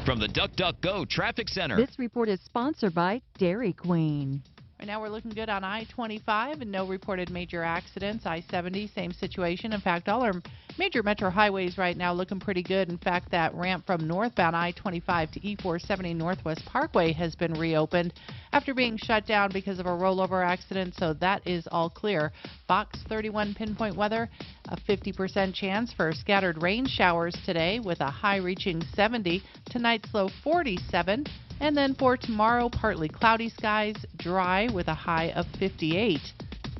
From the DuckDuckGo Traffic Center. This report is sponsored by Dairy Queen. Right now we're looking good on I-25 and no reported major accidents. I-70, same situation. In fact, all our major metro highways right now looking pretty good. In fact, that ramp from northbound I-25 to E-470 Northwest Parkway has been reopened after being shut down because of a rollover accident, so that is all clear. Fox 31 pinpoint weather, a 50% chance for scattered rain showers today with a high reaching 70, tonight's low 47. And then for tomorrow, partly cloudy skies, dry with a high of 58.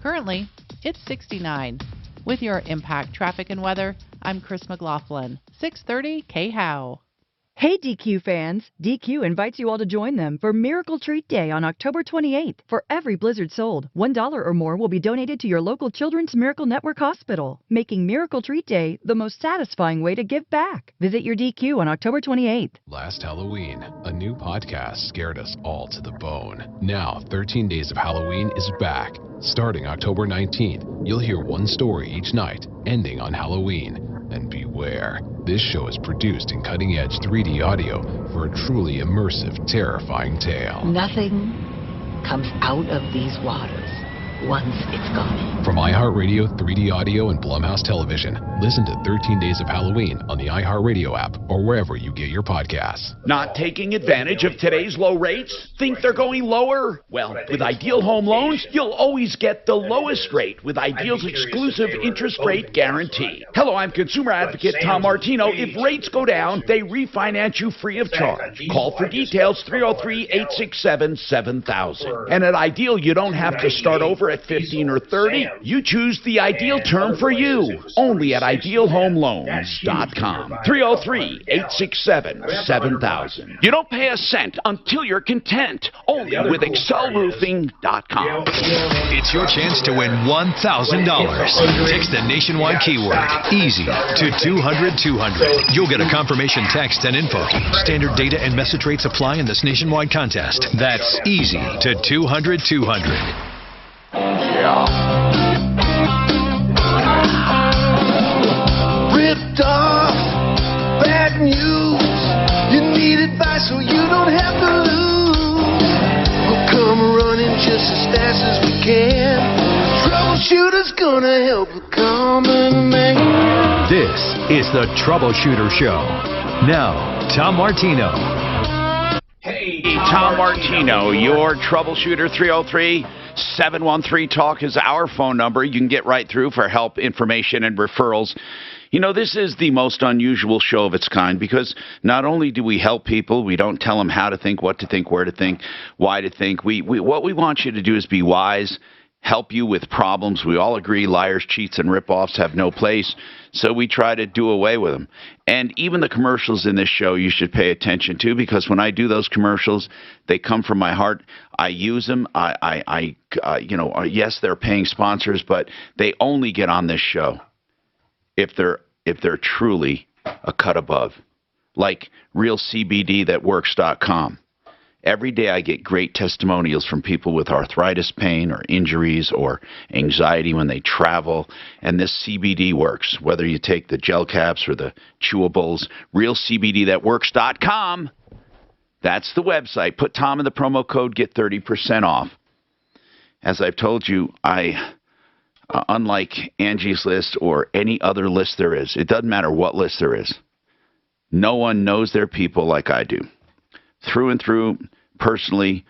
Currently, it's 69. With your Impact Traffic and Weather, I'm Chris McLaughlin, 630 KHOW. Hey DQ fans, DQ invites you all to join them for Miracle Treat Day on October 28th. For every Blizzard sold, $1 or more will be donated to your local Children's Miracle Network hospital, making Miracle Treat Day the most satisfying way to give back. Visit your DQ on October 28th. Last Halloween, a new podcast scared us all to the bone. Now, 13 Days of Halloween is back. Starting October 19th, you'll hear one story each night, ending on Halloween. And beware, this show is produced in cutting-edge 3D audio for a truly immersive, terrifying tale. Nothing comes out of these waters once it's gone. From iHeartRadio 3D Audio and Blumhouse Television, listen to 13 Days of Halloween on the iHeartRadio app or wherever you get your podcasts. Not taking advantage of today's low rates? Think they're going lower? Well, with Ideal Home Loans, you'll always get the lowest rate with Ideal's exclusive interest rate guarantee. Hello, I'm consumer advocate Tom Martino. If rates go down, they refinance you free of charge. Call for details 303-867-7000. And at Ideal, you don't have to start over at 15 or 30. You choose the ideal term for you. Only at idealhomeloans.com. 303-867-7000. You don't pay a cent until you're content. Only with excelroofing.com. It's your chance to win $1,000. Text the nationwide keyword EASY to 200-200. You'll get a confirmation text and info. Standard data and message rates apply in this nationwide contest. That's EASY to 200-200. Ripped off, bad news. You need advice so you don't have to lose. We'll come running just as fast as we can. Troubleshooter's gonna help the common man. This is the Troubleshooter Show. Now, Tom Martino. Hey, Tom Martino, your troubleshooter. 303-713-TALK is our phone number. You can get right through for help, information, and referrals. You know, this is the most unusual show of its kind because not only do we help people, we don't tell them how to think, what to think, where to think, why to think. What we want you to do is be wise, help you with problems. We all agree liars, cheats, and ripoffs have no place, so we try to do away with them. And even the commercials in this show you should pay attention to, because when I do those commercials, they come from my heart. I use them. Yes, they're paying sponsors, but they only get on this show if they're truly a cut above, like realcbdthatworks.com. Every day I get great testimonials from people with arthritis pain or injuries or anxiety when they travel, and this CBD works, whether you take the gel caps or the chewables. realcbdthatworks.com. That's the website. Put Tom in the promo code, get 30% off. As I've told you, unlike Angie's List or any other list there is, it doesn't matter what list there is, no one knows their people like I do. Through and through, personally,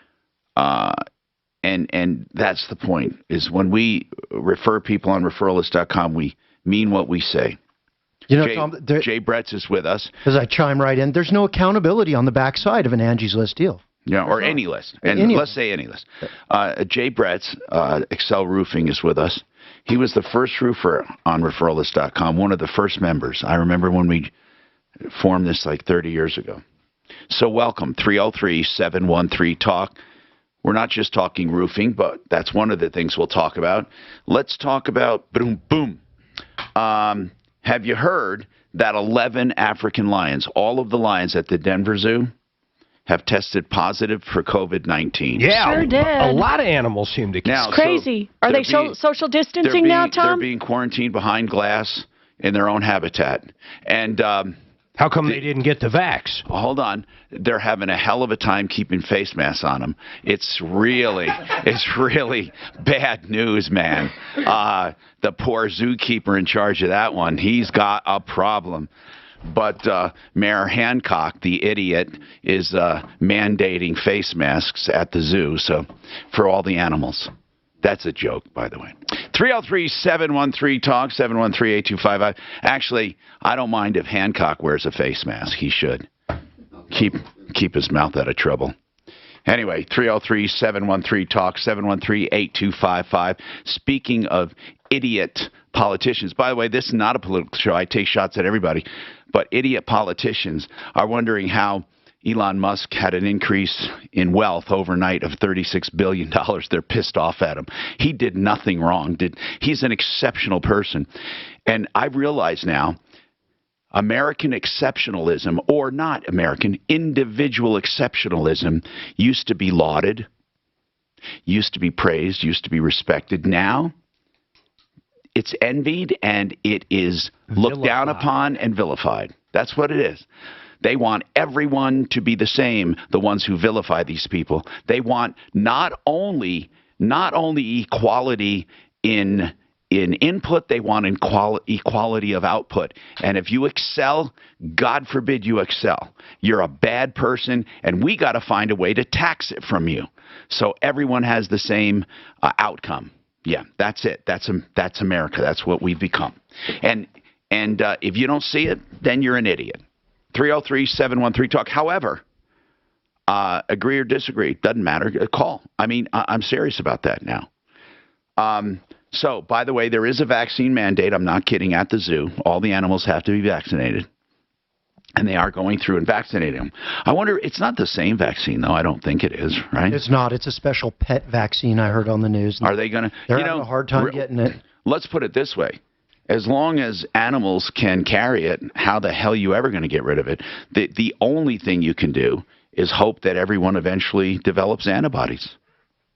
and that's the point, is when we refer people on referralist.com, we mean what we say. You know, Tom, Jay Bretz is with us. As I chime right in, there's no accountability on the backside of an Angie's List deal. Yeah, or any list. And let's say any list. Jay Bretz, Excel Roofing, is with us. He was the first roofer on referralist.com, one of the first members. I remember when we formed this like 30 years ago. So welcome, 303-713-TALK. We're not just talking roofing, but that's one of the things we'll talk about. Let's talk about boom, boom. Have you heard that 11 African lions, all of the lions at the Denver Zoo, have tested positive for COVID-19? Yeah, sure did. A lot of animals seem to. It's crazy. So are they social distancing now, Tom? They're being quarantined behind glass in their own habitat. And How come they didn't get the vax? Hold on. They're having a hell of a time keeping face masks on them. It's really bad news, man. The poor zookeeper in charge of that one, he's got a problem. But Mayor Hancock, the idiot, is mandating face masks at the zoo, so for all the animals. That's a joke, by the way. 303-713-TALK, 713-8255. Actually, I don't mind if Hancock wears a face mask. He should. Keep his mouth out of trouble. Anyway, 303-713-TALK, 713-8255. Speaking of idiot politicians, by the way, this is not a political show. I take shots at everybody. But idiot politicians are wondering how Elon Musk had an increase in wealth overnight of $36 billion. They're pissed off at him. He did nothing wrong. He's an exceptional person. And I realize now, American exceptionalism, or not American, individual exceptionalism used to be lauded, used to be praised, used to be respected. Now, it's envied and it is looked down upon and vilified. That's what it is. They want everyone to be the same, the ones who vilify these people. They want not only equality in input, they want equality of output. And if you excel, God forbid you excel. You're a bad person, and we got to find a way to tax it from you so everyone has the same outcome. Yeah, that's it. That's America. That's what we've become. And if you don't see it, then you're an idiot. 303-713-TALK. However, agree or disagree, doesn't matter. Call. I mean, I'm serious about that now. So, by the way, there is a vaccine mandate. I'm not kidding. At the zoo, all the animals have to be vaccinated. And they are going through and vaccinating them. I wonder, it's not the same vaccine, though. I don't think it is, right? It's not. It's a special pet vaccine I heard on the news. Are they going to? They're having a hard time getting it. Let's put it this way. As long as animals can carry it, how the hell are you ever going to get rid of it? The only thing you can do is hope that everyone eventually develops antibodies,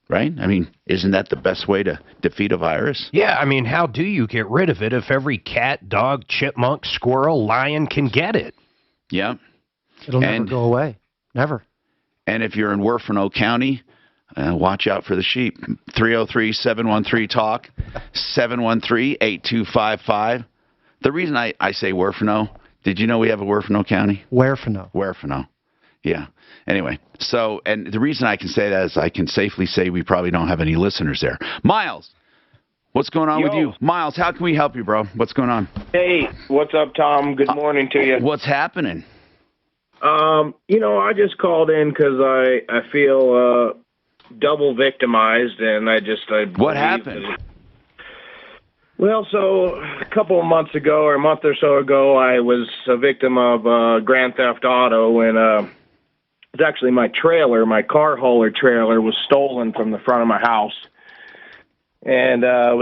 right? I mean, isn't that the best way to defeat a virus? Yeah, I mean, how do you get rid of it if every cat, dog, chipmunk, squirrel, lion can get it? Yeah. It'll never go away. Never. And if you're in Werfeno County, watch out for the sheep. 303-713-TALK, 713-8255. The reason I say Werfeno, did you know we have a Werfeno County? Werfeno. Yeah. Anyway, so, and the reason I can say that is I can safely say we probably don't have any listeners there. Miles, what's going on with you? Miles, how can we help you, bro? What's going on? Hey, what's up, Tom? Good morning to you. What's happening? I just called in because I feel double victimized, and what happened? Well, so a couple of months ago, or a month or so ago, I was a victim of Grand Theft Auto, and it's actually my trailer, my car hauler trailer, was stolen from the front of my house, and it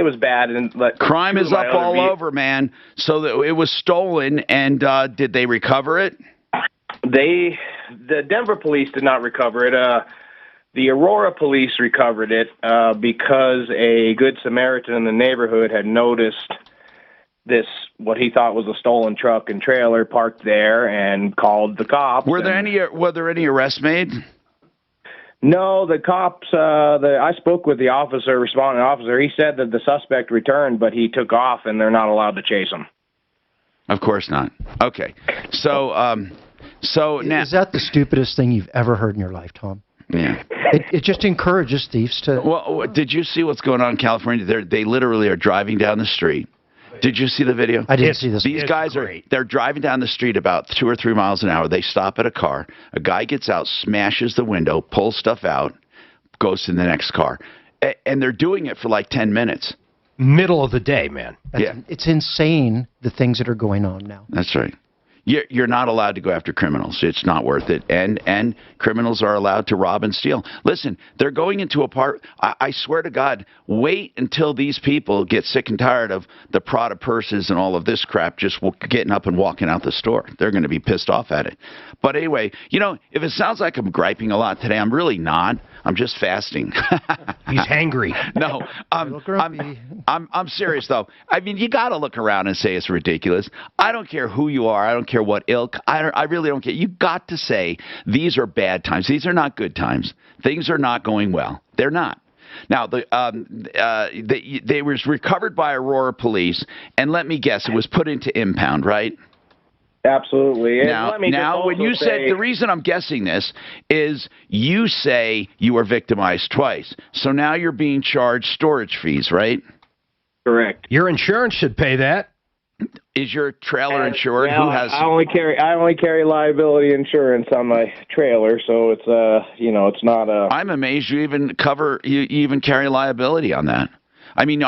was bad. And crime is up all over, man. So it was stolen, and did they recover it? The Denver police did not recover it. The Aurora police recovered it because a Good Samaritan in the neighborhood had noticed this, what he thought was a stolen truck and trailer parked there, and called the cops. Were there any arrests made? No, the cops, I spoke with the responding officer. He said that the suspect returned, but he took off, and they're not allowed to chase him. Of course not. Okay. So now, is that the stupidest thing you've ever heard in your life, Tom? Yeah. It just encourages thieves to... Well, did you see what's going on in California? They literally are driving down the street. Did you see the video? I didn't see this. These guys they're driving down the street about 2 or 3 miles an hour. They stop at a car. A guy gets out, smashes the window, pulls stuff out, goes to the next car. And they're doing it for like 10 minutes. Middle of the day, man. Yeah. It's insane, the things that are going on now. That's right. You're not allowed to go after criminals. It's not worth it. And criminals are allowed to rob and steal. Listen, they're going into a part. I swear to God, wait until these people get sick and tired of the Prada purses and all of this crap just getting up and walking out the store. They're going to be pissed off at it. But anyway, if it sounds like I'm griping a lot today, I'm really not. I'm just fasting. He's hangry. No, I'm serious though. I mean, you got to look around and say it's ridiculous. I don't care who you are. I don't care what ilk. I really don't care. You got to say these are bad times. These are not good times. Things are not going well. They're not. Now, they was recovered by Aurora police, and let me guess, it was put into impound, right? Absolutely. Now, when you said, the reason I'm guessing this is you say you were victimized twice. So now you're being charged storage fees, right? Correct. Your insurance should pay that. Is your trailer insured? Well, Who has? I only carry liability insurance on my trailer, so it's it's not a. I'm amazed you even carry liability on that. I mean,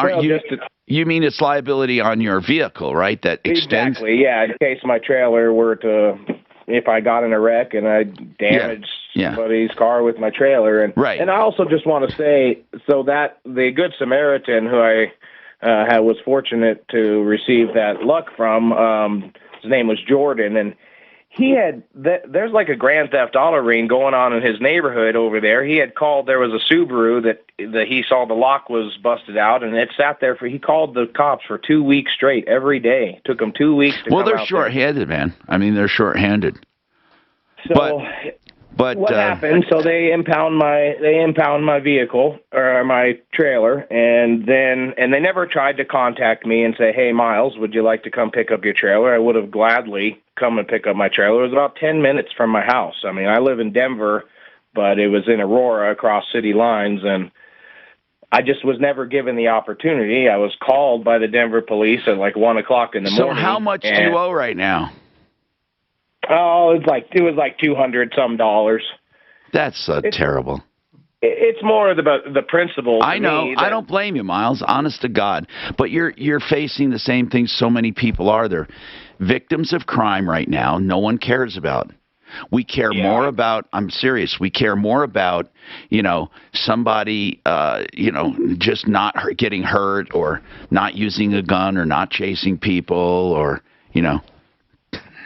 you mean it's liability on your vehicle, right? That extends. Exactly. Yeah. In case my trailer were to, if I got in a wreck and I damaged somebody's car with my trailer, and right. And I also just want to say, so that the Good Samaritan who I was fortunate to receive that luck from, his name was Jordan, and he had there's like a grand theft auto ring going on in his neighborhood over there. He had called. There was a Subaru that he saw the lock was busted out, and it sat there he called the cops for 2 weeks straight every day. Took them 2 weeks to come out. Well, they're short-handed, man. I mean, they're short-handed. So but what happened? So they impound my vehicle or my trailer, and they never tried to contact me and say, "Hey, Miles, would you like to come pick up your trailer?" I would have gladly come and pick up my trailer. It was about 10 minutes from my house. I mean, I live in Denver, but it was in Aurora across city lines, and I just was never given the opportunity. I was called by the Denver police at like 1 o'clock in the morning. So how much do you owe right now? Oh, it was like $200 some. That's terrible. It's more about the principle. I know. I don't blame you, Miles. Honest to God. But you're facing the same thing so many people are. They're victims of crime right now. No one cares about. We care more about. I'm serious. We care more about somebody just not getting hurt or not using a gun or not chasing people or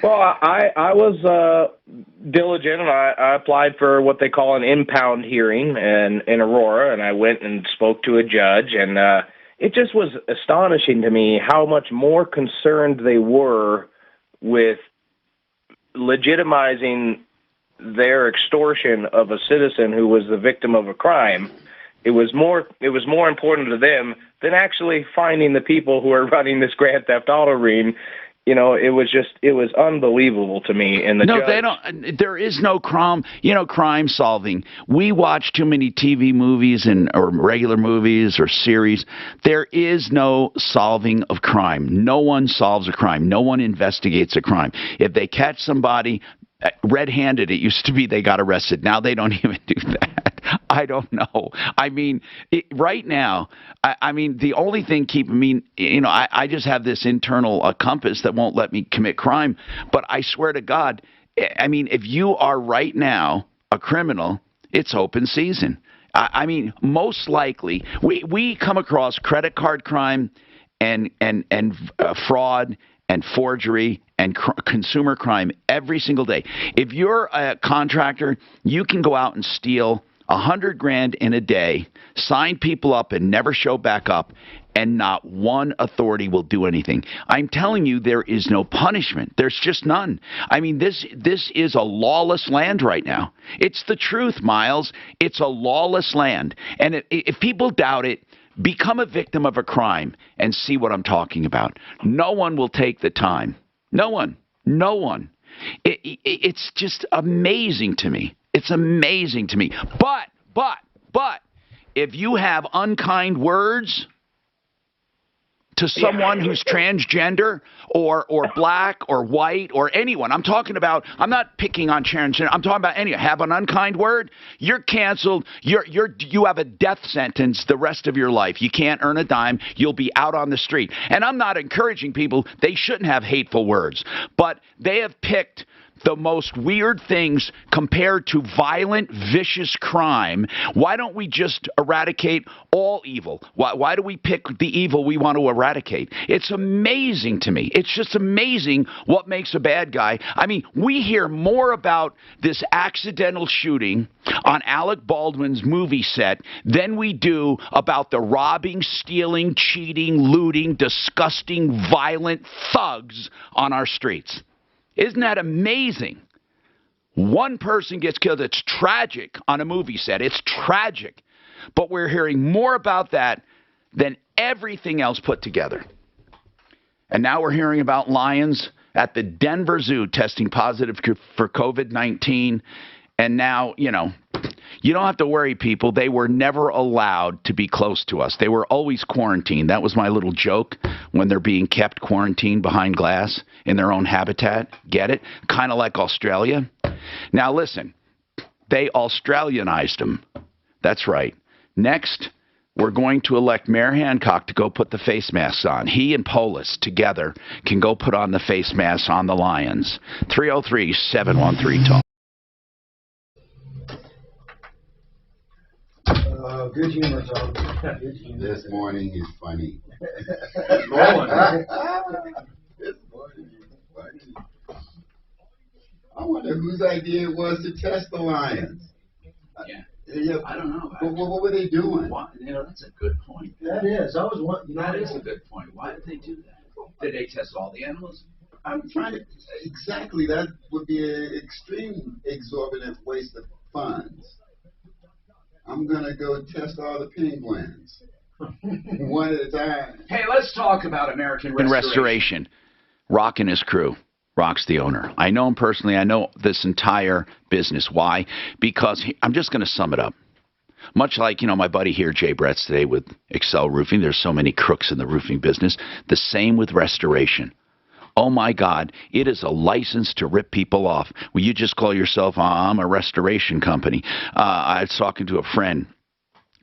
Well, I was diligent, and I applied for what they call an impound hearing in Aurora, and I went and spoke to a judge, and it just was astonishing to me how much more concerned they were with legitimizing their extortion of a citizen who was the victim of a crime. It was more important to them than actually finding the people who are running this grand theft auto ring. It was unbelievable to me. And there is no crime solving. We watch too many TV movies or regular movies or series. There is no solving of crime. No one solves a crime. No one investigates a crime. If they catch somebody red-handed, it used to be they got arrested. Now they don't even do that. I don't know. I mean, right now, I mean, the only thing keeping me, I just have this internal compass that won't let me commit crime. But I swear to God, I mean, if you are right now a criminal, it's open season. I mean, most likely, we come across credit card crime and fraud and forgery and consumer crime every single day. If you're a contractor, you can go out and steal $100,000 in a day, sign people up and never show back up, and not one authority will do anything. I'm telling you, there is no punishment. There's just none. I mean, this is a lawless land right now. It's the truth, Miles. It's a lawless land. And if people doubt it, become a victim of a crime and see what I'm talking about. No one will take the time. No one. No one. It's just amazing to me. It's amazing to me. But, if you have unkind words, to someone who's transgender or black or white or anyone. I'm talking about, I'm not picking on transgender. I'm talking about anyone. Have an unkind word, you're canceled. You have a death sentence the rest of your life. You can't earn a dime. You'll be out on the street. And I'm not encouraging people. They shouldn't have hateful words. But they have picked the most weird things compared to violent, vicious crime. Why don't we just eradicate all evil? Why do we pick the evil we want to eradicate? It's amazing to me. It's just amazing what makes a bad guy. I mean, we hear more about this accidental shooting on Alec Baldwin's movie set than we do about the robbing, stealing, cheating, looting, disgusting, violent thugs on our streets. Isn't that amazing? One person gets killed. It's tragic on a movie set. It's tragic. But we're hearing more about that than everything else put together. And now we're hearing about lions at the Denver Zoo testing positive for COVID-19. And now, you know, you don't have to worry, people. They were never allowed to be close to us. They were always quarantined. That was my little joke, when they're being kept quarantined behind glass in their own habitat. Get it? Kind of like Australia. Now, listen, they Australianized them. That's right. Next, we're going to elect Mayor Hancock to go put the face masks on. He and Polis together can go put on the face masks on the lions. 303-713-TALK. Good humor, Tom. Good humor. This morning is funny. This morning is funny. I wonder whose idea it was to test the lions. Yeah, I don't know. What were they doing? You know, that's a good point. That is. I was one. That is a good point. Why did they do that? Did they test all the animals? I'm trying to. Exactly. That would be an extreme, exorbitant waste of funds. I'm going to go test all the penguins. One at a time. Hey, let's talk about American Restoration. Rock and his crew. Rock's the owner. I know him personally. I know this entire business. Why? Because I'm just going to sum it up. Much like, you know, my buddy here, Jay Bretz, today with Excel Roofing. There's so many crooks in the roofing business. The same with restoration. Oh, my God, it is a license to rip people off. Well, you just call yourself, I'm a restoration company. I was talking to a friend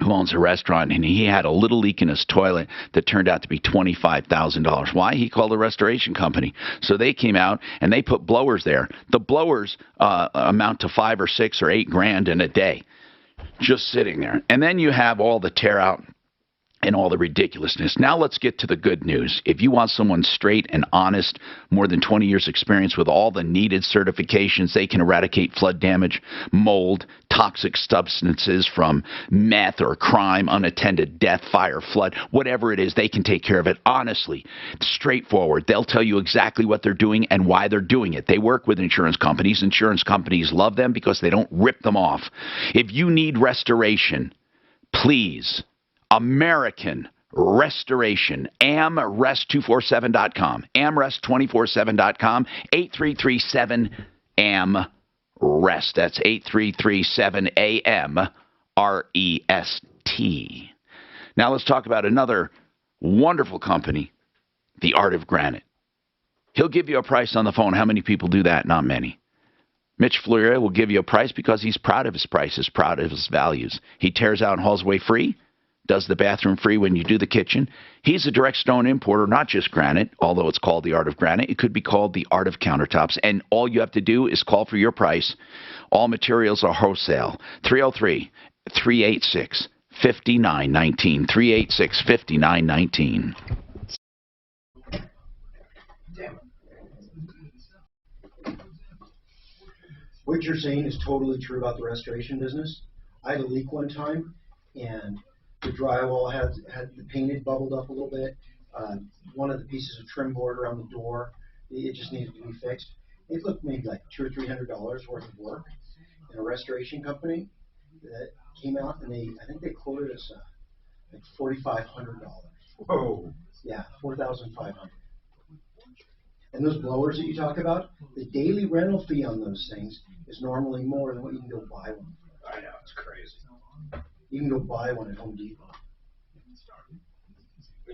who owns a restaurant, and he had a little leak in his toilet that turned out to be $25,000. Why? He called a restoration company. So they came out, and they put blowers there. The blowers amount to $5 or $6 or $8 grand in a day, just sitting there. And then you have all the tear out and all the ridiculousness. Now let's get to the good news. If you want someone straight and honest, more than 20 years experience with all the needed certifications, they can eradicate flood damage, mold, toxic substances from meth or crime, unattended death, fire, flood, whatever it is, they can take care of it honestly, straightforward. They'll tell you exactly what they're doing and why they're doing it. They work with insurance companies. Insurance companies love them because they don't rip them off. If you need restoration, please, American Restoration, amrest247.com, amrest247.com, 8337-AM-REST. That's 8337-AM-REST. Now let's talk about another wonderful company, The Art of Granite. He'll give you a price on the phone. How many people do that? Not many. Mitch Fleury will give you a price because he's proud of his prices, proud of his values. He tears out and hauls away free. Does the bathroom free when you do the kitchen. He's a direct stone importer, not just granite, although it's called the Art of Granite. It could be called the Art of Countertops. And all you have to do is call for your price. All materials are wholesale. 303-386-5919. 386-5919. What you're saying is totally true about the restoration business. I had a leak one time, and the drywall had the painted bubbled up a little bit. One of the pieces of trim board around the door, it just needed to be fixed. It looked maybe like $200 or $300 worth of work. And a restoration company that came out, and I think they quoted us like $4,500. Whoa. Yeah, $4,500. And those blowers that you talk about, the daily rental fee on those things is normally more than what you can go buy one. I know, it's crazy. You can go buy one at Home Depot.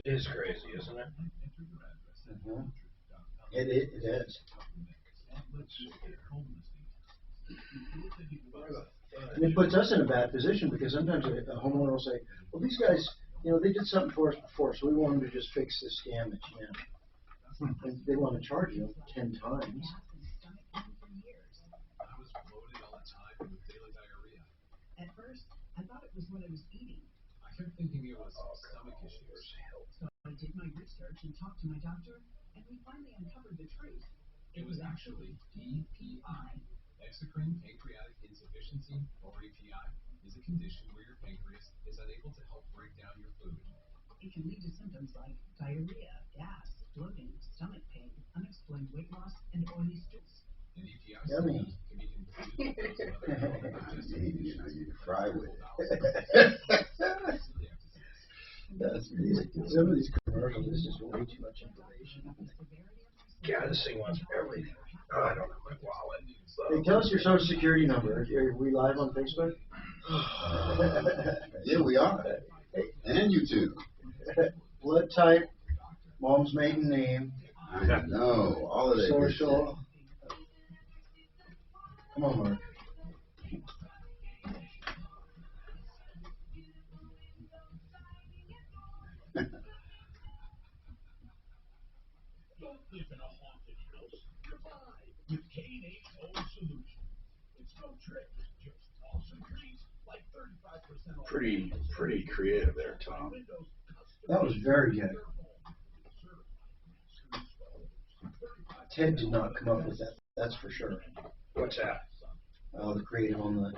It is crazy, isn't it? Mm-hmm. It is. And it puts us in a bad position because sometimes a homeowner will say, well, these guys, they did something for us before, so we want them to just fix this damage. And they want to charge you 10 times. At first, I thought it was what I was eating. I kept thinking it was stomach issues. So I did my research and talked to my doctor, and we finally uncovered the truth. It was actually EPI. Exocrine pancreatic insufficiency, or EPI, is a condition where your pancreas is unable to help break down your food. It can lead to symptoms like diarrhea, gas, bloating, stomach pain, unexplained weight loss, and oily stools. And EPI symptoms can be confused with those of other health conditions. You can fry with it. Some of these commercials is just way too much information. God, this thing wants everything. Oh, I don't have my wallet. So. Hey, tell us your social security number. Are we live on Facebook? Yeah, we are. And YouTube. Blood type, mom's maiden name. I know. All of that. Social. Come on, Mark. With K&H Home Solutions. It's no trick, just awesome trees, like 35% off. Pretty creative there, Tom. That was very good. Ted did not come up with that, that's for sure. What's that? The creative on the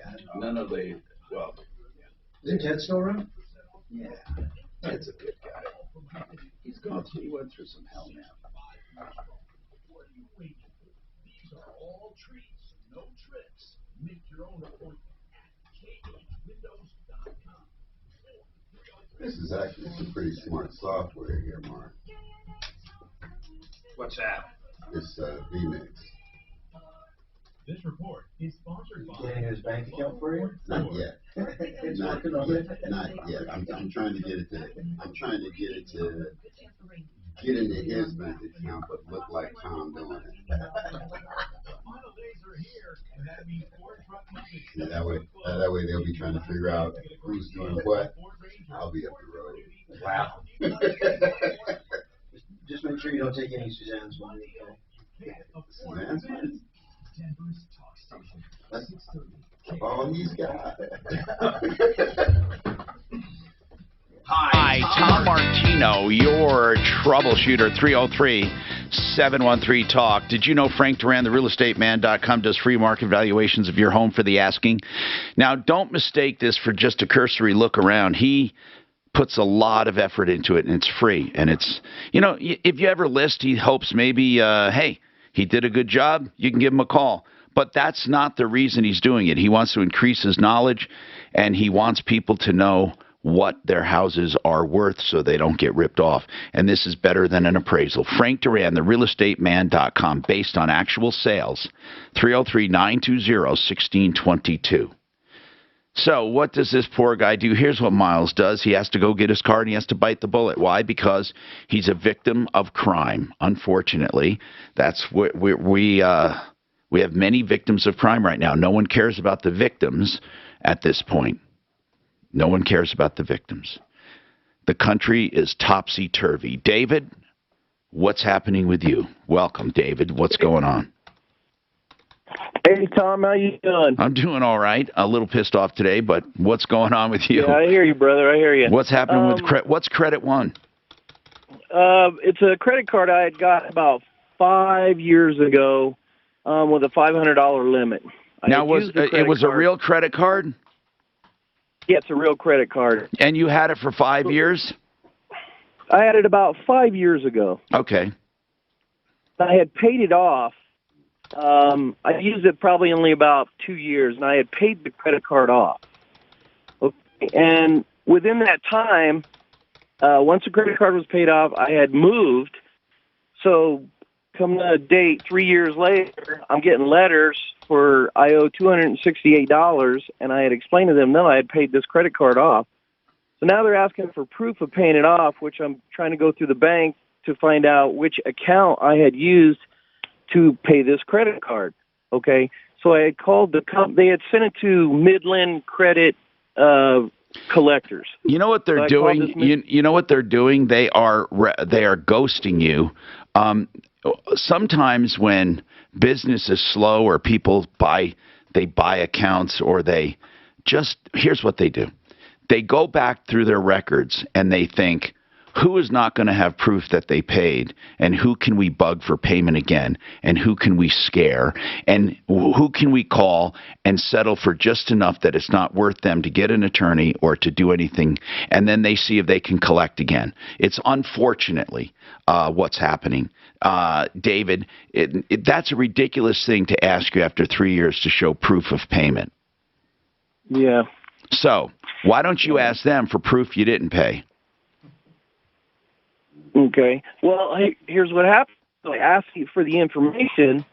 ad. None of the, well. Isn't Ted still around? Yeah, Ted's a good guy. He went through some hell now. These are all treats, no tricks. Make your own appointment at khwindows.com. This is actually some pretty smart software here, Mark. What's that? It's VMix. This report is sponsored by. Getting his bank account for you? Not yet. It's not working on it. Not yet. I'm trying to get it to. I'm trying to get it to get into his bank account, but look like Tom doing it. Yeah, that way they'll be trying to figure out who's doing what. I'll be up the road. Wow. Just make sure you don't take any Suzanne's money. Suzanne's money? That's all he's got. Hi, Tom Martino, your troubleshooter, 303-713-TALK. Did you know Frank Duran, the realestateman.com, does free market valuations of your home for the asking? Now, don't mistake this for just a cursory look around. He puts a lot of effort into it, and it's free. And it's, if you ever list, he hopes maybe, hey, he did a good job, you can give him a call. But that's not the reason he's doing it. He wants to increase his knowledge, and he wants people to know what their houses are worth so they don't get ripped off. And this is better than an appraisal. Frank Duran, therealestateman.com, based on actual sales, 303-920-1622. So what does this poor guy do? Here's what Miles does. He has to go get his card and he has to bite the bullet. Why? Because he's a victim of crime. Unfortunately, that's what we have many victims of crime right now. No one cares about the victims at this point. No one cares about the victims. The country is topsy-turvy. David, what's happening with you? Welcome, David. What's going on? Hey, Tom, how you doing? I'm doing all right. A little pissed off today, but what's going on with you? Yeah, I hear you, brother. I hear you. What's happening with what's Credit One? It's a credit card I had got about 5 years ago with a $500 limit. Now, it was a real credit card? Yeah, it's a real credit card. And you had it for 5 years? I had it about 5 years ago. Okay. I had paid it off. I used it probably only about 2 years, and I had paid the credit card off. Okay. And within that time, once the credit card was paid off, I had moved. So come the date 3 years later, I'm getting letters for I owe $268, and I had explained to them, no, I had paid this credit card off. So now they're asking for proof of paying it off, which I'm trying to go through the bank to find out which account I had used to pay this credit card. Okay, so I had called they had sent it to Midland Credit Collectors. You know what they're doing? You know what they're doing? They are ghosting you. Sometimes when business is slow or people buy accounts, or here's what they do. They go back through their records and they think, who is not going to have proof that they paid, and who can we bug for payment again, and who can we scare, and who can we call and settle for just enough that it's not worth them to get an attorney or to do anything, and then they see if they can collect again. It's unfortunately what's happening. David, that's a ridiculous thing to ask you after 3 years to show proof of payment. Yeah. So why don't you ask them for proof you didn't pay? Okay. Well, here's what happened. So I asked you for the information,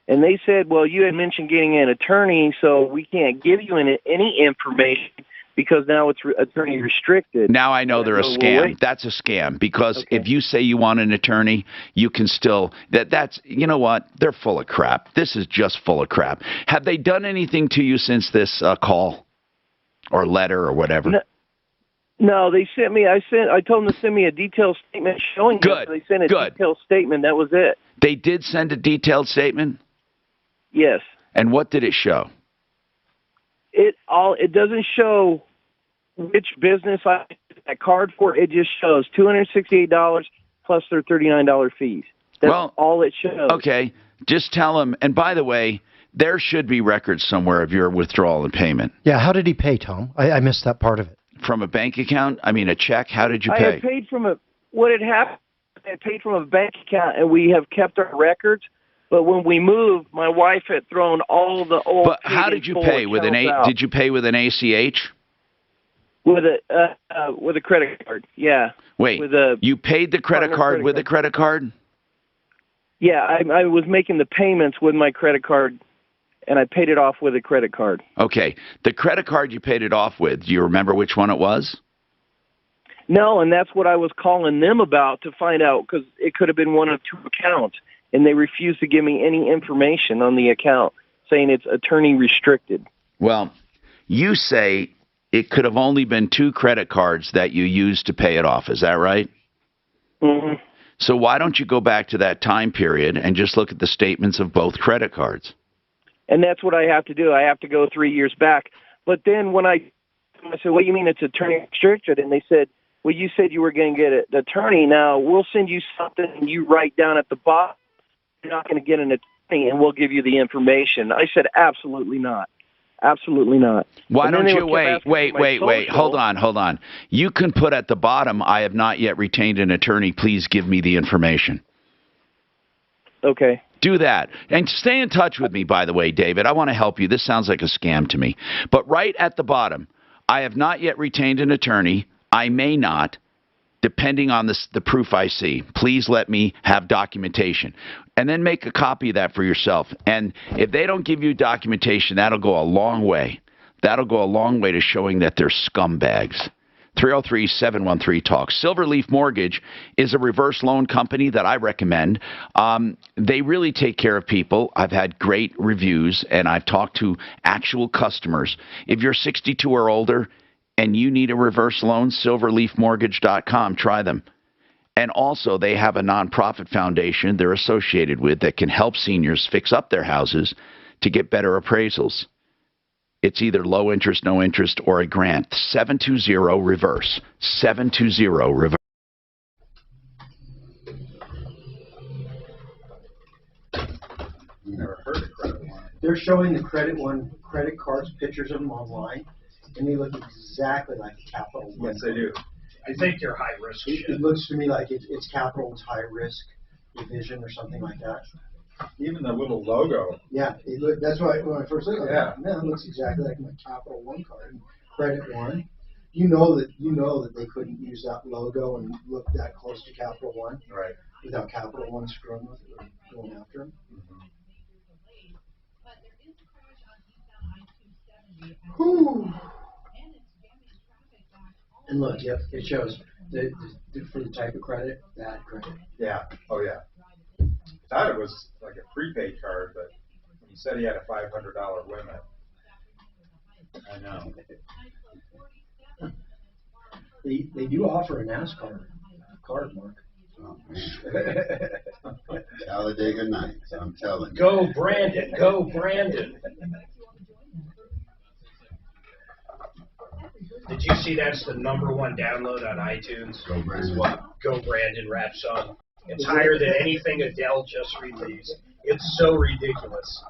and they said, well, you had mentioned getting an attorney, so we can't give you any information because now it's attorney restricted. Now I know they're a scam. That's a scam, because if you say you want an attorney, you can still that's you know what? They're full of crap. This is just full of crap. Have they done anything to you since this call or letter or whatever? No, they sent me. I told them to send me a detailed statement showing. Good. They sent a detailed statement. That was it. They did send a detailed statement? Yes. And what did it show? It doesn't show which business I used that card for. It just shows $268 plus their $39 fees. That's all it shows. Okay. Just tell them. And by the way, there should be records somewhere of your withdrawal and payment. Yeah. How did he pay, Tom? I missed that part of it. From a bank account? I mean, a check? How did you pay? I had paid from what had happened, I had paid from a bank account, and we have kept our records. But when we moved, my wife had thrown all the old. But how did you pay? With an Did you pay with an ACH? With a credit card, yeah. Wait, you paid the credit card with a credit card? Yeah, I was making the payments with my credit card, and I paid it off with a credit card. Okay. The credit card you paid it off with, do you remember which one it was? No, and that's what I was calling them about to find out, because it could have been one of two accounts, and they refused to give me any information on the account, saying it's attorney restricted. Well, you say it could have only been two credit cards that you used to pay it off. Is that right? Mm-hmm. So why don't you go back to that time period and just look at the statements of both credit cards? And that's what I have to do. I have to go 3 years back. But then when I said, what do you mean it's attorney restricted? And they said, well, you said you were going to get an attorney. Now, we'll send you something and you write down at the bottom, you're not going to get an attorney, and we'll give you the information. I said, absolutely not. Absolutely not. Why don't you wait. Hold on. You can put at the bottom, I have not yet retained an attorney. Please give me the information. Okay. Do that. And stay in touch with me, by the way, David. I want to help you. This sounds like a scam to me. But right at the bottom, I have not yet retained an attorney. I may not, depending on the proof I see. Please let me have documentation. And then make a copy of that for yourself. And if they don't give you documentation, that'll go a long way. That'll go a long way to showing that they're scumbags. 303-713-TALK. Silverleaf Mortgage is a reverse loan company that I recommend. They really take care of people. I've had great reviews, and I've talked to actual customers. If you're 62 or older and you need a reverse loan, silverleafmortgage.com. Try them. And also, they have a nonprofit foundation they're associated with that can help seniors fix up their houses to get better appraisals. It's either low interest, no interest, or a grant. 720-REVERSE. 720-REVERSE. Never heard of Credit One. They're showing the credit cards, pictures of them online, and they look exactly like a Capital One. Yes, they do. I think they're high risk. It looks to me like it's Capital's high risk division or something like that. Even the little logo. Yeah, that's why when I first looked at it, it looks exactly like my Capital One card, Credit One. You know that they couldn't use that logo and look that close to Capital One, right? Without Capital One screwing with it or going after them. And look, yep, it shows for the type of credit, bad credit. Yeah. Oh yeah. Thought it was like a prepaid card, but he said he had a $500 limit. I know. They do offer a NASCAR card, Mark. Oh, man. Talladega Nights, I'm telling you. Go Brandon, go Brandon. Did you see that's the #1 download on iTunes? Go Brandon. What? Go Brandon rap song. It's higher than anything Adele just released. It's so ridiculous.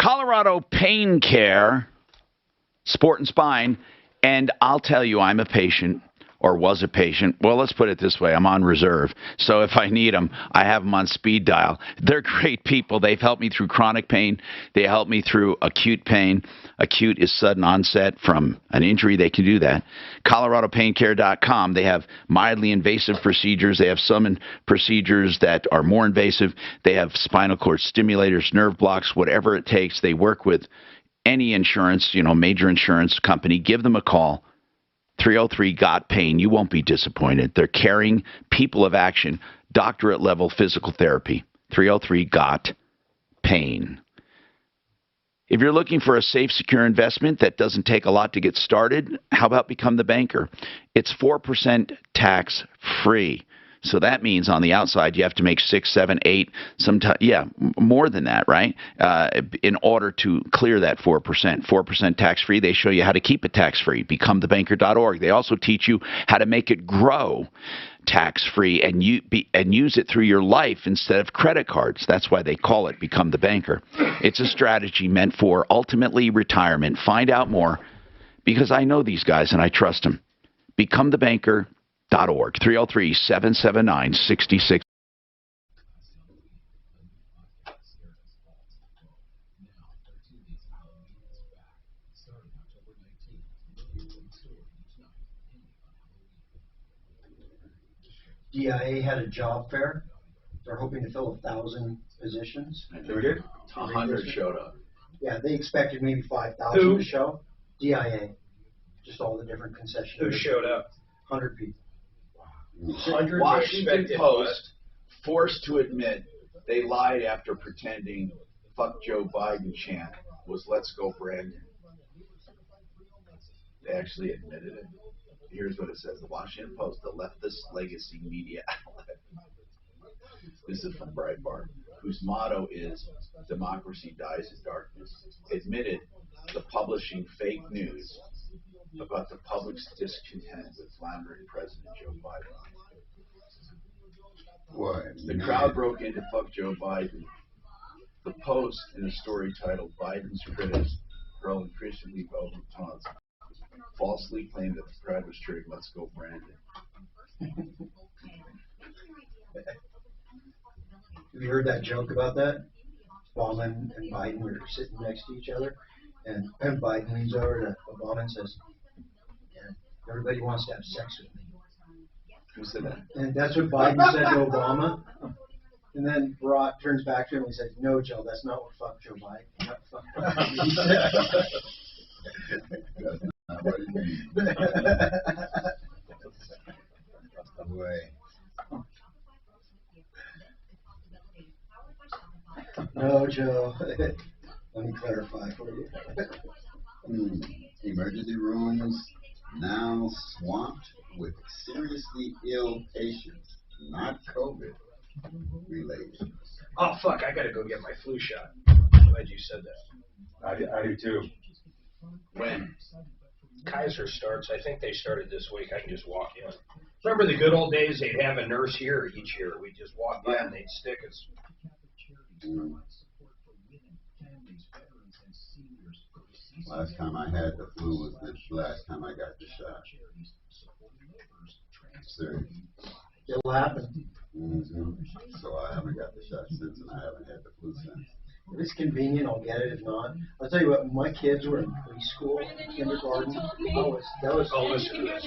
Colorado Pain Care, Sport and Spine, and I'll tell you, I'm a patient. Or was a patient. Well, let's put it this way. I'm on reserve. So if I need them, I have them on speed dial. They're great people. They've helped me through chronic pain. They help me through acute pain. Acute is sudden onset from an injury. They can do that. ColoradoPainCare.com. They have mildly invasive procedures. They have some procedures that are more invasive. They have spinal cord stimulators, nerve blocks, whatever it takes. They work with any insurance, major insurance company. Give them a call. 303-GOT-PAIN. You won't be disappointed. They're caring people of action, doctorate-level physical therapy. 303-GOT-PAIN. If you're looking for a safe, secure investment that doesn't take a lot to get started, how about Become the Banker? It's 4% tax-free. So that means on the outside you have to make 6, 7, 8, sometimes more than that, right? In order to clear that 4%. 4% tax-free. They show you how to keep it tax-free. BecomeTheBanker.org. They also teach you how to make it grow tax-free and use it through your life instead of credit cards. That's why they call it Become the Banker. It's a strategy meant for ultimately retirement. Find out more because I know these guys and I trust them. BecomeTheBanker.org. 303-779-66. DIA had a job fair. They're hoping to fill 1,000 positions. And they did? 100 showed up. Yeah, they expected maybe 5,000 to show. DIA. Just all the different concessions. Who showed up? 100 people. 100 Washington Post forced to admit they lied after pretending "fuck Joe Biden" chant was "let's go Brandon." They actually admitted it. Here's what it says: the Washington Post, the leftist legacy media outlet. This is from Breitbart, whose motto is "Democracy dies in darkness," admitted to publishing fake news about the public's discontent with floundering President Joe Biden. What? The crowd broke into "fuck Joe Biden." The Post, in a story titled "Biden's Critics Hurl Increasingly Velvet Taunts," falsely claimed that the crowd was cheering "let's go Brandon." Have you heard that joke about that? Obama and Biden were sitting next to each other, and Biden leans over to Obama and says, "Yeah, everybody wants to have sex with me." Who said that? And that's what Biden said to Obama. And then Barack turns back to him and says, "No, Joe, that's not what fuck Joe Biden." Not fuck Biden. He said. That's not what it means. That's the way. No, Joe. Let me clarify for you. Emergency rooms now swamped with seriously ill patients, not COVID related. Oh, fuck, I gotta go get my flu shot. I'm glad you said that. I do too. When? Kaiser starts. I think they started this week. I can just walk in. Remember the good old days? They'd have a nurse here each year. We'd just walk in and they'd stick us. Last time I had the flu was the last time I got the shot. Serious. It'll happen. So I haven't got the shot since, and I haven't had the flu since. If it's convenient, I'll get it. If not, I'll tell you what. When my kids were in preschool, kindergarten, that was. Oh, listen to this.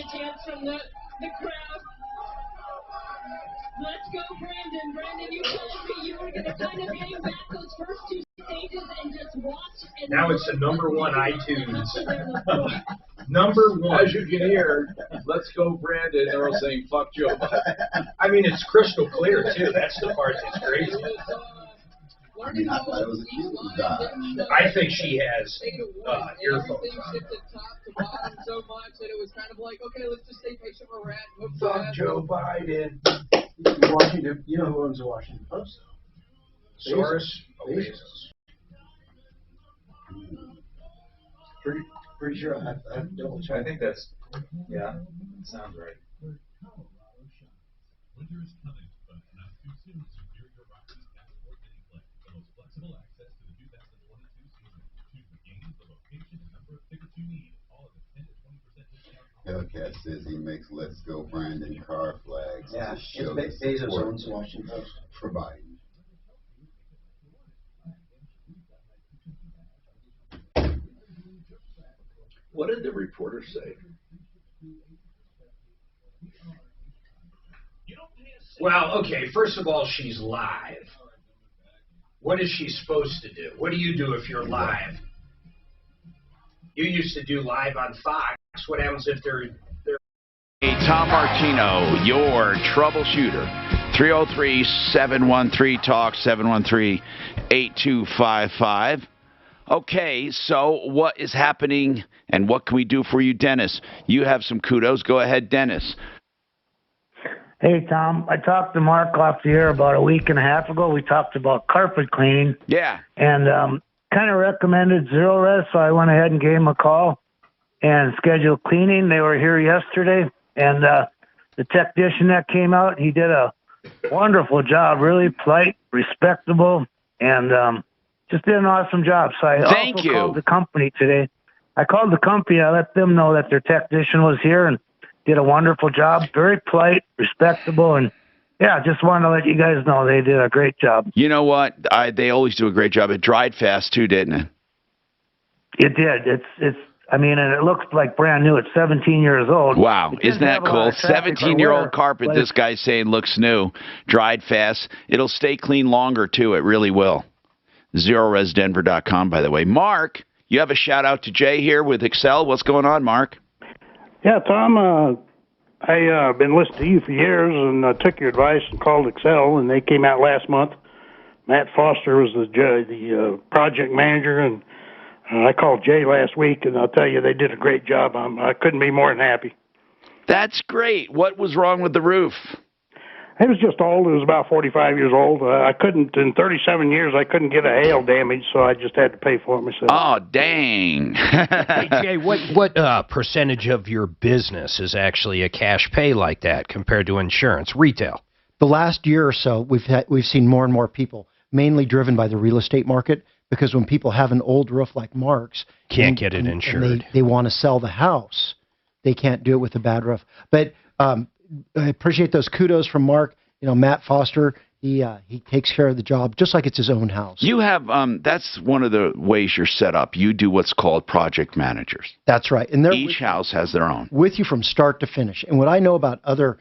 Let's go, Brandon. Brandon, you told me you were going to kind of hang back those first 2 stages and just watch. And now it's the #1 iTunes. Number one. As you can hear, let's go Brandon. They're all saying fuck Joe Biden. I mean, it's crystal clear, too. That's the part that's crazy. I mean, I thought it was a cute guy. I think she has earphones on. Fuck Joe Biden. Washington, you know who owns the Washington Post? Soros? Bezos. Pretty sure I have to double check. I think that's, yeah, it sounds right. Winter is coming, but not too soon. Secure your Rockies passport anyplace. The most flexible access to the 2022 season. Choose the game, the location, and number of tickets you need. All of the 10 to 20% discount. Hellcat says he makes Let's Go Brandon car flags. Yeah, to show Bezos owns the Washington Post. For Biden. What did the reporter say? Well, okay, first of all, she's live. What is she supposed to do? What do you do if you're live? You used to do live on Fox. What happens if they're... Hey, Tom Martino, your troubleshooter. 303-713-TALK, 713-8255. Okay, so what is happening and what can we do for you, Dennis? You have some kudos. Go ahead, Dennis. Hey, Tom. I talked to Mark off the air about a week and a half ago. We talked about carpet cleaning. Yeah. And kind of recommended Zero Res, so I went ahead and gave him a call and scheduled cleaning. They were here yesterday, and the technician that came out, he did a wonderful job, really polite, respectable, and just did an awesome job. So I also called the company today. I called the company. I let them know that their technician was here and did a wonderful job. Very polite, respectable, and yeah, just wanted to let you guys know they did a great job. You know what? They always do a great job. It dried fast too, didn't it? It did. It's. I mean, and it looks like brand new. It's 17 years old. Wow, isn't that cool? 17-year-old carpet. This guy's saying looks new, dried fast. It'll stay clean longer too. It really will. ZeroResDenver.com, by the way. Mark, you have a shout out to Jay here with Excel. What's going on, Mark? Yeah, Tom, I've been listening to you for years, and I took your advice and called Excel, and they came out last month. Matt Foster was the project manager, and I called Jay last week, and I'll tell you, they did a great job. I couldn't be more than happy. That's great. What was wrong with the roof? It was just old. It was about 45 years old. I couldn't, in 37 years, I couldn't get a hail damage, so I just had to pay for it myself. Oh, dang. Hey, Jay, what percentage of your business is actually a cash pay like that compared to insurance, retail? The last year or so, we've seen more and more people, mainly driven by the real estate market, because when people have an old roof like Mark's, can't get it insured. And they want to sell the house. They can't do it with a bad roof. But I appreciate those kudos from Mark. You know, Matt Foster, he takes care of the job just like it's his own house. You have that's one of the ways you're set up. You do what's called project managers. That's right. And each house has their own. With you from start to finish. And what I know about other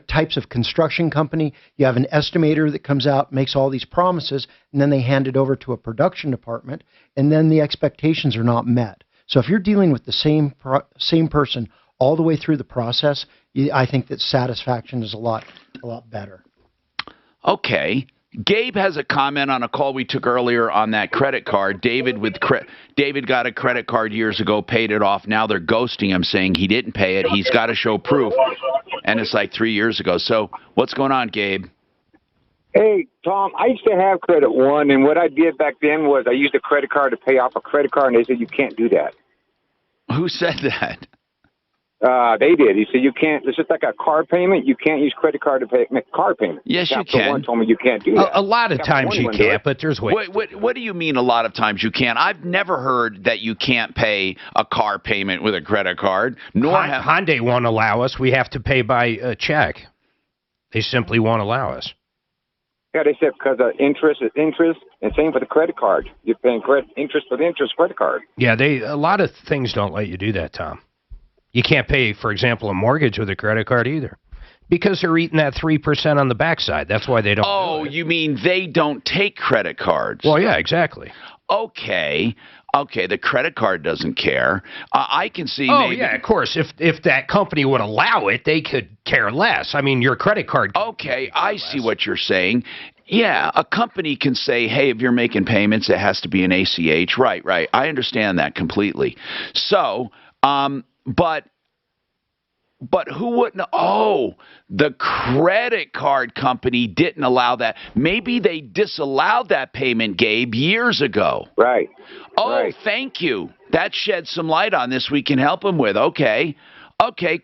types of construction company, you have an estimator that comes out, makes all these promises, and then they hand it over to a production department, and then the expectations are not met. So if you're dealing with the same person all the way through the process, I think that satisfaction is a lot better. Okay. Gabe has a comment on a call we took earlier on that credit card. David got a credit card years ago, paid it off. Now they're ghosting him, saying he didn't pay it. He's got to show proof. And it's like 3 years ago. So what's going on, Gabe? Hey, Tom, I used to have Credit One, and what I did back then was I used a credit card to pay off a credit card, and they said you can't do that. Who said that? They did. He said you can't. It's just like a car payment. You can't use credit card to make car payment. Yes, Capital you can. One told me you can't do that. A lot of times you can't, but there's ways. What do you mean a lot of times you can't? I've never heard that you can't pay a car payment with a credit card. Hyundai won't allow us. We have to pay by check. They simply won't allow us. Yeah, they said because interest is interest, and same for the credit card. You're paying interest for the interest credit card. Yeah, a lot of things don't let you do that, Tom. You can't pay, for example, a mortgage with a credit card either. Because they're eating that 3% on the backside. That's why they don't do it. You mean they don't take credit cards? Well, yeah, exactly. Okay, the credit card doesn't care. I can see maybe... yeah, of course. If that company would allow it, they could care less. I mean, your credit card... Okay, I see what you're saying. Yeah, a company can say, hey, if you're making payments, it has to be an ACH. Right. I understand that completely. So, but who wouldn't? Oh, the credit card company didn't allow that. Maybe they disallowed that payment, Gabe, years ago. Right. Thank you. That sheds some light on this we can help them with. Okay,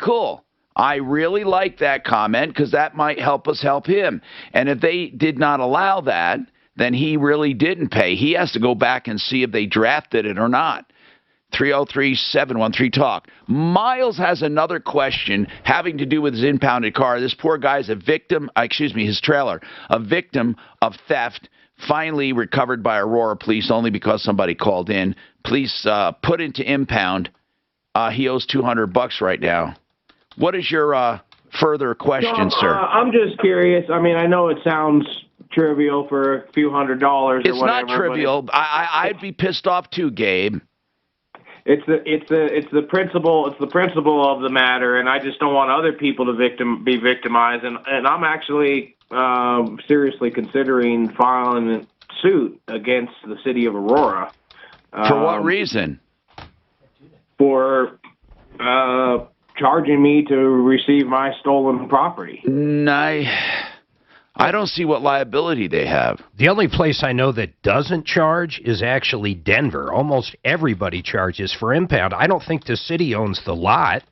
cool. I really like that comment because that might help us help him. And if they did not allow that, then he really didn't pay. He has to go back and see if they drafted it or not. 303-713-TALK. Miles has another question having to do with his impounded car. This poor guy's a victim, his trailer, a victim of theft, finally recovered by Aurora police only because somebody called in. Police put into impound. He owes $200 right now. What is your further question, sir? I'm just curious. I mean, I know it sounds trivial for a few $100s. It's not trivial. I'd be pissed off too, Gabe. It's the principle of the matter, and I just don't want other people to be victimized. And I'm actually seriously considering filing a suit against the city of Aurora. For what reason? For charging me to receive my stolen property. I don't see what liability they have. The only place I know that doesn't charge is actually Denver. Almost everybody charges for impound. I don't think the city owns the lot.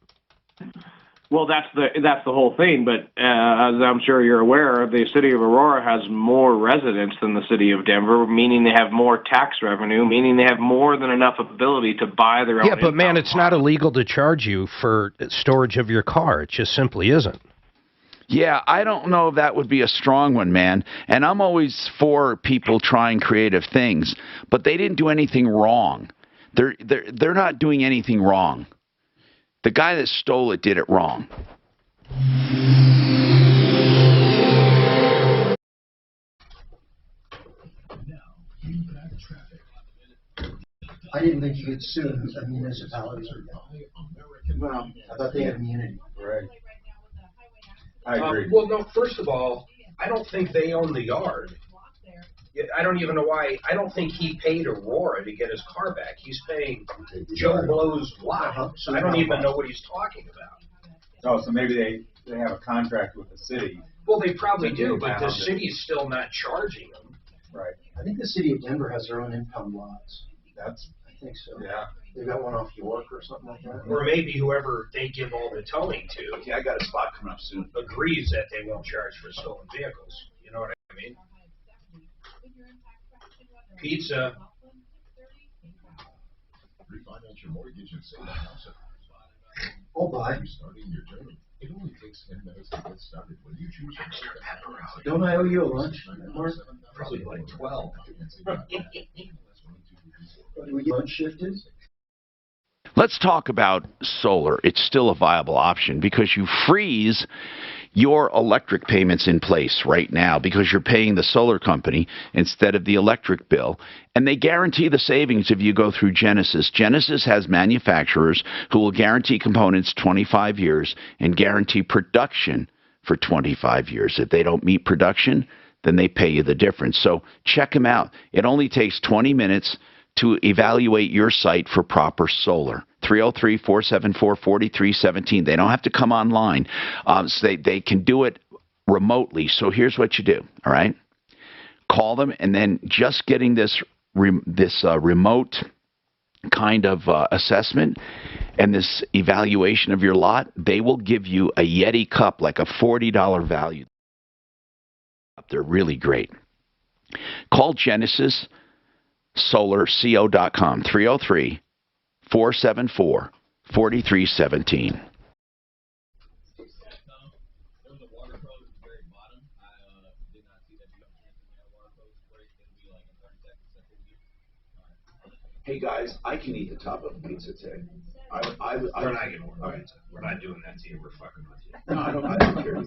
Well, that's the whole thing. But as I'm sure you're aware, the city of Aurora has more residents than the city of Denver, meaning they have more tax revenue, meaning they have more than enough ability to buy their own. Yeah, but man, it's not illegal to charge you for storage of your car. It just simply isn't. Yeah, I don't know if that would be a strong one, man. And I'm always for people trying creative things, but they didn't do anything wrong. They're not doing anything wrong. The guy that stole it did it wrong. I didn't think you could sue a municipality. Well, I thought they had immunity. Right. I agree. Well, no, first of all, I don't think they own the yard. I don't even know why. I don't think he paid Aurora to get his car back. He's paying Joe Blow's lot. So I don't even know what he's talking about. Oh, so maybe they have a contract with the city. Well, they probably do, but the city's still not charging them. Right. I think the city of Denver has their own impound lots. I think so. Yeah. They got one off York or something like that. Or maybe whoever they give all the towing to. Okay, I got a spot coming up soon. Agrees that they won't charge for stolen vehicles. You know what I mean? Pizza. Refinance your mortgage and save a house. Oh, bye. Starting your journey. It only takes 10 minutes to get started when you choose extra pepperoni. Don't I owe you a lunch, Mark? Probably like 12. Do we get lunch shifted? Let's talk about solar. It's still a viable option because you freeze your electric payments in place right now because you're paying the solar company instead of the electric bill. And they guarantee the savings if you go through Genesis. Genesis has manufacturers who will guarantee components 25 years and guarantee production for 25 years. If they don't meet production, then they pay you the difference. So check them out. It only takes 20 minutes to evaluate your site for proper solar. 303-474-4317. They don't have to come online. So they can do it remotely. So here's what you do, all right? Call them, and then just getting this remote kind of assessment and this evaluation of your lot, they will give you a Yeti cup, like a $40 value. They're really great. Call Genesis SolarCO.com, 303-474-4317. Hey guys, I can eat the top of the pizza today. We're not getting more. Right. We're not doing that to you. We're fucking with you. No, I don't care.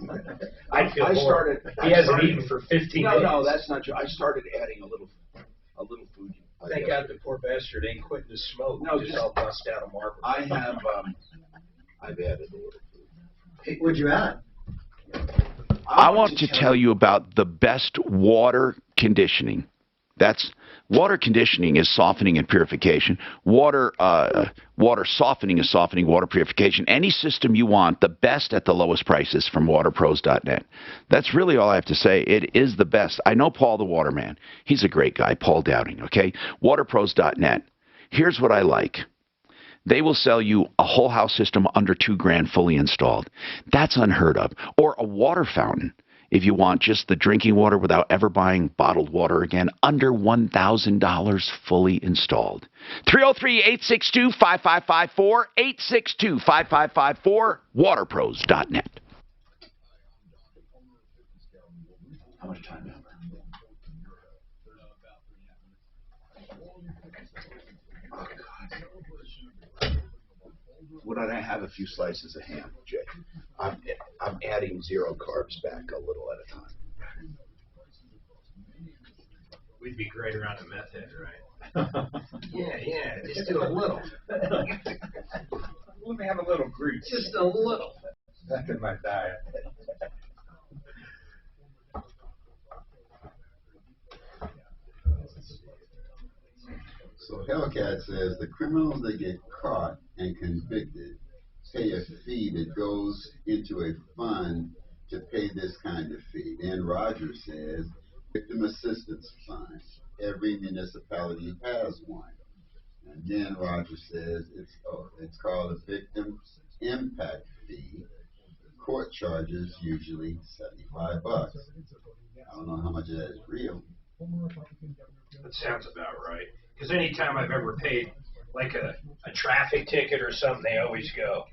I feel bored. He hasn't eaten for 15 days. No, that's not true. I started adding a little food. Thank God the poor bastard ain't quitting to smoke. No, just all bust out of Marlboro. I have, I've added a little food. Hey, what'd you add? I want to tell you about the best water conditioning. Water conditioning is softening and purification. Water softening is softening, water purification. Any system you want, the best at the lowest prices from waterpros.net. That's really all I have to say. It is the best. I know Paul the Waterman. He's a great guy, Paul Dowding, okay? Waterpros.net. Here's what I like. They will sell you a whole house system under $2,000 fully installed. That's unheard of. Or a water fountain. If you want just the drinking water without ever buying bottled water again, under $1,000 fully installed. 303-862-5554, 862-5554, waterpros.net. How much time now? Oh, God. Would I have a few slices of ham, Jay? I'm adding zero carbs back a little at a time. We'd be great around a meth head, right? Yeah, just do a little. Let me have a little grease. Just a little. That's in my diet. So Hellcat says the criminals that get caught and convicted pay a fee that goes into a fund to pay this kind of fee. Then Roger says victim assistance fund. Every municipality has one. And then Roger says it's called a victim impact fee. Court charges usually $75. I don't know how much of that is real. That sounds about right. Because anytime I've ever paid like a traffic ticket or something, they always go,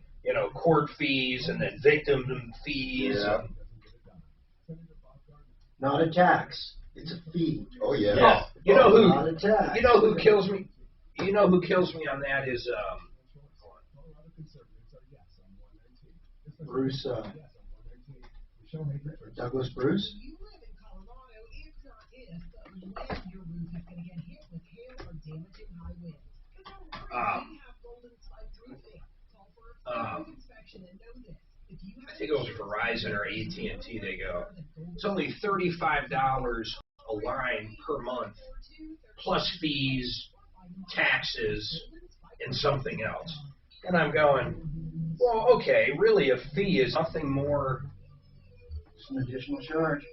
court fees and then victim fees. Yeah. Not a tax. It's a fee. Oh yeah. Oh, you know who? Not a tax. You know who kills me? You know who kills me on that is Bruce. Douglas Bruce. I think it was Verizon or AT&T. They go, it's only $35 a line per month, plus fees, taxes, and something else. And I'm going, well, okay, really, a fee is nothing more. It's an additional charge.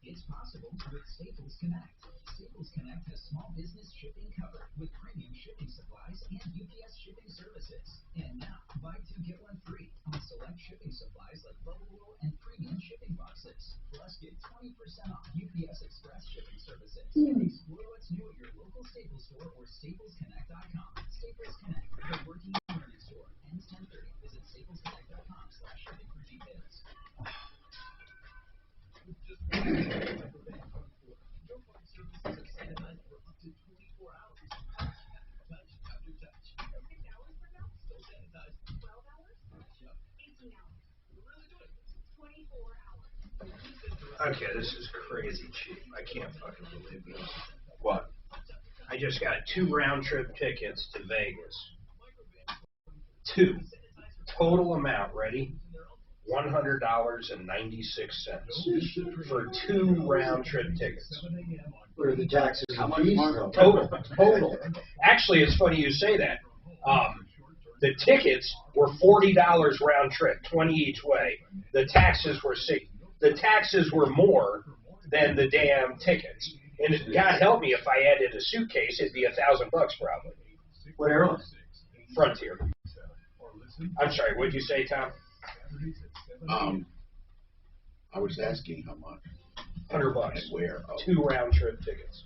It's possible with Staples Connect. Staples Connect has small business shipping covered with premium shipping supplies and UPS shipping services. And now, buy two, get one free on select shipping supplies like bubble roll and premium shipping boxes. Plus, get 20% off UPS Express shipping services. Explore what's new at your local Staples store or staplesconnect.com. Staples Connect, the working and learning store. Ends 10/30. Visit staplesconnect.com/shipping for details. Okay, this is crazy cheap. I can't fucking believe this. What? I just got 2 round-trip tickets to Vegas. 2. Total amount, ready? $100.96 for 2 round-trip tickets. What are the taxes and fees? Total. Actually, it's funny you say that. The tickets were $40 round-trip, 20 each way. The taxes were more than the damn tickets. And God help me if I added a suitcase, it'd be $1,000 probably. What airline? Frontier. I'm sorry, what'd you say, Tom? I was asking how much. $100. And where? Oh. 2 round-trip tickets.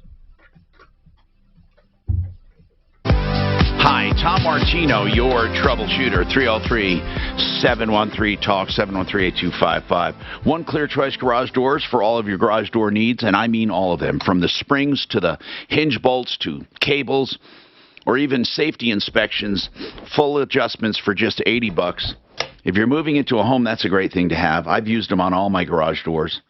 Hi, Tom Martino, your troubleshooter, 303-713-TALK, 713-8255. One Clear Choice Garage Doors for all of your garage door needs, and I mean all of them, from the springs to the hinge bolts to cables, or even safety inspections, full adjustments for just $80. If you're moving into a home, that's a great thing to have. I've used them on all my garage doors.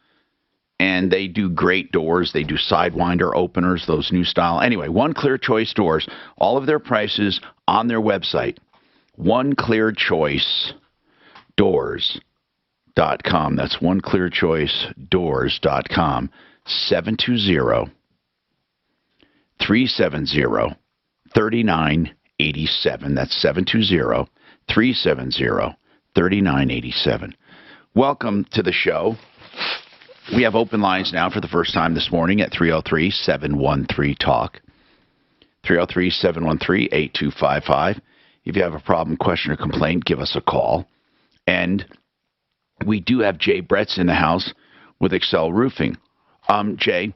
And they do great doors. They do Sidewinder openers, those new style. Anyway, One Clear Choice Doors, all of their prices on their website, oneclearchoicedoors.com. That's oneclearchoicedoors.com. 720-370-3987. That's 720-370-3987. Welcome to the show. We have open lines now for the first time this morning at 303-713-TALK, 303-713-8255. If you have a problem, question, or complaint, give us a call. And we do have Jay Bretz in the house with Excel Roofing. Jay,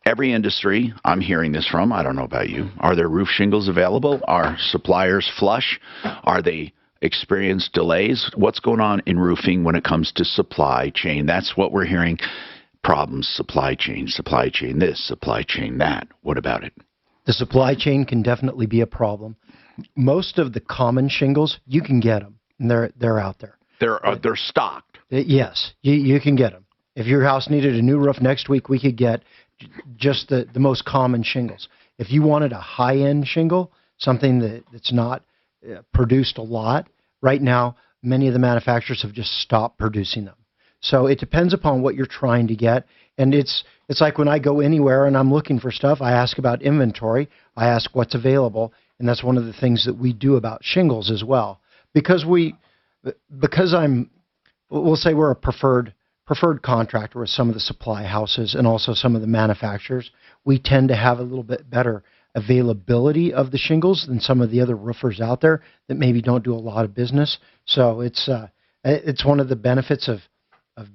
every industry I'm hearing this from, I don't know about you, are there roof shingles available? Are suppliers flush? Are they experience delays? What's going on in roofing when it comes to supply chain? That's what we're hearing. Problems, supply chain this, supply chain that. What about it? The supply chain can definitely be a problem. Most of the common shingles, you can get them, and they're out there. They're stocked. Yes, you can get them. If your house needed a new roof next week, we could get just the most common shingles. If you wanted a high-end shingle, something that's not produced a lot, right now, many of the manufacturers have just stopped producing them. So it depends upon what you're trying to get. And it's like when I go anywhere and I'm looking for stuff, I ask about inventory. I ask what's available. And that's one of the things that we do about shingles as well. Because we'll say we're a preferred contractor with some of the supply houses and also some of the manufacturers. We tend to have a little bit better availability of the shingles than some of the other roofers out there that maybe don't do a lot of business. So it's one of the benefits of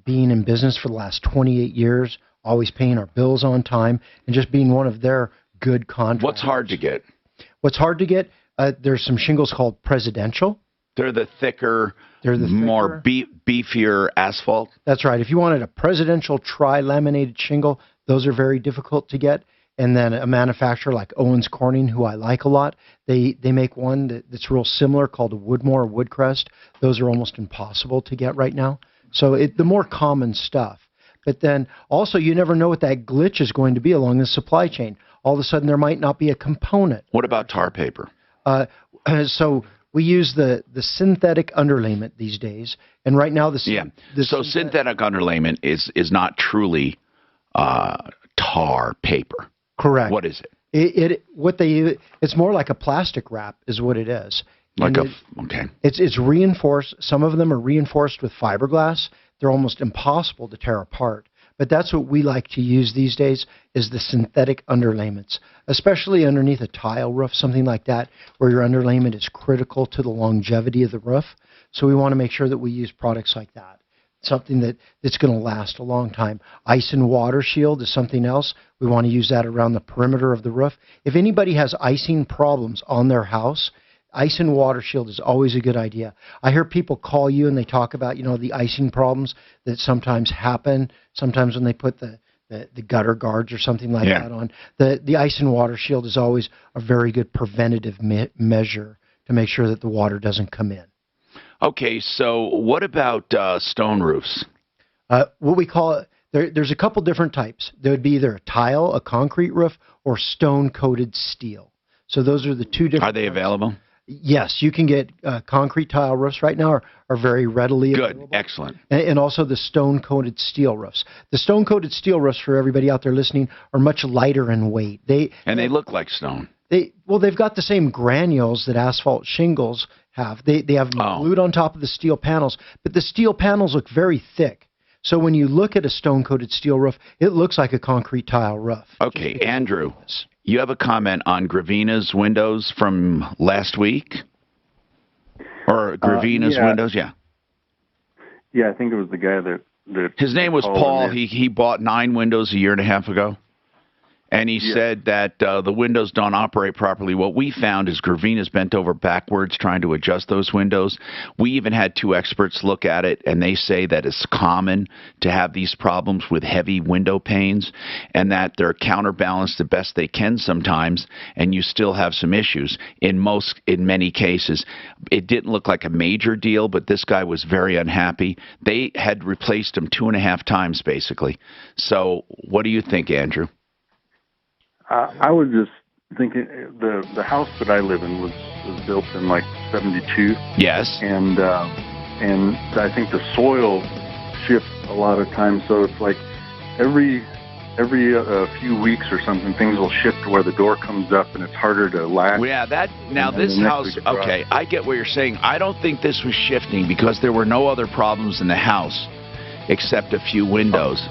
being in business for the last 28 years, always paying our bills on time, and just being one of their good contractors. What's hard to get? What's hard to get? There's some shingles called Presidential. They're the thicker, more beefier asphalt. That's right. If you wanted a Presidential tri-laminated shingle, those are very difficult to get. And then a manufacturer like Owens Corning, who I like a lot, they make one that's real similar called a Woodmore Woodcrest. Those are almost impossible to get right now. So the more common stuff. But then also you never know what that glitch is going to be along the supply chain. All of a sudden there might not be a component. What about tar paper? So we use the synthetic underlayment these days. And right now synthetic underlayment is not truly tar paper. Correct. What is it? It's more like a plastic wrap is what it is. Okay. It's reinforced. Some of them are reinforced with fiberglass. They're almost impossible to tear apart. But that's what we like to use these days is the synthetic underlayments, especially underneath a tile roof, something like that, where your underlayment is critical to the longevity of the roof. So we want to make sure that we use products like that. Something that's going to last a long time. Ice and water shield is something else. We want to use that around the perimeter of the roof. If anybody has icing problems on their house, ice and water shield is always a good idea. I hear people call you and they talk about, the icing problems that sometimes happen. Sometimes when they put the gutter guards or something like that on. The ice and water shield is always a very good preventative measure to make sure that the water doesn't come in. Okay, so what about stone roofs? What we call it, there's a couple different types. There would be either a tile, a concrete roof, or stone-coated steel. So those are the two different. Are they available? Yes, you can get concrete tile roofs right now are very readily available. Good, excellent. And also the stone-coated steel roofs. The stone-coated steel roofs, for everybody out there listening, are much lighter in weight. They look like stone. They've got the same granules that asphalt shingles have. They have them glued on top of the steel panels, but the steel panels look very thick. So when you look at a stone-coated steel roof, it looks like a concrete tile roof. Okay, Andrew, you have a comment on Gravina's windows from last week? Or Gravina's windows? Yeah. Yeah, I think it was the guy that his name was Paul. He bought 9 windows a year and a half ago. And he said that the windows don't operate properly. What we found is Gravina's bent over backwards trying to adjust those windows. We even had 2 experts look at it, and they say that it's common to have these problems with heavy window panes, and that they're counterbalanced the best they can sometimes, and you still have some issues. In many cases, it didn't look like a major deal, but this guy was very unhappy. They had replaced him 2.5 times, basically. So what do you think, Andrew? I was just thinking the house that I live in was built in like '72. Yes. And I think the soil shifts a lot of times, so it's like every few weeks or something, things will shift to where the door comes up and it's harder to latch. Well, yeah, now this house, okay, I get what you're saying. I don't think this was shifting because there were no other problems in the house except a few windows.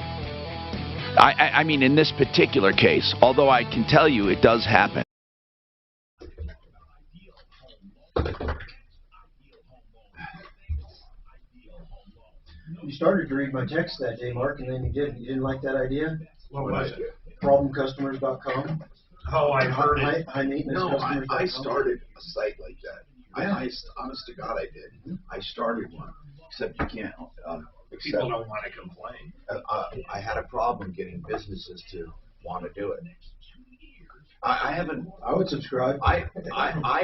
I mean, in this particular case, although I can tell you it does happen. You started to read my text that day, Mark, and then you didn't. You didn't like that idea? What was it? Problemcustomers.com. Oh, I heard it. High maintenance customers. I started a site like that. Honest to God, I did. I started one, except you can't. People don't want to complain. I had a problem getting businesses to want to do it. I haven't. I would subscribe. I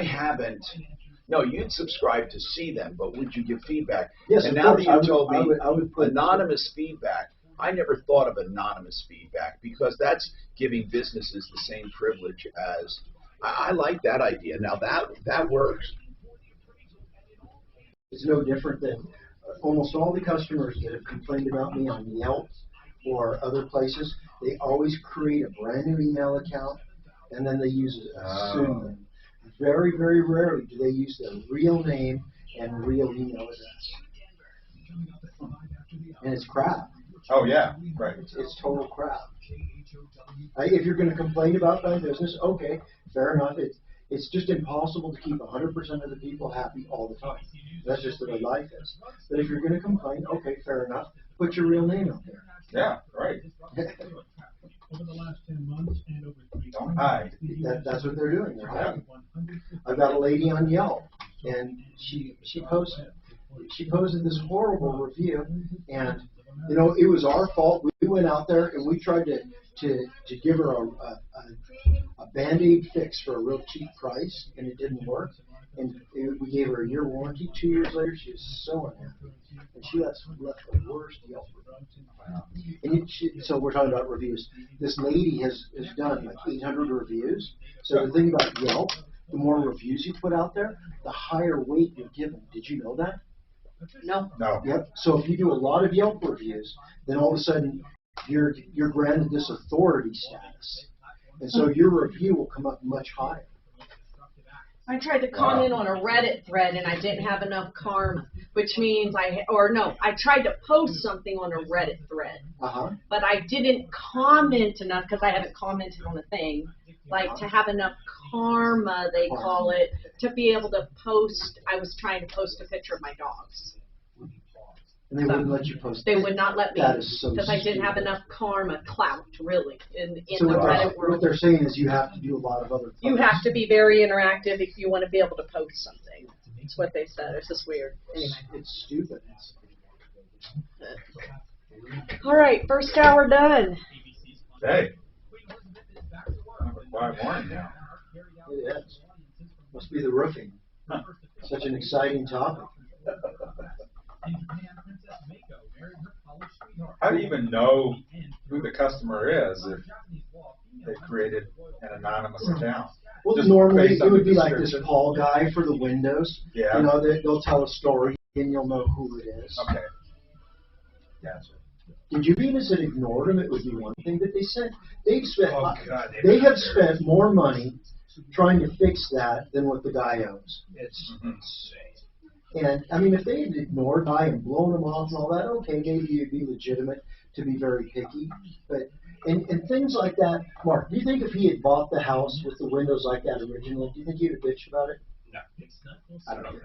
haven't. No, you'd subscribe to see them, but would you give feedback? Yes, and of now course. that you told me I would put anonymous feedback, I never thought of anonymous feedback because that's giving businesses the same privilege as. I like that idea. Now that works. It's no different than almost all the customers that have complained about me on Yelp or other places. They always create a brand new email account and then they use a pseudonym. Very, very rarely do they use their real name and real email address. And it's crap. Oh, yeah, right. It's total crap. If you're going to complain about my business, okay, fair enough. It's just impossible to keep 100% of the people happy all the time. That's just the way life is. But if you're going to complain, okay, fair enough. Put your real name out there. Yeah, right. Don't hide. That's what they're doing. They're hiding. I've got a lady on Yelp, and she posted this horrible review, and you know it was our fault. We went out there and we tried to give her a Band-Aid fix for a real cheap price, and it didn't work. And we gave her a year warranty. 2 years later, she was so unhappy, and she left the worst Yelp review. And so we're talking about reviews. This lady has done like 800 reviews. So the thing about Yelp, the more reviews you put out there, the higher weight you're given. Did you know that? No. No. Yep. So if you do a lot of Yelp reviews, then all of a sudden you're granted this authority status, and so your review will come up much higher. I tried to comment on a Reddit thread and I didn't have enough karma, which means I tried to post something on a Reddit thread, but I didn't comment enough because I haven't commented on a thing, like to have enough karma, they call it, to be able to post. I was trying to post a picture of my dogs. And they wouldn't let you post. They would not let me That is so because I didn't have stupid. enough karma clout, really, in So the Reddit what world. they're saying is you have to do a lot of other. You have to be very interactive if you want to be able to post something. That's what they said. It's just weird. Anyway. It's stupid. All right, first hour done. Hey. By morning now. It is. Must be the roofing. Such an exciting topic. How do you even know who the customer is if they've created an anonymous account? Well, Just normally based it on would the be like this description? Paul guy for the windows. Yeah. You know, they'll tell a story and you'll know who it is. Okay. Gotcha. Did you mean as it ignored them? It would be one thing that they sent. They've spent. Oh, God, they have spent more money trying to fix that than what the guy owes. It's insane. And I mean, if they had ignored guy and blown him off and all that, okay, maybe it'd be legitimate to be very picky. But and things like that, Mark, do you think if he had bought the house with the windows like that originally, do you think he'd have bitched about it? No. I don't know.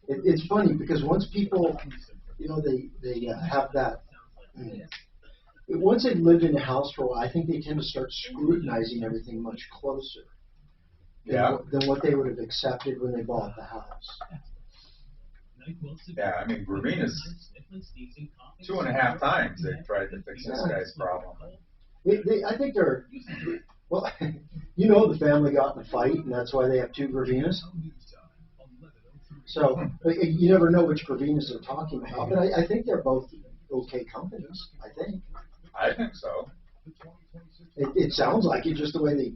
It's funny because once people, you know, they have that once they've lived in a house for a while, I think they tend to start scrutinizing everything much closer than what they would have accepted when they bought the house. Yeah, I mean, Gravina's 2.5 times they've tried to fix this guy's problem. I think they're, well, you know, the family got in a fight, and that's why they have 2 Gravinas. So you never know which Gravinas they're talking about, but I think they're both okay companies. I think so. It sounds like it, just the way they.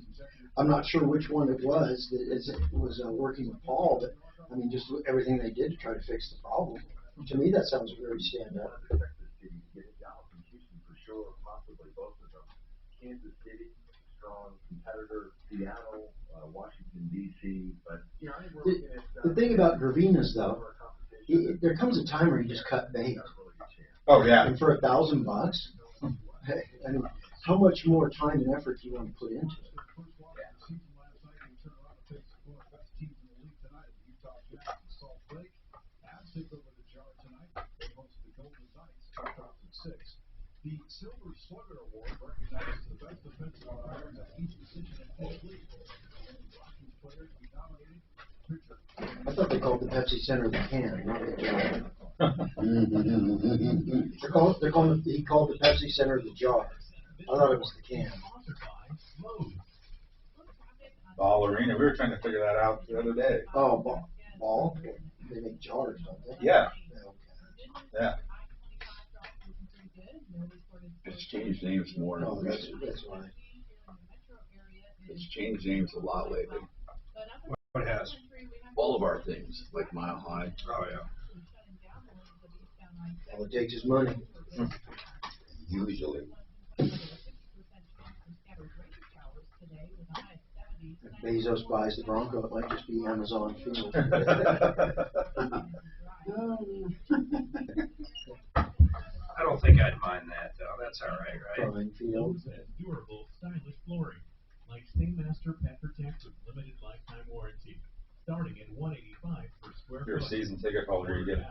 I'm not sure which one it was that was working with Paul, but I mean, just everything they did to try to fix the problem. To me, that sounds very stand up. Kansas City, strong competitor, Seattle, Washington, D.C. But you know, the thing about Gravinas, though, there comes a time where you just cut bait. Oh yeah. And for $1,000, I mean, how much more time and effort do you want to put into it? The Silver Slugger Award recognizes the best defensive iron at each position in each league. Rockies players to be nominated. I thought they called the Pepsi Center the can, not the jar. He called the Pepsi Center the jar. I thought it was the can. Ball Arena. We were trying to figure that out the other day. Oh, ball? They make jars, don't they? Yeah. Yeah. It's changed names more. No, that's right. It's changed names a lot lately. What has? All of our things, like Mile High. Oh, yeah. All it takes is money. Usually. If Bezos buys the Bronco, it might just be Amazon Field. I don't think I'd mind that, though. That's all right, right? Fine field. Durable, stylish flooring, like Stainmaster Pet Protect with limited lifetime warranty, starting at $185 per square If you're a foot. season ticket holder, you get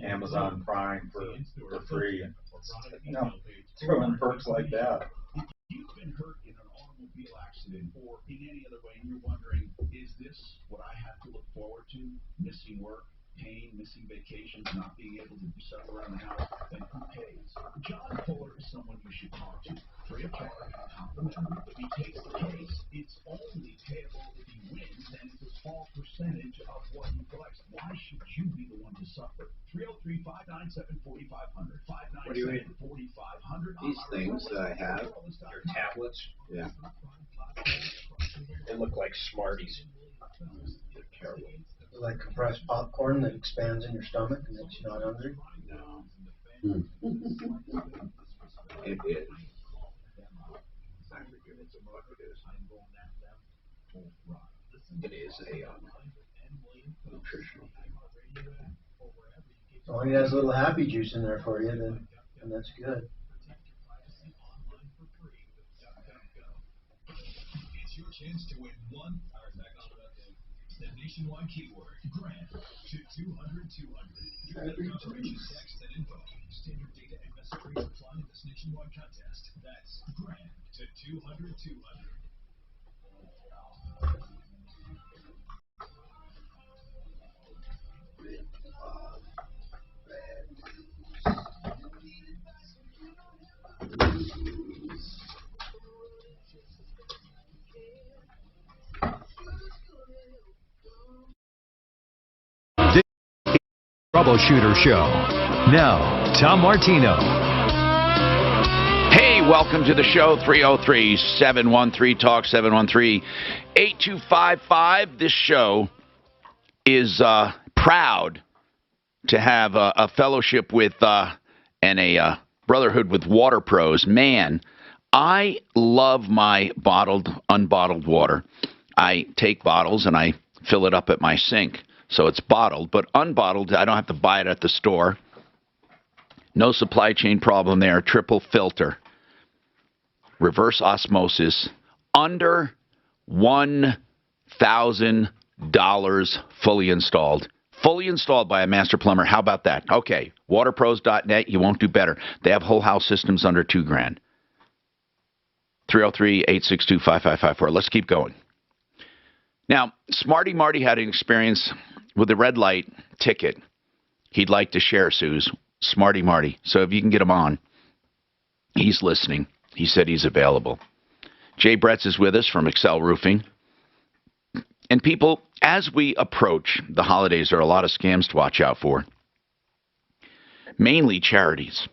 Amazon Prime for free. You know, throwing perks like that. If you've been hurt in an automobile accident or in any other way, and you're wondering, is this what I have to look forward to? Missing work, pain, missing vacations, not being able to do stuff around the house, then who pays? John Fuller is someone you should talk to. Free of charge, complimentary. If he takes the case, it's only payable if he wins, and it's a small percentage of what he collects. Why should you be the one to suffer? 303-597-4500. What do you mean? 597-4500. These things that I have. Your tablets? Yeah. They look like Smarties. They're terrible. Like compressed popcorn that expands in your stomach and makes you not hungry? No. It is. I forget what it is. It is a nutritional thing. As long as it has a little happy juice in there for you, then that's good. It's your chance to win one. The nationwide keyword, grant, to 200-200. Your confirmation text and info. Standard data and message rates apply in this nationwide contest. That's grant to 200-200. Troubleshooter Show. Now, Tom Martino. Hey, welcome to the show. 303-713-TALK, 713-8255. This show is proud to have a fellowship with and a brotherhood with Water Pros. Man, I love my unbottled water. I take bottles and I fill it up at my sink. So it's bottled, but unbottled, I don't have to buy it at the store. No supply chain problem there. Triple filter. Reverse osmosis. Under $1,000 fully installed. Fully installed by a master plumber. How about that? Okay, waterpros.net, you won't do better. They have whole house systems under $2,000. 303-862-5554. Let's keep going. Now, Smarty Marty had an experience with a red light ticket he'd like to share, Suze. Smarty Marty. So if you can get him on, he's listening. He said he's available. Jay Bretz is with us from Excel Roofing. And people, as we approach the holidays, there are a lot of scams to watch out for. Mainly charities.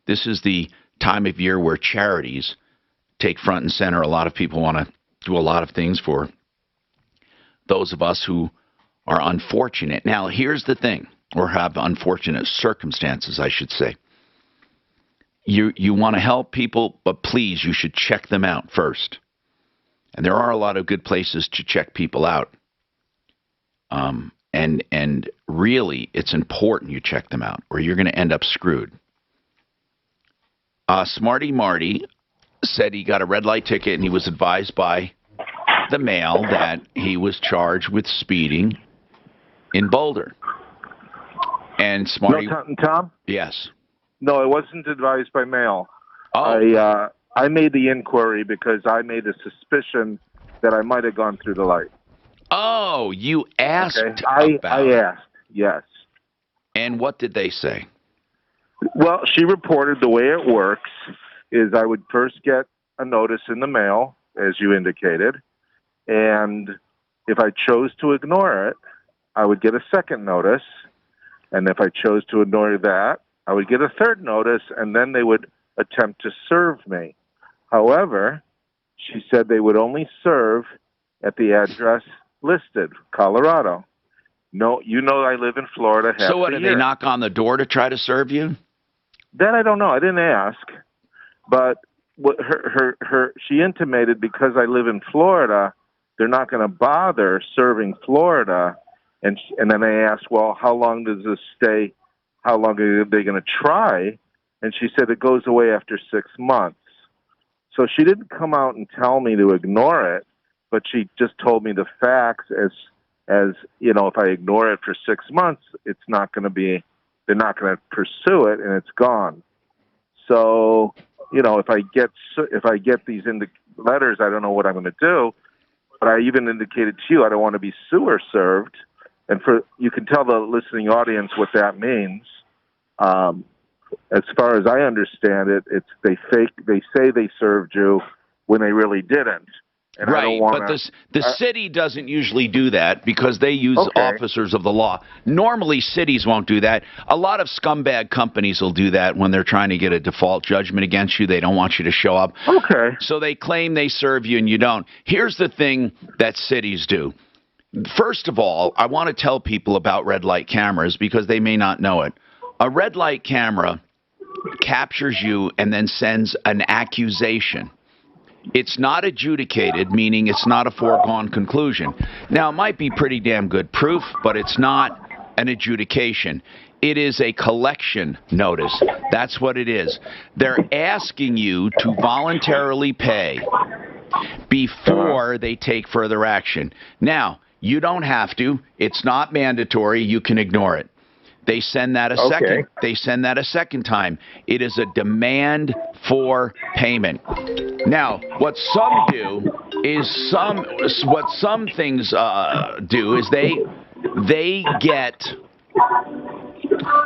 This is the time of year where charities take front and center. A lot of people want to do a lot of things for those of us who are unfortunate. Now, here's the thing, or have unfortunate circumstances, I should say. You want to help people, but please, you should check them out first. And there are a lot of good places to check people out. And really, it's important you check them out, or you're going to end up screwed. Smarty Marty said he got a red light ticket, and he was advised by the mail that he was charged with speeding in Boulder. And Smarty... No, Tom? Yes. No, I wasn't advised by mail. Oh. I made the inquiry because I made a suspicion that I might have gone through the light. Oh, you asked about I asked, yes. And what did they say? Well, she reported the way it works is I would first get a notice in the mail, as you indicated, and if I chose to ignore it, I would get a second notice, and if I chose to ignore that, I would get a third notice, and then they would attempt to serve me. However, she said they would only serve at the address listed, Colorado. No, you know I live in Florida half So what, the did year. they knock on the door to try to serve you? That I don't know. I didn't ask. But what she intimated because I live in Florida, they're not going to bother serving Florida. And then I asked, well, how long does this stay? How long are they going to try? And she said it goes away after 6 months. So she didn't come out and tell me to ignore it, but she just told me the facts as you know, if I ignore it for 6 months, it's not going to be, they're not going to pursue it, and it's gone. So, you know, if I get these letters, I don't know what I'm going to do. But I even indicated to you I don't want to be sewer served, and you can tell the listening audience what that means. As far as I understand it, it's they say they served you when they really didn't. And right, I don't wanna, but the city doesn't usually do that because they use officers of the law. Normally, cities won't do that. A lot of scumbag companies will do that when they're trying to get a default judgment against you. They don't want you to show up. Okay. So they claim they serve you and you don't. Here's the thing that cities do. First of all, I want to tell people about red light cameras because they may not know it. A red light camera captures you and then sends an accusation. It's not adjudicated, meaning it's not a foregone conclusion. Now, it might be pretty damn good proof, but it's not an adjudication. It is a collection notice. That's what it is. They're asking you to voluntarily pay before they take further action. Now, you don't have to. It's not mandatory. You can ignore it. They send that a second. They send that a second time. It is a demand for payment. Now, what some do is what some things do is they get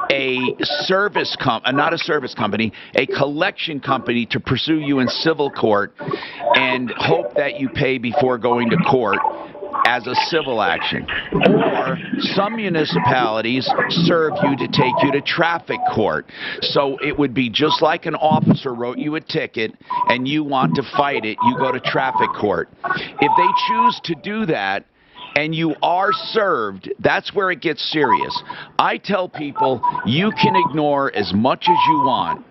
a service not a service company, a collection company to pursue you in civil court and hope that you pay before going to court as a civil action. Or some municipalities serve you to take you to traffic court. So it would be just like an officer wrote you a ticket and you want to fight it, you go to traffic court. If they choose to do that and you are served, that's where it gets serious. I tell people you can ignore as much as you want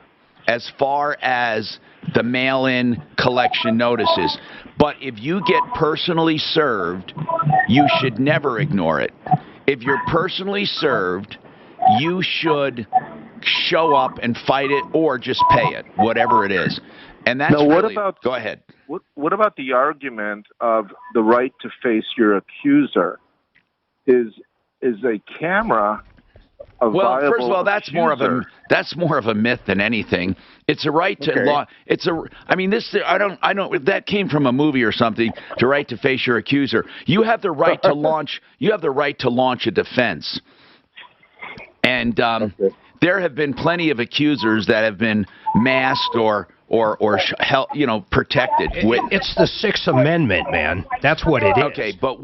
as far as the mail-in collection notices. But if you get personally served, you should never ignore it. If you're personally served, you should show up and fight it or just pay it, whatever it is. And that's go ahead. What about the argument of the right to face your accuser? is a camera a well, viable first of all, that's more of a myth than anything. It's a right to law. I mean, I don't. That came from a movie or something. The right to face your accuser. You have the right to launch. You have the right to launch a defense. And there have been plenty of accusers that have been masked or protected. It's the Sixth Amendment, man. That's what it is. Okay, but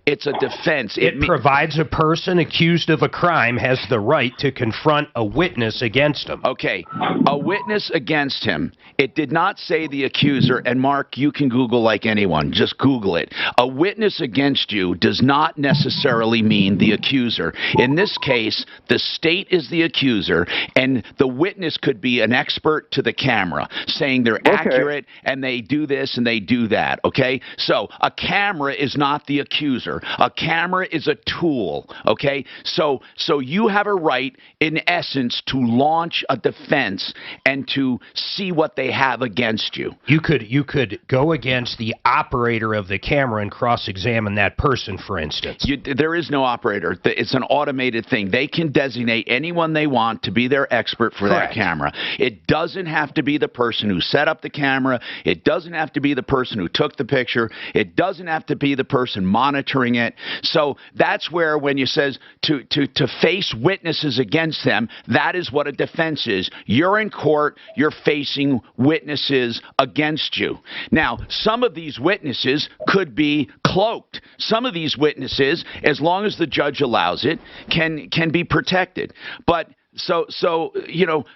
it's a defense. It provides a person accused of a crime has the right to confront a witness against him. Okay, a witness against him. It did not say the accuser, and Mark, you can Google like anyone. Just Google it. A witness against you does not necessarily mean the accuser. In this case, the state is the accuser, and the witness could be an expert to the camera, saying they're accurate and they do this and they do that, okay? So a camera is not the accuser. A camera is a tool, okay? So you have a right, in essence, to launch a defense and to see what they have against you. You could go against the operator of the camera and cross-examine that person, for instance. There is no operator. It's an automated thing. They can designate anyone they want to be their expert for that camera. It doesn't have to be the person who set up the camera. It doesn't have to be the person who took the picture. It doesn't have to be the person monitoring it. So that's where, when you says to face witnesses against them, that is what a defense is. You're in court. You're facing witnesses against you. Now, some of these witnesses could be cloaked. Some of these witnesses, as long as the judge allows it, can be protected. But So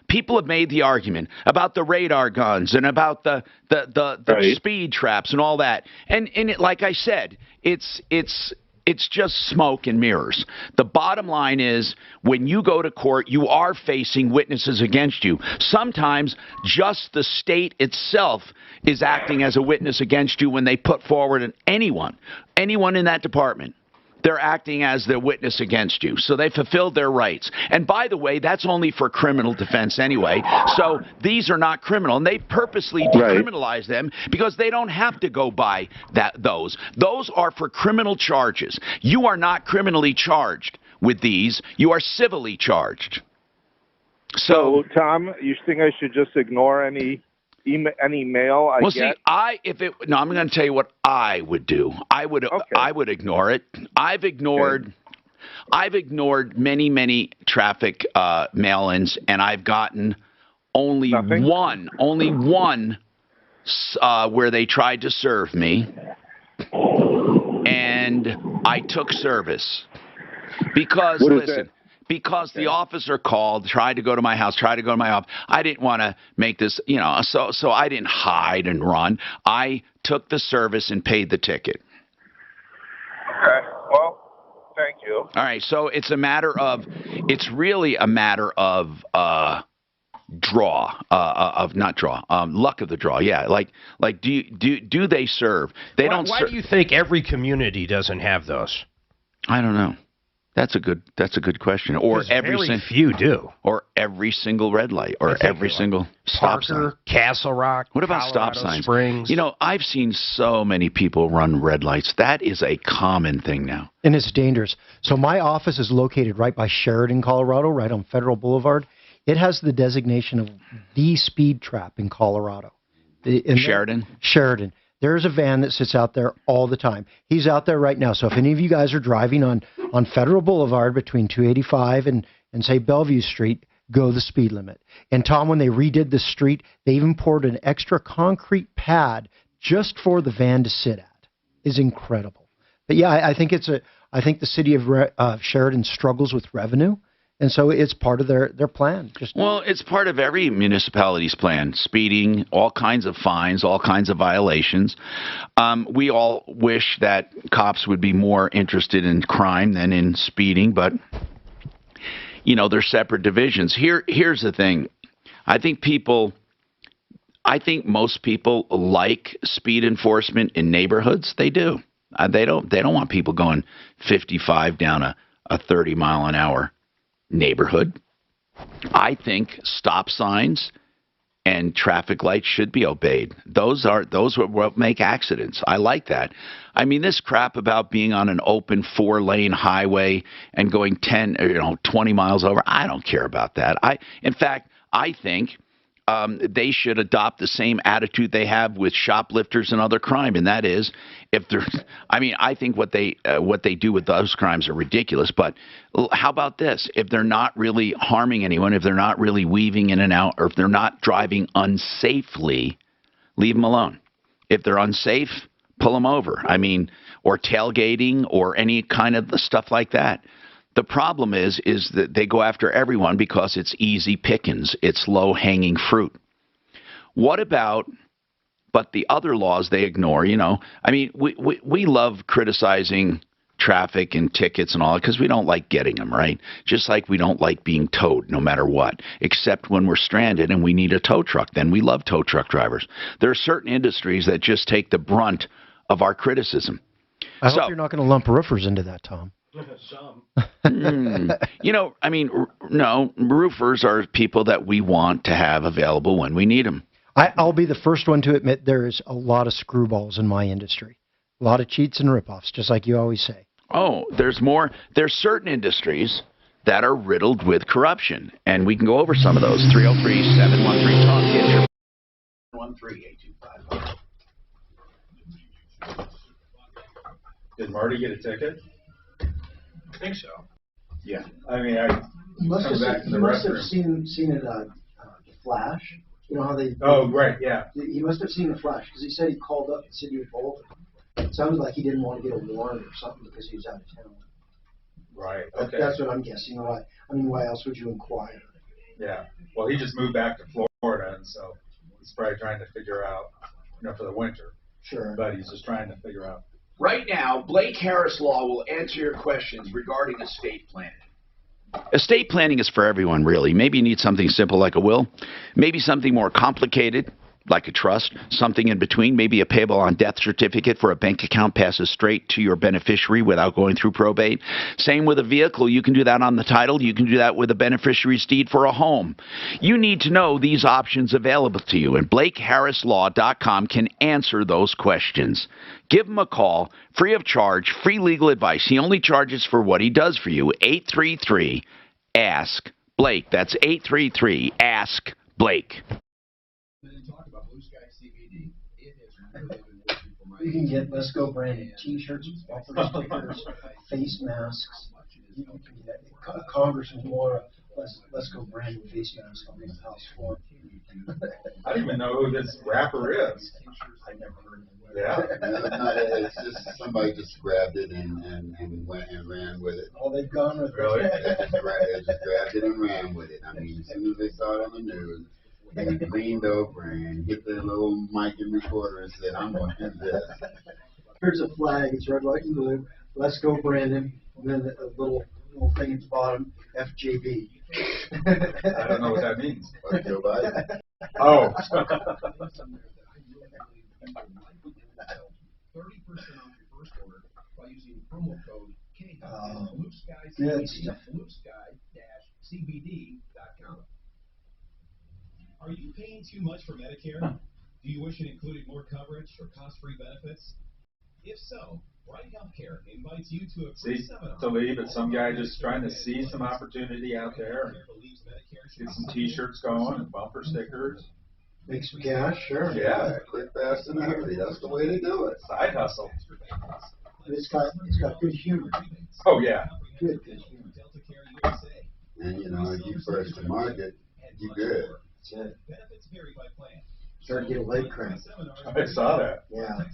people have made the argument about the radar guns and about the speed traps and all that. And like I said, it's just smoke and mirrors. The bottom line is, when you go to court, you are facing witnesses against you. Sometimes just the state itself is acting as a witness against you when they put forward anyone in that department. They're acting as the witness against you. So they fulfilled their rights. And by the way, that's only for criminal defense anyway. So these are not criminal. And they purposely decriminalize them because they don't have to go by those. Those are for criminal charges. You are not criminally charged with these. You are civilly charged. So Tom, you think I should just ignore any mail I get? I'm going to tell you what I would do. I would ignore it. I've ignored many traffic mail-ins, and I've gotten only one where they tried to serve me, and I took service because Because the officer called, tried to go to my house, I didn't want to make this, so I didn't hide and run. I took the service and paid the ticket. Okay. Well, thank you. All right. So it's really a matter of luck of the draw. Yeah. Like do they serve? Why do you think every community doesn't have those? I don't know. That's a good question. Or very few do. Or every single red light, or every single stop sign. Castle Rock. What about stop signs? Springs. I've seen so many people run red lights. That is a common thing now. And it's dangerous. So my office is located right by Sheridan, Colorado, right on Federal Boulevard. It has the designation of the speed trap in Colorado. Sheridan? Sheridan. There's a van that sits out there all the time. He's out there right now. So if any of you guys are driving on Federal Boulevard between 285 and say Bellevue Street, go the speed limit. And Tom, when they redid the street, they even poured an extra concrete pad just for the van to sit at. Is incredible. But yeah, I think the city of Sheridan struggles with revenue. And so it's part of their plan. It's part of every municipality's plan. Speeding, all kinds of fines, all kinds of violations. We all wish that cops would be more interested in crime than in speeding, but, they're separate divisions. Here's the thing. I think most people like speed enforcement in neighborhoods. They do. They don't want people going 55 down a 30-mile-an-hour neighborhood. I think stop signs and traffic lights should be obeyed. Those are what make accidents. I like that. I mean, this crap about being on an open 4-lane highway and going 20 miles over, I don't care about that. In fact, I think they should adopt the same attitude they have with shoplifters and other crime, and that is, I think what they do with those crimes are ridiculous. But how about this? If they're not really harming anyone, if they're not really weaving in and out, or if they're not driving unsafely, leave them alone. If they're unsafe, pull them over. Or tailgating or any kind of stuff like that. The problem is that they go after everyone because it's easy pickings. It's low-hanging fruit. What about, but the other laws they ignore, we love criticizing traffic and tickets and all because we don't like getting them, right? Just like we don't like being towed no matter what, except when we're stranded and we need a tow truck. Then we love tow truck drivers. There are certain industries that just take the brunt of our criticism. I hope you're not going to lump roofers into that, Tom. No, roofers are people that we want to have available when we need them. I'll be the first one to admit there's a lot of screwballs in my industry. A lot of cheats and ripoffs, just like you always say. Oh, there's more. There's certain industries that are riddled with corruption, and we can go over some of those. 303-713-TALK. Get your 13825. Did Marty get a ticket? I think so. Yeah. You must have seen it flash. You know how they... Oh, right, yeah. He must have seen the flash, because he said he called up and said he was bolted. It sounded like he didn't want to get a warrant or something because he was out of town. Right, okay. That's what I'm guessing. Why else would you inquire? Yeah. Well, he just moved back to Florida, and so he's probably trying to figure out, for the winter. Sure. But he's just trying to figure out. Right now, Blake Harris Law will answer your questions regarding estate planning. Estate planning is for everyone, really. Maybe you need something simple like a will. Maybe something more complicated like a trust. Something in between, maybe a payable on death certificate for a bank account passes straight to your beneficiary without going through probate. Same with a vehicle. You can do that on the title. You can do that with a beneficiary's deed for a home. You need to know these options available to you, and BlakeHarrisLaw.com can answer those questions. Give him a call, free of charge, free legal advice. He only charges for what he does for you. 833-ASK-BLAKE. That's 833-ASK-BLAKE. You can get Let's Go branded T-shirts, bumper stickers, face masks. You can get Congressman Laura Let's Go branded face masks on the house floor. I don't even know who this rapper is. I never heard of him. Yeah. It's just somebody just grabbed it and went and ran with it. Oh, they've gone with really? They just grabbed it and ran with it. As soon as they saw it on the news, they leaned over and hit the little mic and recorder and said, "I'm going to do this." Here's a flag. It's red, white, and blue. Let's Go, Brandon. And then a little thing at the bottom, FJB. I don't know what that means. Fuck Joe Biden. Oh. 30% off your first order by using promo code bluesky-cbd.com. Are you paying too much for Medicare? Do you wish it included more coverage or cost-free benefits? If so, Bright Healthcare invites you to a free seminar. To leave it, some guy just trying to see some opportunity out there and get some T-shirts going and bumper stickers. Make some cash, sure. Yeah, quick, fast, and hurry. That's the way to do it. Side hustle. It's got good humor. Oh, yeah. Good humor. And, if you first to market, you good. That's it. Started to get a leg cramp. I saw that. Yeah.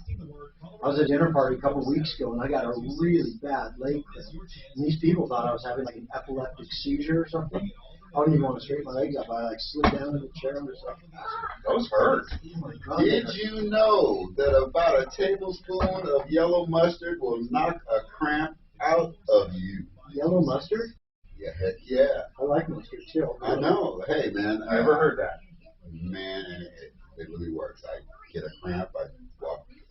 I was at a dinner party a couple of weeks ago, and I got a really bad leg cramp. And these people thought I was having like an epileptic seizure or something. I wouldn't even want to straighten my legs up. I slid down in the chair and was like, those hurt. Oh my God. Did you know that about a tablespoon of yellow mustard will knock a cramp out of you? Yellow mustard? Yeah, heck yeah. I like mustard too. I know. Hey, man. I never heard that. Man, and it really works. I get a cramp, I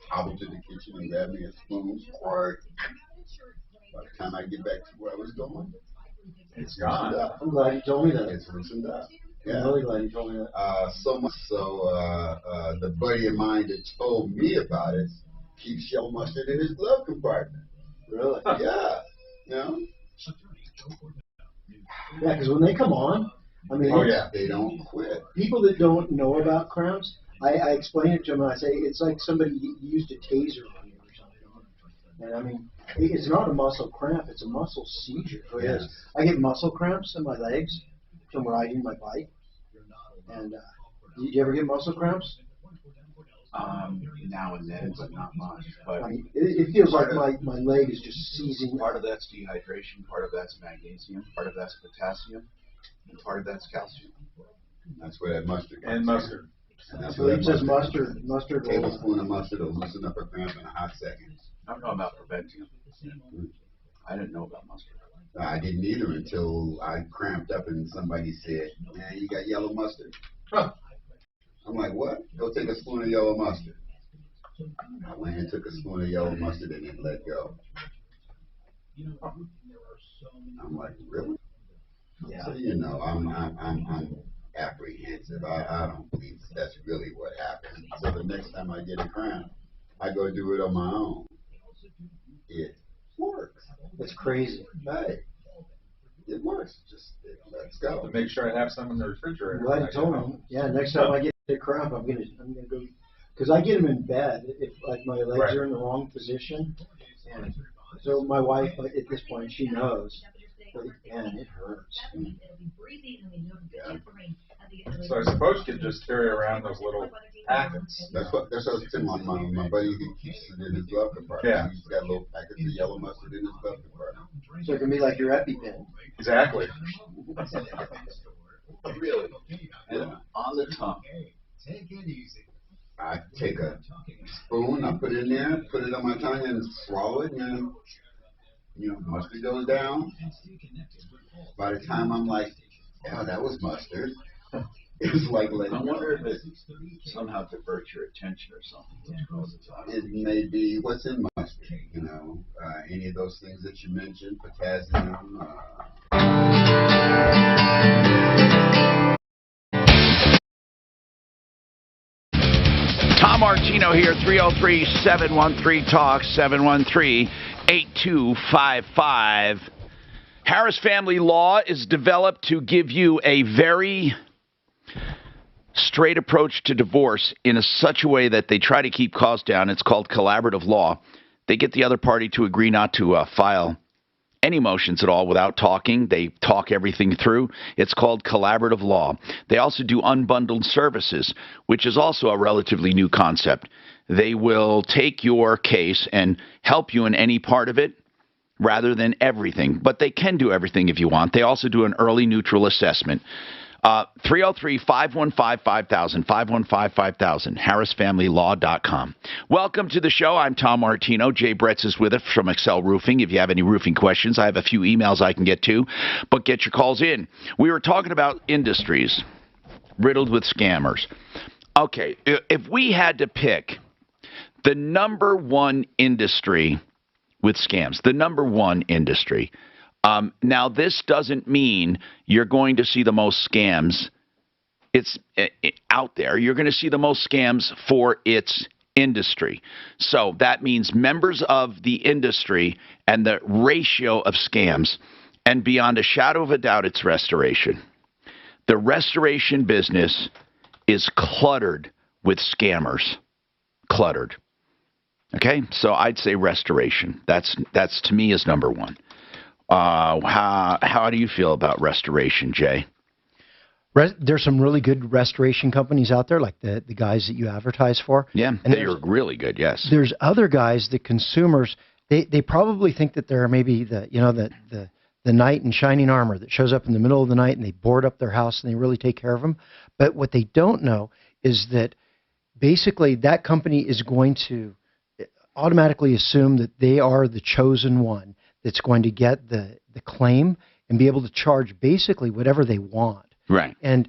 hobble to the kitchen and grab me a spoon. Or by the time I get back to where I was going, it's gone. I'm glad you told me that. It's loosened up. Yeah. Really glad you told me that. So much so, the buddy of mine that told me about it keeps yellow mustard in his glove compartment. Really? Yeah. You know? Yeah, because when they come on, I mean, they don't quit. People that don't know about cramps, I explain it to them and I say it's like somebody used a taser on you or something. And I mean, it's not a muscle cramp; it's a muscle seizure. So Yes. I get muscle cramps in my legs from riding my bike. And do you ever get muscle cramps? Now and then, but not much. But I mean, it feels like my leg is just seizing. Part of that's dehydration, part of that's magnesium, part of that's potassium, and part of that's calcium. That's where that mustard comes And mustard. And that's So where it says mustard. Mustard. a tablespoon of mustard will loosen up a cramp in a hot second. I'm talking about preventing them. I didn't know about mustard. I didn't either until I cramped up and somebody said, "Man, you got yellow mustard." Huh. I'm like, "What?" Go take a spoon of yellow mustard. I went and took a spoon of yellow mustard and it let go. I'm like, "Really?" Yeah. So I'm apprehensive. I don't believe that's really what happened. So the next time I get a cramp, I go do it on my own. It works. It's crazy. Hey, it works. Let's go. To make sure I have some in the refrigerator. I'm glad you told me. Yeah, next time I get a cramp, I'm gonna go, because I get them in bed if like my legs are in the wrong position, and so my wife at this point she knows, and it hurts. Yeah. So I suppose you could just carry around those little packets. That's what I was telling my buddy who keeps it in his glove compartment. Yeah. He's got little packets of yellow mustard in his glove compartment. So it can be like your EpiPen. Exactly. Really? Yeah. On the tongue. I take a spoon, I put it in there, put it on my tongue and swallow it, and then, mustard goes down. By the time I'm like, "Yeah, that was mustard," it was like letting I go. wonder if it somehow diverts your attention or something. It may be what's in mustard, any of those things that you mentioned, potassium. Tom Martino here, 303-713-TALK, 713-8255. Harris Family Law is developed to give you a very straight approach to divorce in such a way that they try to keep costs down. It's called collaborative law. They get the other party to agree not to file any motions at all without talking. They talk everything through. It's called collaborative law. They also do unbundled services, which is also a relatively new concept. They will take your case and help you in any part of it rather than everything. But they can do everything if you want. They also do an early neutral assessment. 303-515-5000, 515-5000, harrisfamilylaw.com. Welcome to the show. I'm Tom Martino. Jay Bretz is with us from Excel Roofing. If you have any roofing questions, I have a few emails I can get to, but get your calls in. We were talking about industries riddled with scammers. Okay, if we had to pick the number one industry with scams, the number one industry. Now, this doesn't mean you're going to see the most scams. It's out there. You're going to see the most scams for its industry. So that means members of the industry and the ratio of scams. And beyond a shadow of a doubt, it's restoration. The restoration business is cluttered with scammers. Cluttered. Okay? So I'd say restoration. That's to me is number one. How do you feel about restoration, Jay? There's some really good restoration companies out there, like the guys that you advertise for. Yeah, and they're really good. Yes. There's other guys, the consumers. They probably think that they're maybe the knight in shining armor that shows up in the middle of the night and they board up their house and they really take care of them. But what they don't know is that basically that company is going to automatically assume that they are the chosen one that's going to get the claim and be able to charge basically whatever they want. Right. And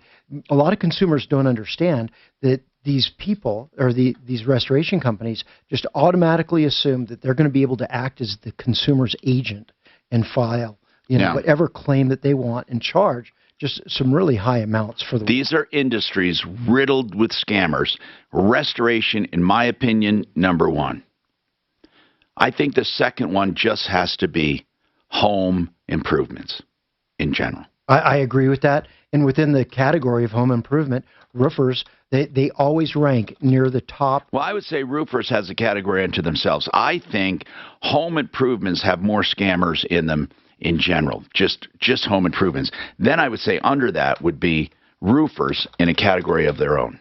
a lot of consumers don't understand that these people or these restoration companies just automatically assume that they're going to be able to act as the consumer's agent and file whatever claim that they want and charge just some really high amounts for the. These are industries riddled with scammers. Restoration, in my opinion, number one. I think the second one just has to be home improvements in general. I agree with that. And within the category of home improvement, roofers, they always rank near the top. Well, I would say roofers has a category unto themselves. I think home improvements have more scammers in them in general, just home improvements. Then I would say under that would be roofers in a category of their own.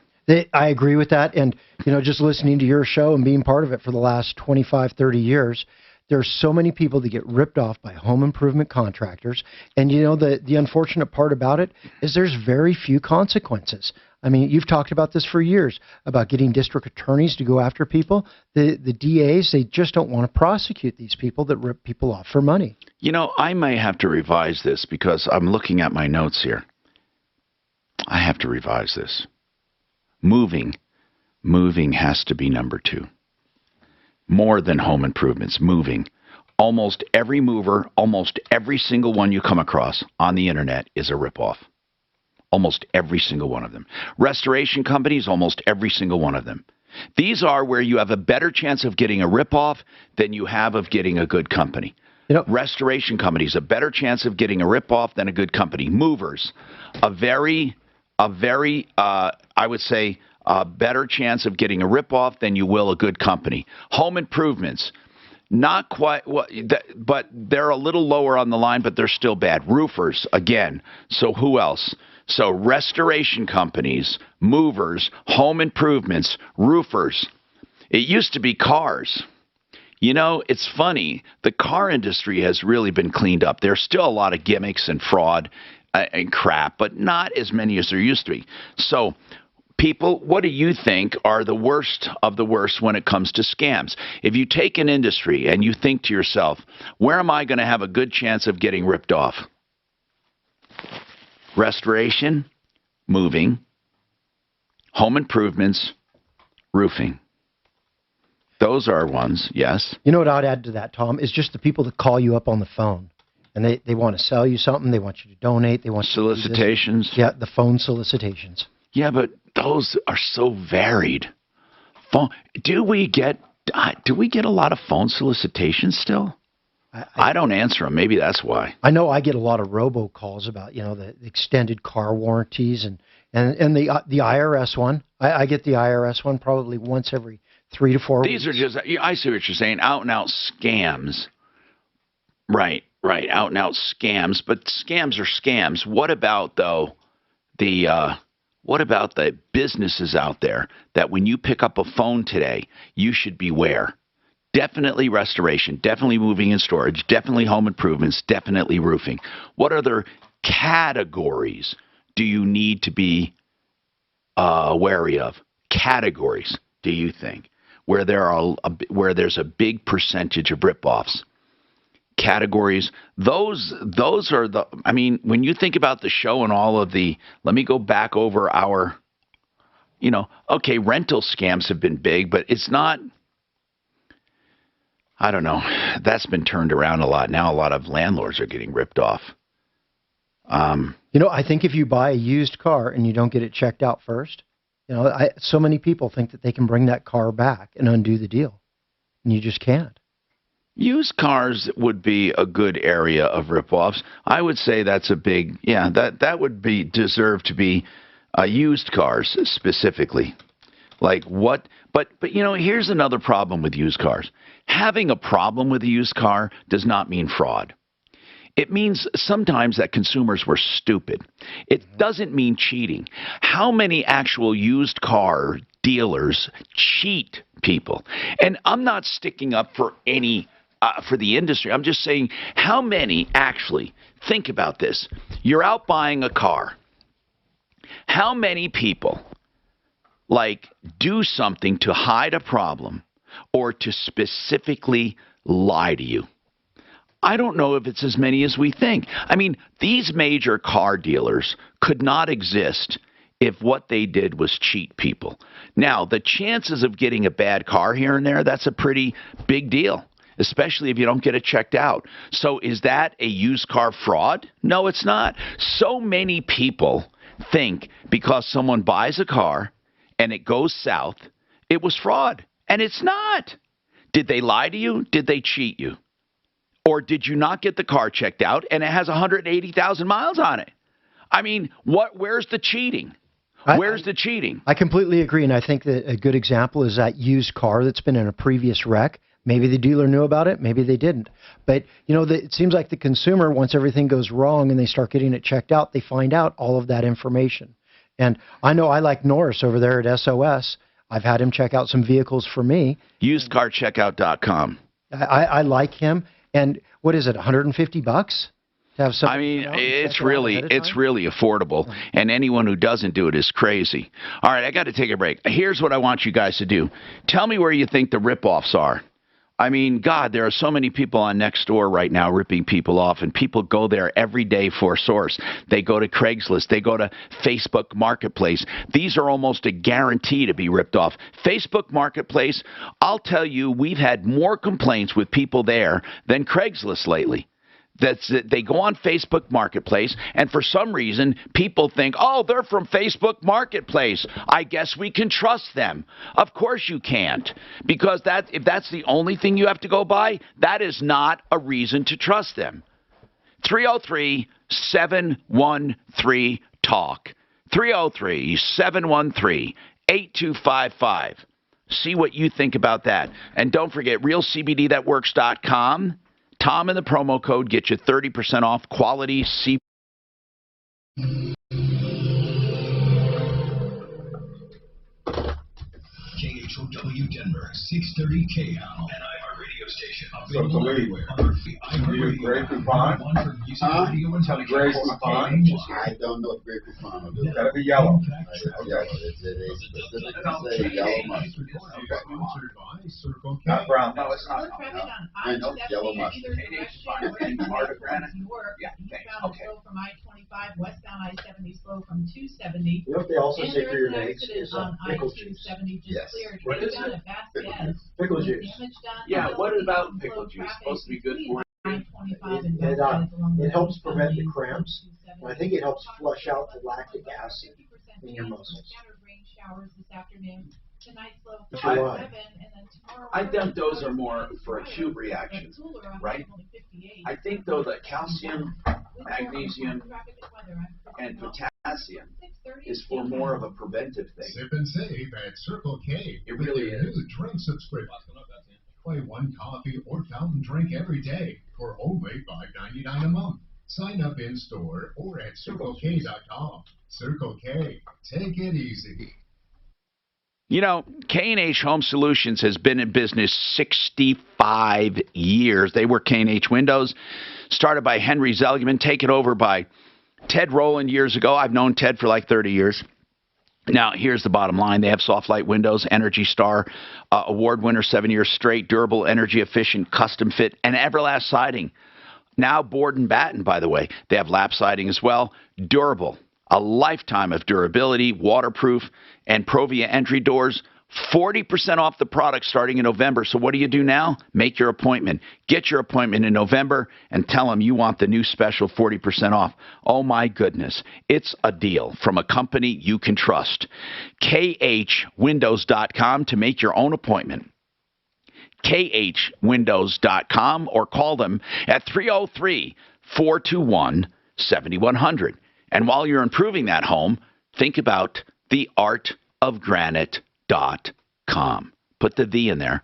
I agree with that. And, just listening to your show and being part of it for the last 25, 30 years, there's so many people that get ripped off by home improvement contractors. And, the unfortunate part about it is there's very few consequences. I mean, you've talked about this for years, about getting district attorneys to go after people. The DAs, they just don't want to prosecute these people that rip people off for money. I may have to revise this because I'm looking at my notes here. I have to revise this. Moving has to be number 2. More than home improvements, moving. Almost every mover, almost every single one you come across on the internet is a ripoff. Almost every single one of them. Restoration companies, almost every single one of them. These are where you have a better chance of getting a ripoff than you have of getting a good company. Restoration companies, a better chance of getting a ripoff than a good company. Movers, a very, I would say, a better chance of getting a ripoff than you will a good company. Home improvements, not quite, but they're a little lower on the line, but they're still bad. Roofers, again. So who else? So restoration companies, movers, home improvements, roofers. It used to be cars. It's funny. The car industry has really been cleaned up. There's still a lot of gimmicks and fraud and crap, but not as many as there used to be. So people, what do you think are the worst of the worst when it comes to scams? If you take an industry and you think to yourself, where am I going to have a good chance of getting ripped off? Restoration, moving, home improvements, roofing. Those are ones, yes. You know what I'd add to that, Tom, is just the people that call you up on the phone. And they want to sell you something. They want you to donate. They want solicitations. Yeah, the phone solicitations. Yeah, but those are so varied. Do we get a lot of phone solicitations still? I don't answer them. Maybe that's why. I know I get a lot of robocalls about the extended car warranties and the IRS one. I get the IRS one probably once every 3 to 4 weeks. These are just, I see what you're saying, out and out scams. Right, out and out scams. But scams are scams. What about though what about the businesses out there that when you pick up a phone today, you should beware? Definitely restoration, definitely moving and storage, definitely home improvements, definitely roofing. What other categories do you need to be wary of? Categories, do you think, where there's a big percentage of ripoffs? Categories, those are the, when you think about the show and all of the, let me go back over our, rental scams have been big, but it's not, I don't know, that's been turned around a lot. Now a lot of landlords are getting ripped off. I think if you buy a used car and you don't get it checked out first, so many people think that they can bring that car back and undo the deal, and you just can't. Used cars would be a good area of ripoffs. I would say that's a big, that would be deserve to be used cars specifically. Like what? But here's another problem with used cars. Having a problem with a used car does not mean fraud. It means sometimes that consumers were stupid. It doesn't mean cheating. How many actual used car dealers cheat people? And I'm not sticking up for for the industry. I'm just saying, how many actually, think about this. You're out buying a car. How many people do something to hide a problem or to specifically lie to you? I don't know if it's as many as we think. These major car dealers could not exist if what they did was cheat people. Now, the chances of getting a bad car here and there, that's a pretty big deal. especially if you don't get it checked out. So is that a used car fraud? No, it's not. So many people think because someone buys a car and it goes south, it was fraud. And it's not. Did they lie to you? Did they cheat you? Or did you not get the car checked out and it has 180,000 miles on it? I mean, where's the cheating? Where's the cheating? I completely agree, and I think that a good example is that used car that's been in a previous wreck. Maybe the dealer knew about it, maybe they didn't. But, you know, it seems like the consumer, once everything goes wrong and they start getting it checked out, they find out all of that information. And I know I like Norris over there at SOS. I've had him check out some vehicles for me. Usedcarcheckout.com. I like him. And what is it, $150? I mean, it's really affordable, and anyone who doesn't do it is crazy. All right, I got to take a break. Here's what I want you guys to do. Tell me where you think the ripoffs are. I mean, God, there are so many people on Nextdoor right now ripping people off, and people go there every day for a source. They go to Craigslist. They go to Facebook Marketplace. These are almost a guarantee to be ripped off. Facebook Marketplace, I'll tell you, we've had more complaints with people there than Craigslist lately. They go on Facebook Marketplace, and for some reason, people think, oh, they're from Facebook Marketplace. I guess we can trust them. Of course you can't, because if that's the only thing you have to go by, that is not a reason to trust them. 303-713-TALK. 303-713-8255. See what you think about that. And don't forget, realcbdthatworks.com. Tom and the promo code get you 30% off quality CBD. KHOW Denver, 630 KL, an iHeartRadio station. So to leave, do you Grey Poupon? Grey Poupon? I don't know what Grey Poupon will do. It's gotta be yellow. Yeah, it's specifically say yellow mustard. Not brown. No, it's not. I know yellow mustard. And Art of Granite. Yeah, Okay. From I-25 westbound I-70 slow from 270. You know what they also say for your legs is on pickle juice. I-270 just Yes. cleared. What is Down it? at Vasquez. Pickle juice. Yeah, what about pickle juice? Supposed to be good for I-25 and It, Vasquez along it helps prevent the 270. cramps. And I think it helps flush out the lactic acid in your muscles. Scattered rain showers this afternoon. Tonight's low That's from why. 7, and then tomorrow. I think those are more for acute reactions, right? I think, though, that calcium, magnesium, and potassium is for more of a preventive thing. Sip and save at Circle K. It really with their is. new drink subscription. Buy one coffee or fountain drink every day for only $5.99 a month. Sign up in store or at CircleK.com. Circle K. Take it easy. You know, K&H Home Solutions has been in business 65 years. They were K&H Windows, started by Henry Zelgman, taken over by Ted Rowland years ago. I've known Ted for like 30 years. Now, here's the bottom line. They have soft light windows, Energy Star award winner 7 years straight, durable, energy efficient, custom fit, and Everlast siding. Now board and batten, by the way. They have lap siding as well, durable. A lifetime of durability, waterproof, and Provia entry doors. 40% off the product starting in November. So what do you do now? Make your appointment. Get your appointment in November and tell them you want the new special 40% off. Oh, my goodness. It's a deal from a company you can trust. KHWindows.com to make your own appointment. KHWindows.com or call them at 303-421-7100. And while you're improving that home, think about theartofgranite.com. Put the V in there.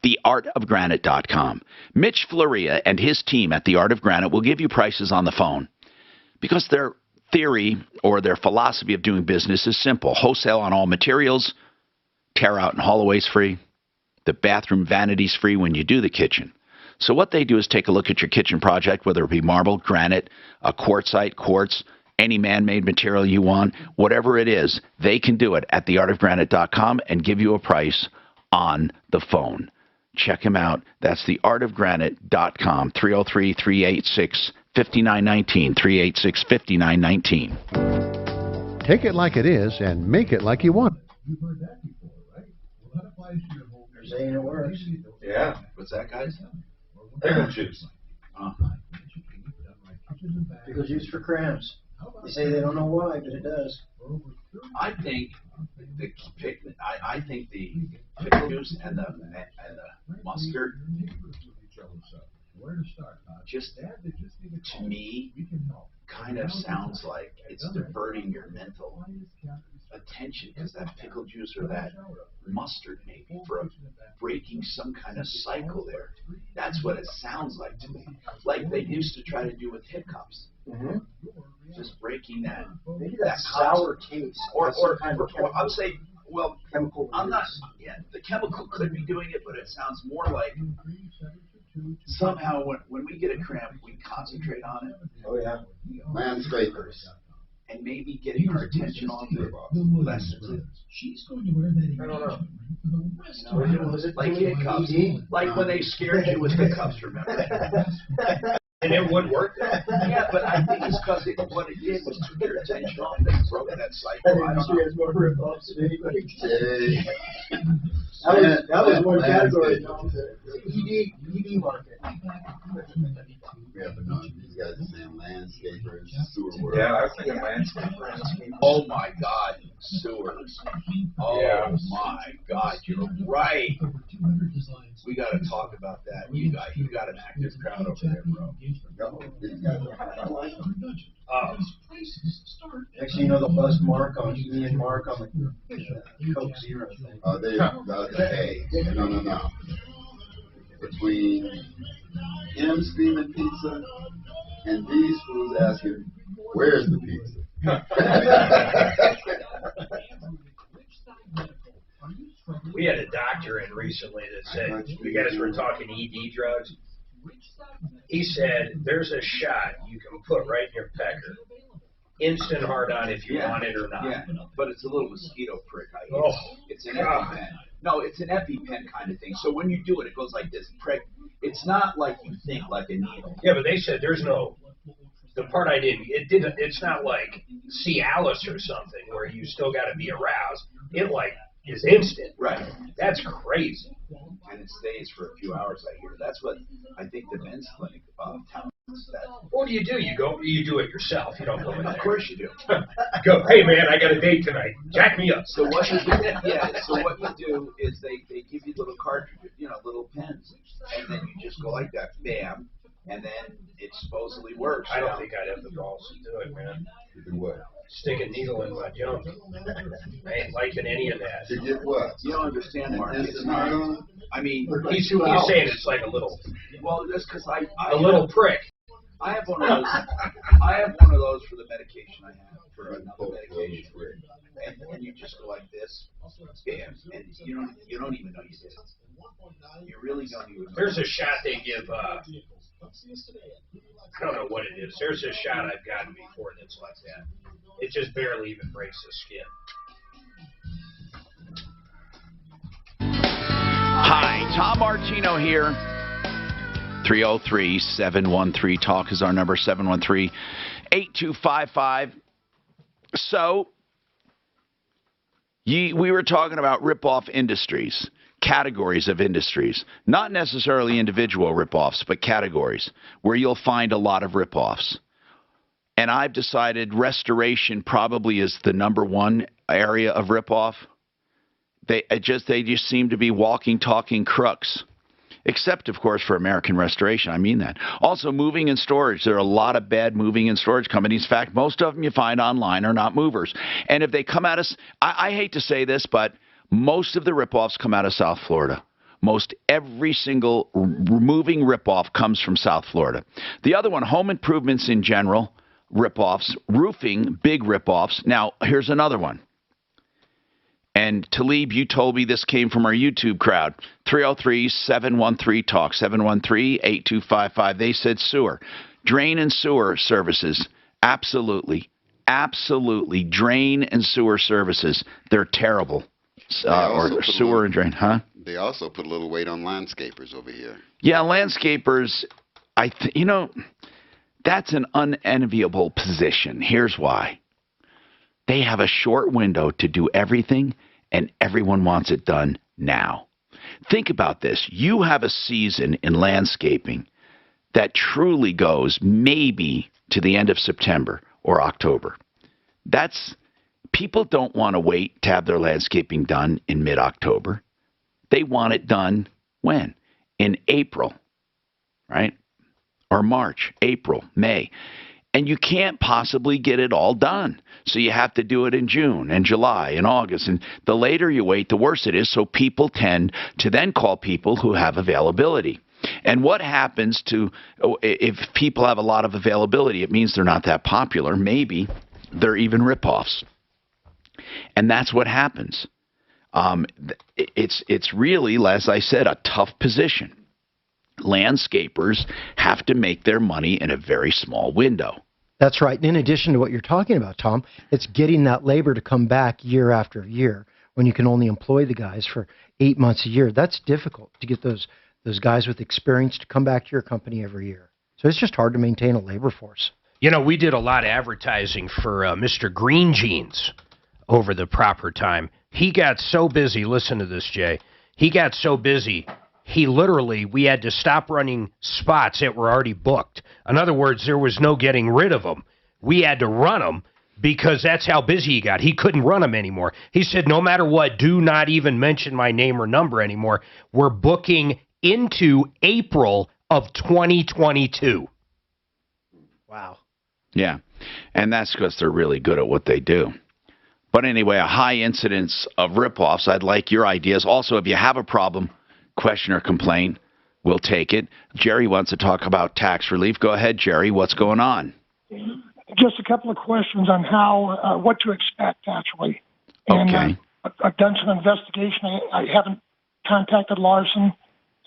Theartofgranite.com. Mitch Floria and his team at The Art of Granite will give you prices on the phone because their theory or their philosophy of doing business is simple. Wholesale on all materials, tear out and haul aways free, the bathroom vanities free when you do the kitchen. So what they do is take a look at your kitchen project, whether it be marble, granite, a quartzite, quartz, any man-made material you want, whatever it is, they can do it at theartofgranite.com and give you a price on the phone. Check him out. That's theartofgranite.com, 303-386-5919, 386-5919. Take it like it is and make it like you want. You've heard that before, right? Well, that applies to your home. They're saying it works. Yeah. What's that, guys? Pickle juice. Pickle juice for cramps. They say they don't know why, but it does. I think the pickle juice and the mustard just, to me, kind of sounds like it's diverting your mental attention, because that pickle juice or that mustard maybe for breaking some kind of cycle there. That's what it sounds like to me. Like they used to try to do with hiccups. Mm-hmm. Just breaking that. Maybe that sour taste. Or I'm saying, well, chemical. I'm not. Yeah, the chemical could be doing it, but it sounds more like somehow when we get a cramp, we concentrate on it. Oh yeah. Landscapers. And maybe getting our attention off it less. She's going to wear that. I don't know. You know, was it like hiccups? Like when they scared you with hiccups, remember? And it would work. Yeah, but I think it's because what it did was took your attention off and broke that cycle. I don't know. That was one category. ED market. Yeah, but no, these guys are saying landscapers, sewer work. Yeah, I was thinking landscapers. Oh my God, sewers. Oh my God, you're right. We got to talk about that. You got an active crowd over there, bro. No, these guys are like Next thing you know, they'll bust Mark on me and Mark on the Coke Zero thing. Oh, hey, no. Between him screaming pizza and these fools asking, where's the pizza? We had a doctor in recently that said, you guys were talking ED drugs. He said, there's a shot you can put right in your pecker. Instant hard on if you want it or not. Yeah, but it's a little mosquito prick. It's an God. EpiPen. No, it's an EpiPen kind of thing. So when you do it, it goes like this. Prick. It's not like you think, like a needle. Yeah, but they said there's no. The part I didn't. It's not like Cialis or something where you still got to be aroused. It like is instant. Right. That's crazy. And it stays for a few hours, I hear. That's what I think the men's clinic tells us that. What do? You do it yourself. You don't go in there. Of course you do. Go, hey man, I got a date tonight. Jack me up. So what you do, so what you do is they give you little cartridges, little pens, and then you just go like that, bam, and then it supposedly works. I don't think I'd have the balls to do it, man. To do what? Stick a needle in my junk. I ain't liking any of that. To get what? You don't understand, Mark. It's Instant not. hard-on? I mean, He's saying it's like a little. Well, that's because a little prick. I have one of those. I have one of those for the medication I have for another medication, and you just go like this, bam, and you don't even know you did it. You really don't even know. There's a shot they give. I don't know what it is. There's a shot I've gotten before that's like that. It just barely even breaks the skin. Hi, Tom Martino here. 303-713-TALK is our number, 713-8255. So, we were talking about rip-off industries, categories of industries, not necessarily individual rip-offs, but categories where you'll find a lot of rip-offs. And I've decided restoration probably is the number one area of rip-off. They just seem to be walking, talking crooks. Except, of course, for American Restoration. I mean that. Also, moving and storage. There are a lot of bad moving and storage companies. In fact, most of them you find online are not movers. And if they come at us, I hate to say this, but most of the ripoffs come out of South Florida. Most every single moving ripoff comes from South Florida. The other one, home improvements in general, ripoffs. Roofing, big ripoffs. Now, here's another one. And Talib, you told me this came from our YouTube crowd. 303-713-TALK, 713-8255. They said sewer. Drain and sewer services. Absolutely. Absolutely. Drain and sewer services. They're terrible. Or sewer and drain, huh? They also put a little weight on landscapers over here. Yeah, landscapers, that's an unenviable position. Here's why. They have a short window to do everything, and everyone wants it done now. Think about this. You have a season in landscaping that truly goes maybe to the end of September or October. People don't want to wait to have their landscaping done in mid-October. They want it done when? In April, right? Or March, April, May. And you can't possibly get it all done. So you have to do it in June and July and August. And the later you wait, the worse it is. So people tend to then call people who have availability. And what happens if people have a lot of availability? It means they're not that popular. Maybe they're even ripoffs. And that's what happens. It's really, as I said, a tough position. Landscapers have to make their money in a very small window. That's right. And in addition to what you're talking about, Tom, it's getting that labor to come back year after year when you can only employ the guys for 8 months a year. That's difficult to get those guys with experience to come back to your company every year. So it's just hard to maintain a labor force. You know, we did a lot of advertising for Mr. Green Jeans over the proper time. He got so busy. Listen to this, Jay. He got so busy, we had to stop running spots that were already booked. In other words, there was no getting rid of them. We had to run them because that's how busy he got. He couldn't run them anymore. He said, no matter what, do not even mention my name or number anymore. We're booking into April of 2022. Wow. Yeah, and that's because they're really good at what they do. But anyway, a high incidence of ripoffs. I'd like your ideas. Also, if you have a problem, question or complaint, we'll take it. Jerry wants to talk about tax relief. Go ahead, Jerry. What's going on? Just a couple of questions on how what to expect, actually. And, okay. I've done some investigation. I haven't contacted Larson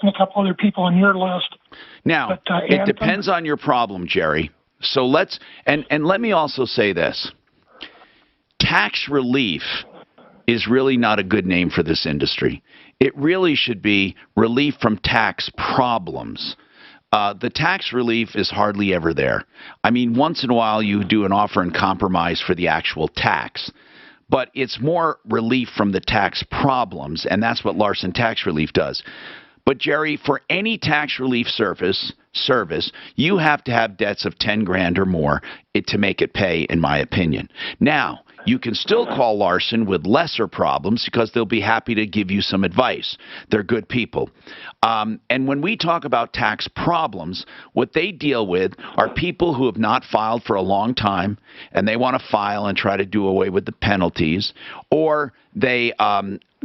and a couple other people on your list. Now, it depends on your problem, Jerry. So let me also say this. Tax relief is really not a good name for this industry. It really should be relief from tax problems. The tax relief is hardly ever there. I mean, once in a while you do an offer and compromise for the actual tax, but it's more relief from the tax problems, and that's what Larson Tax Relief does. But, Jerry, for any tax relief service, you have to have debts of $10,000 or more to make it pay, in my opinion. Now, you can still call Larson with lesser problems because they'll be happy to give you some advice. They're good people. And when we talk about tax problems, what they deal with are people who have not filed for a long time and they want to file and try to do away with the penalties, or they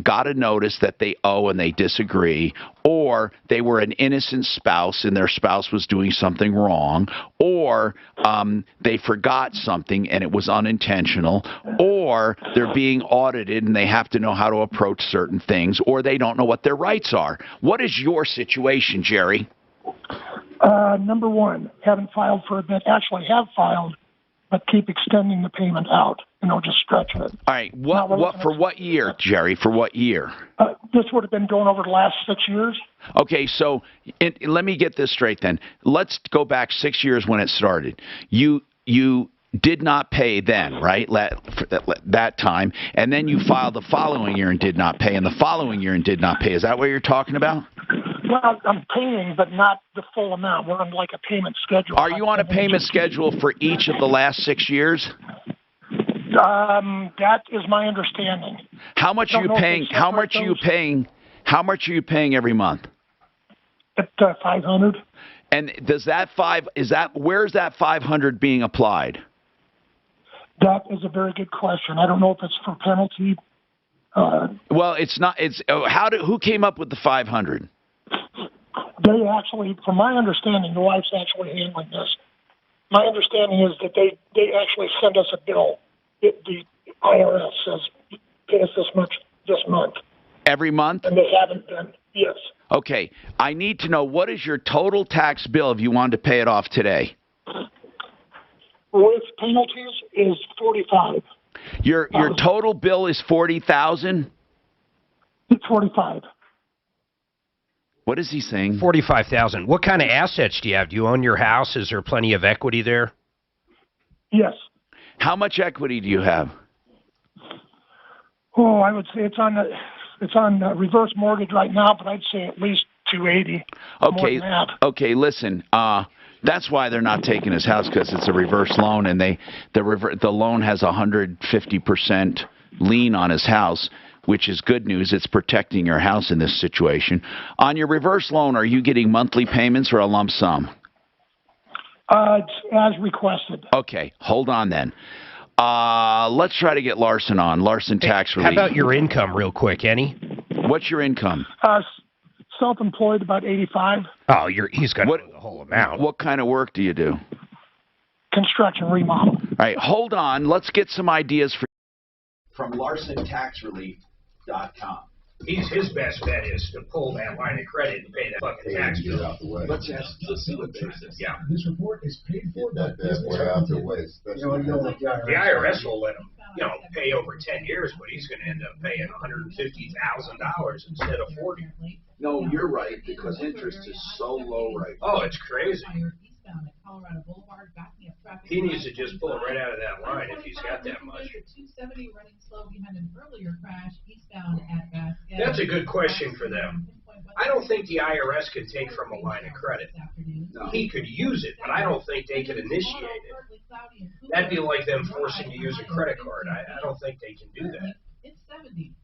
got a notice that they owe and they disagree, or they were an innocent spouse and their spouse was doing something wrong, or they forgot something and it was unintentional, or they're being audited and they have to know how to approach certain things, or they don't know what their rights are. What is your situation, Jerry? Number one, haven't filed for a bit. Actually have filed, but keep extending the payment out, just stretching it. All right. For what year, Jerry? For what year? This would have been going over the last 6 years. Okay, so let me get this straight then. Let's go back 6 years when it started. You did not pay then, right, that time, and then you filed the following year and did not pay, and the following year and did not pay. Is that what you're talking about? Well, I'm paying, but not the full amount. We're on like a payment schedule. Are you on a payment schedule for each of the last 6 years? That is my understanding. How much are you paying? How much are you paying? How much are you paying every month? At $500. And where is that $500 being applied? That is a very good question. I don't know if it's for penalty. Well, it's not. It's who came up with the $500? They actually, from my understanding, the wife's actually handling this. My understanding is that they actually send us a bill. The IRS says, pay us this much this month. Every month? And they haven't been, yes. Okay. I need to know, what is your total tax bill if you wanted to pay it off today? With penalties is $45. Your total bill is $40,000? It's $45. What is he saying? $45,000. What kind of assets do you have? Do you own your house? Is there plenty of equity there? Yes. How much equity do you have? Oh, I would say it's on the It's on reverse mortgage right now, but I'd say at least 280. Okay. Okay. Listen. That's why they're not taking his house, because it's a reverse loan, and the loan has 150% lien on his house, which is good news. It's protecting your house in this situation. On your reverse loan, are you getting monthly payments or a lump sum? It's as requested. Okay, hold on then. Let's try to get Larson on. Larson Tax Relief. How about your income real quick, Annie? What's your income? Self-employed, about 85. Oh, he's got the whole amount. What kind of work do you do? Construction, remodel. All right, hold on. Let's get some ideas for From LarsonTaxRelief.com. His best bet is to pull that line of credit and pay that fucking tax bill. Let's see what they say. Yeah. This report is paid for by That bad boy out the way. The IRS will let him, pay over 10 years, but he's going to end up paying $150,000 instead of $40,000. No, you're right, because interest is so low right now. Oh, it's crazy. He needs to just pull it right out of that line if he's got that much. That's a good question for them. I don't think the IRS can take from a line of credit. He could use it, but I don't think they could initiate it. That'd be like them forcing you to use a credit card. I don't think they can do that. It's 70.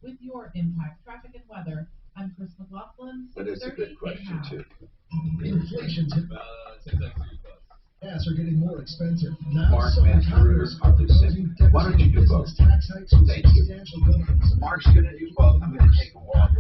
With your impact, traffic and weather, I'm Chris McLaughlin. That is a good question, too. Inflation gas are getting more expensive. Now, Mark Manfruder, why don't you do both? Thank you. Mark's going to do both. I'm going to take a walk.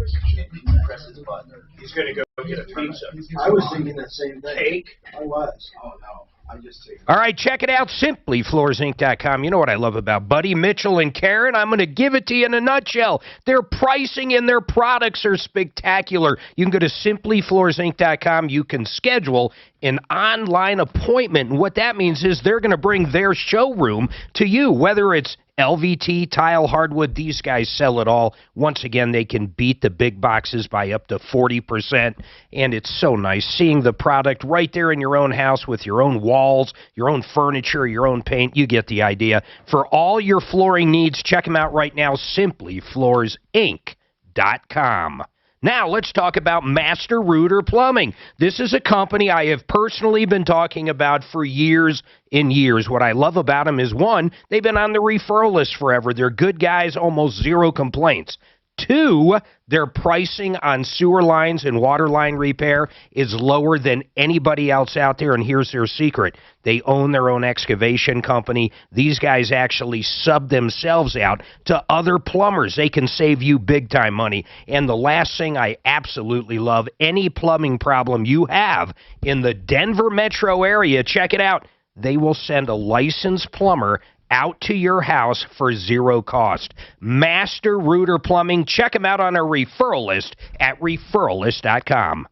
Press his button. He's going to go get a pizza. I was thinking that same thing. Cake? I was. Oh, no. I just take All right, check it out, simplyfloorsinc.com. You know what I love about Buddy, Mitchell, and Karen? I'm going to give it to you in a nutshell. Their pricing and their products are spectacular. You can go to simplyfloorsinc.com. You can schedule an online appointment. And what that means is they're going to bring their showroom to you, whether it's LVT, tile, hardwood, these guys sell it all. Once again, they can beat the big boxes by up to 40%, and it's so nice seeing the product right there in your own house with your own walls, your own furniture, your own paint. You get the idea. For all your flooring needs, check them out right now, simplyfloorsinc.com. Now, let's talk about Master Rooter Plumbing. This is a company I have personally been talking about for years and years. What I love about them is, one, they've been on the referral list forever. They're good guys, almost zero complaints. Two, their pricing on sewer lines and water line repair is lower than anybody else out there, and here's their secret. They own their own excavation company. These guys actually sub themselves out to other plumbers. They can save you big-time money. And the last thing I absolutely love, any plumbing problem you have in the Denver metro area, check it out. They will send a licensed plumber out to your house for zero cost. Master Rooter Plumbing. Check them out on our referral list at referrallist.com.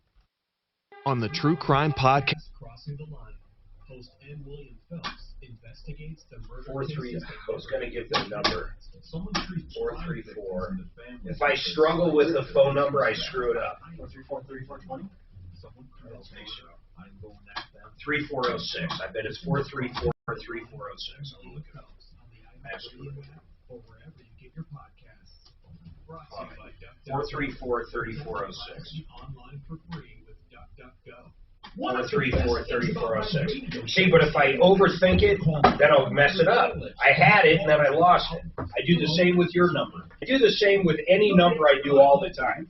On the True Crime Podcast. Crossing the line. Host N. William Phelps investigates the murder. 43. I was going to give the number. 434. If I struggle with the phone number, I screw it up. 434-3420? 3406. I bet it's 434-3406. I'm gonna look it up. Absolutely. Or wherever you get your podcasts. 434-3406. Online for free with DuckDuckGo. 434-3406. See, but if I overthink it, then I'll mess it up. I had it, and then I lost it. I do the same with your number. I do the same with any number I do all the time.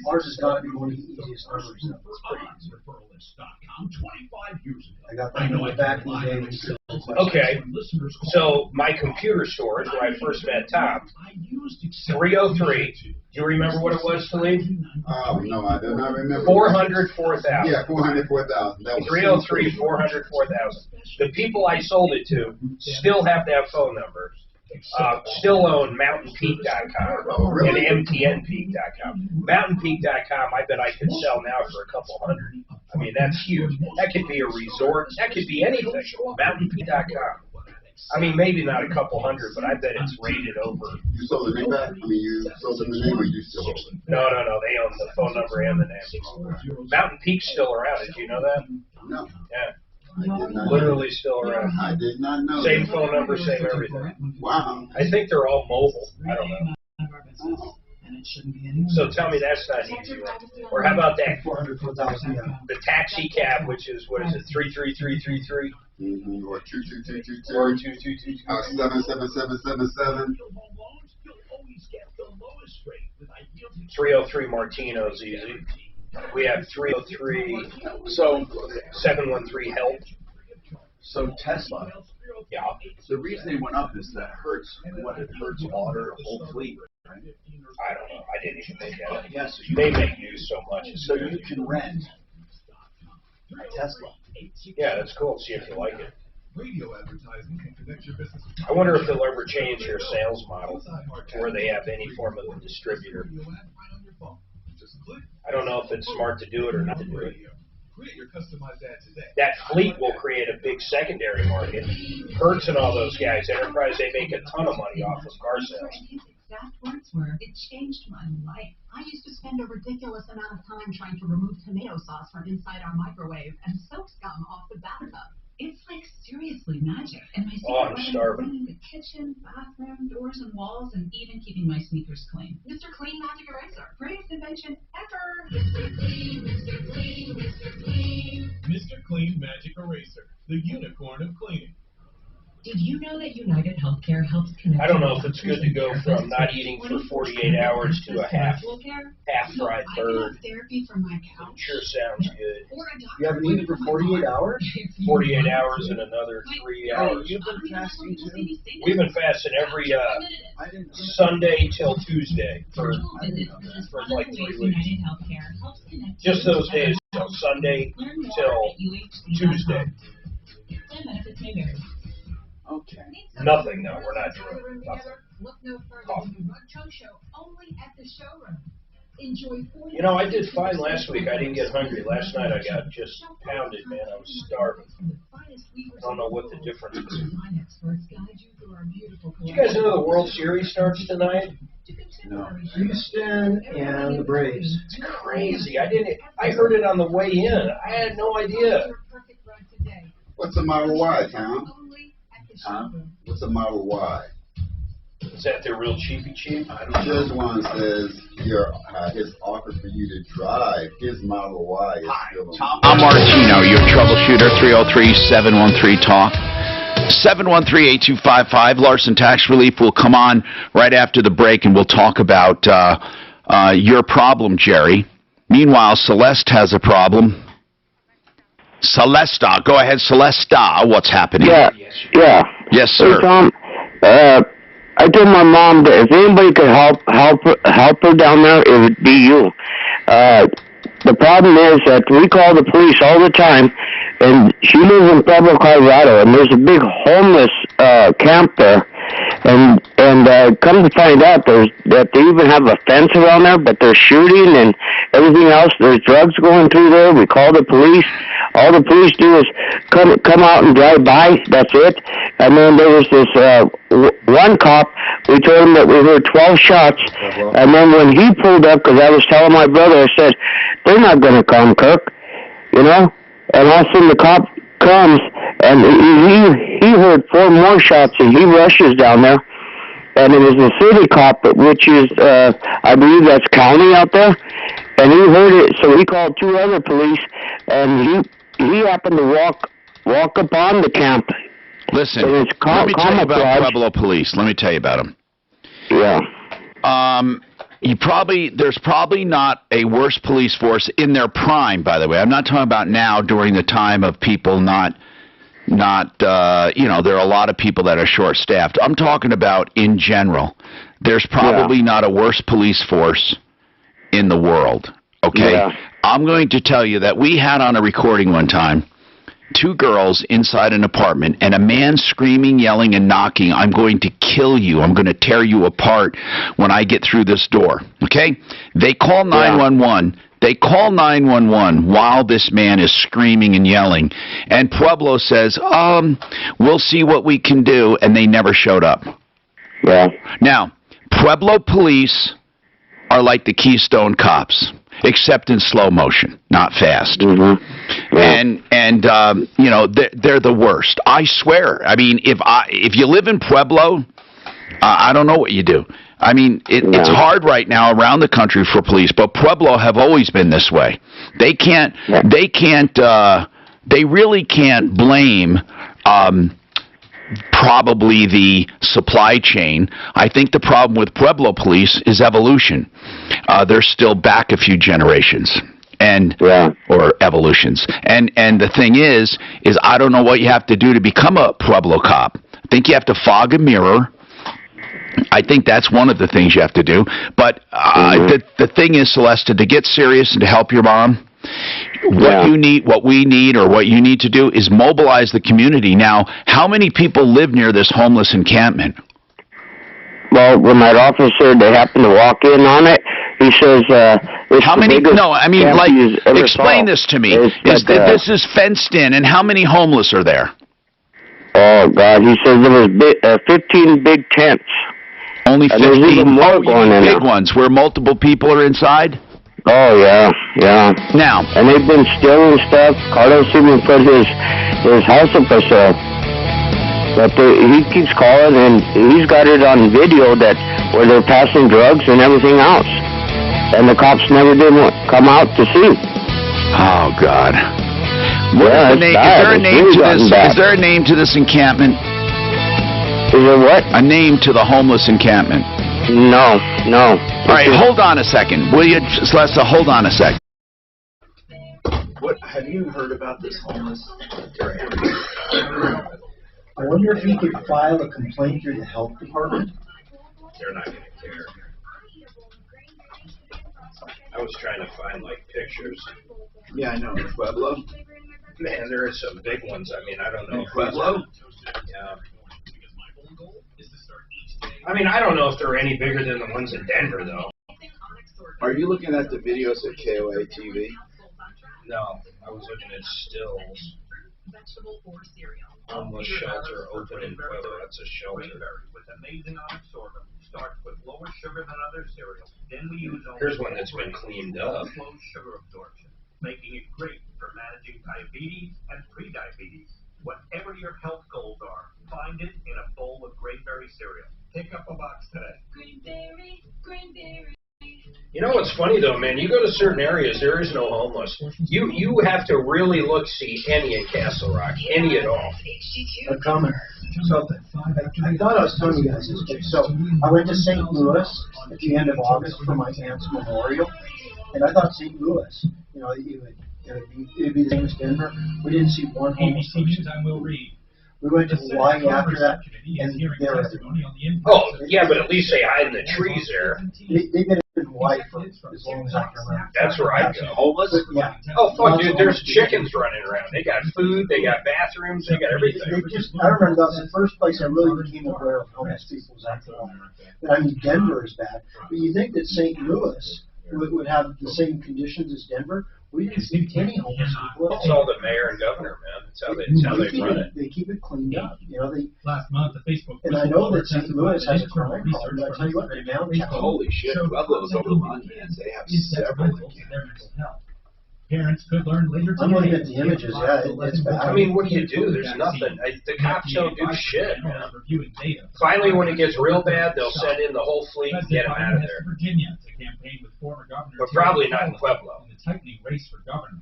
Ours has got to be one of the easiest numbers. Referrallist.com 25 years ago. I got that in the back of the day. Okay, so my computer storage, where I first met Tom, 303. Do you remember what it was, Philippe? No, I do not remember. 404,000. Yeah, 404,000. 303, 404,000. The people I sold it to still have that phone number. Still own MountainPeak.com and MTNPeak.com. MountainPeak.com, I bet I could sell now for a couple hundred. I mean, that's huge. That could be a resort. That could be anything. MountainPeak.com. I mean, maybe not a couple hundred, but I bet it's rated over. You sold the name back? I mean, you sold them the name, or you still own it? No. They own the phone number and the name. Mountain Peak's still around. Did you know that? No. Yeah. I did not Literally still around. I did not know. Same phone number, same everything. Wow. I think they're all mobile. I don't know. So tell me that's not easy. Or how about that? 400 foot thousand, yeah. The taxi cab, which is, what is it, 33333? Or 22222. Or 22222. 77777. 303 Martino's easy. We have 303. So 713 help. So Tesla. Yeah. The reason they went up is that hurts water a whole fleet. Right? I don't know. I didn't even think that. Yeah, so They make news so much. So you can rent a Tesla. Yeah, that's cool. See if you like it. Radio advertising can connect your business. I wonder if they'll ever change their sales model to where they have any form of a distributor. I don't know if it's smart to do it or not to do it. Create your customized ad today. That fleet will create a big secondary market. Hertz and all those guys, Enterprise, they make a ton of money off of car sales. Exact words were, it changed my life. I used to spend a ridiculous amount of time trying to remove tomato sauce from inside our microwave and soap scum off the bathtub. It's like seriously magic. And my secret weapon is cleaning the kitchen, bathroom, doors and walls, and even keeping my sneakers clean. Mr. Clean Magic Eraser. Greatest invention ever. Mr. Clean, Mr. Clean, Mr. Clean. Mr. Clean Magic Eraser, the unicorn of cleaning. Did you know that United Healthcare helps connect? I don't know if it's good to go from not eating for 48 hours to a half-fried bird. Therapy from my couch. Sure sounds good. You haven't eaten for 48 hours? 48 hours and another 3 hours. You've been fasting too? We've been fasting every Sunday till Tuesday for like 3 weeks. Just those days, till Sunday till Tuesday. Okay. Nothing, no, we're not doing nothing. Look no further than the Rug Chunk Show only at the showroom. Enjoy 40. You know, I did fine last week. I didn't get hungry. Last night I got just pounded, man. I was starving. I don't know what the difference is. You guys know the World Series starts tonight? No. Houston and the Braves. It's crazy. I heard it on the way in. I had no idea. What's the Model Y, Tom? Huh? What's a Model Y? Is that their real cheapy cheap? This one says his offer for you to drive his Model Y is still on. I'm Martino, your troubleshooter, 303-713-TALK. 713-8255. Larson Tax Relief will come on right after the break, and we'll talk about your problem, Jerry. Meanwhile, Celeste has a problem. Celesta, go ahead, Celesta. What's happening? Yeah. Yes, sir. Hey, Tom, I told my mom that if anybody could help her down there, it would be you. The problem is that we call the police all the time, and she lives in Pueblo, Colorado, and there's a big homeless camp there. And come to find out, that they even have a fence around there, but they're shooting and everything else. There's drugs going through there. We call the police. All the police do is come out and drive by. That's it. And then there was this one cop. We told him that we heard 12 shots. And then when he pulled up, because I was telling my brother, I said, they're not going to come, Kirk. You know? And all of a sudden the cop comes, and he heard 4 more shots, and he rushes down there. And it was the city cop, which is, I believe that's county out there. And he heard it, so he called 2 other police, and he happened to walk upon the camp. Listen, let me tell you about Pueblo Police. Let me tell you about them. Yeah. There's probably not a worse police force in their prime, by the way. I'm not talking about now during the time of people not there are a lot of people that are short-staffed. I'm talking about in general. There's probably not a worse police force in the world, okay? Yeah. I'm going to tell you that we had on a recording one time 2 girls inside an apartment and a man screaming, yelling, and knocking, "I'm going to kill you. I'm going to tear you apart when I get through this door." Okay? They call 911. They call 911 while this man is screaming and yelling. And Pueblo says, we'll see what we can do. And they never showed up. Yeah. Now, Pueblo police are like the Keystone Cops, except in slow motion, not fast. Mm-hmm. Yeah. They're the worst. I swear. I mean, if you live in Pueblo, I don't know what you do. I mean, it's hard right now around the country for police, but Pueblo have always been this way. They really can't blame probably the supply chain. I think the problem with Pueblo police is evolution. They're still back a few generations. Or evolutions. And the thing is I don't know what you have to do to become a Pueblo cop. I think you have to fog a mirror. I think that's one of the things you have to do. But the thing is, Celeste, to get serious and to help your mom, what we need to do is mobilize the community. Now, how many people live near this homeless encampment? Well, when that officer, they happened to walk in on it, he says, how many? No, I mean, like, explain this to me. This is fenced in, and how many homeless are there? Oh, God, he says there was 15 big tents. Only 15? There's even more going in big ones, where multiple people are inside? Oh, yeah. Now. And they've been stealing stuff. Carlos even put his house up for sale. But he keeps calling, and he's got it on video where they're passing drugs and everything else. And the cops never did come out to see. Oh, God. Is there a name to this encampment? Is there what? A name to the homeless encampment. No. All right, hold on a second. Will you, Celeste, hold on a second. What, have you heard about this homeless? I wonder if he could file a complaint through the health department. They're not going to care. I was trying to find, like, pictures. Yeah, I know. Pueblo? Man, there are some big ones. I mean, I don't know. Pueblo? Yeah. I mean, I don't know if they're any bigger than the ones in Denver, though. Are you looking at the videos at KOA TV? No, I was looking at stills. Homeless shelter open in Pueblo. That's a shelter. With amazing onyx sorghum, starts with lower sugar than other cereals. Then we use Here's one that's been cleaned up. Low sugar absorption, making it great for managing diabetes and prediabetes. Whatever your health goals are, find it in a bowl of Grainberry cereal. Pick up a box today. Grainberry. You know what's funny though, man? You go to certain areas, there is no homeless. You have to really see any in Castle Rock, any at all. A comment. So I thought I was telling you guys this. So I went to St. Louis at the end of August for my aunt's memorial, and I thought St. Louis, it would be the same as Denver. We didn't see one homeless person. I will read. We went to Hawaii after that, and there were. Oh, yeah, but at least they hide in the trees there. They've been in Hawaii for as long as I can remember. That's where I go. Homeless? Yeah. Oh, fuck, dude, there's chickens running around. They got food, they got bathrooms, they got everything. I remember that was the first place I really became aware of homeless people was after all. But I mean, Denver is bad. But you think that St. Louis would have the same conditions as Denver? We didn't see any homeless people. It's all the mayor and governor, man. That's how they run it. They keep it cleaned up. Last month, the Facebook. And I know that St. Louis has a crime problem. But I tell you what, they're down. Holy shit, Pueblo's overrun, man. They have several. Parents could learn later. I'm looking at the images. Yeah, it's bad. I mean, what do you do? There's nothing. The cops don't do shit, man. Finally, when it gets real bad, they'll send in the whole fleet and get them out of there. But probably not in Pueblo. The tightening race for governor.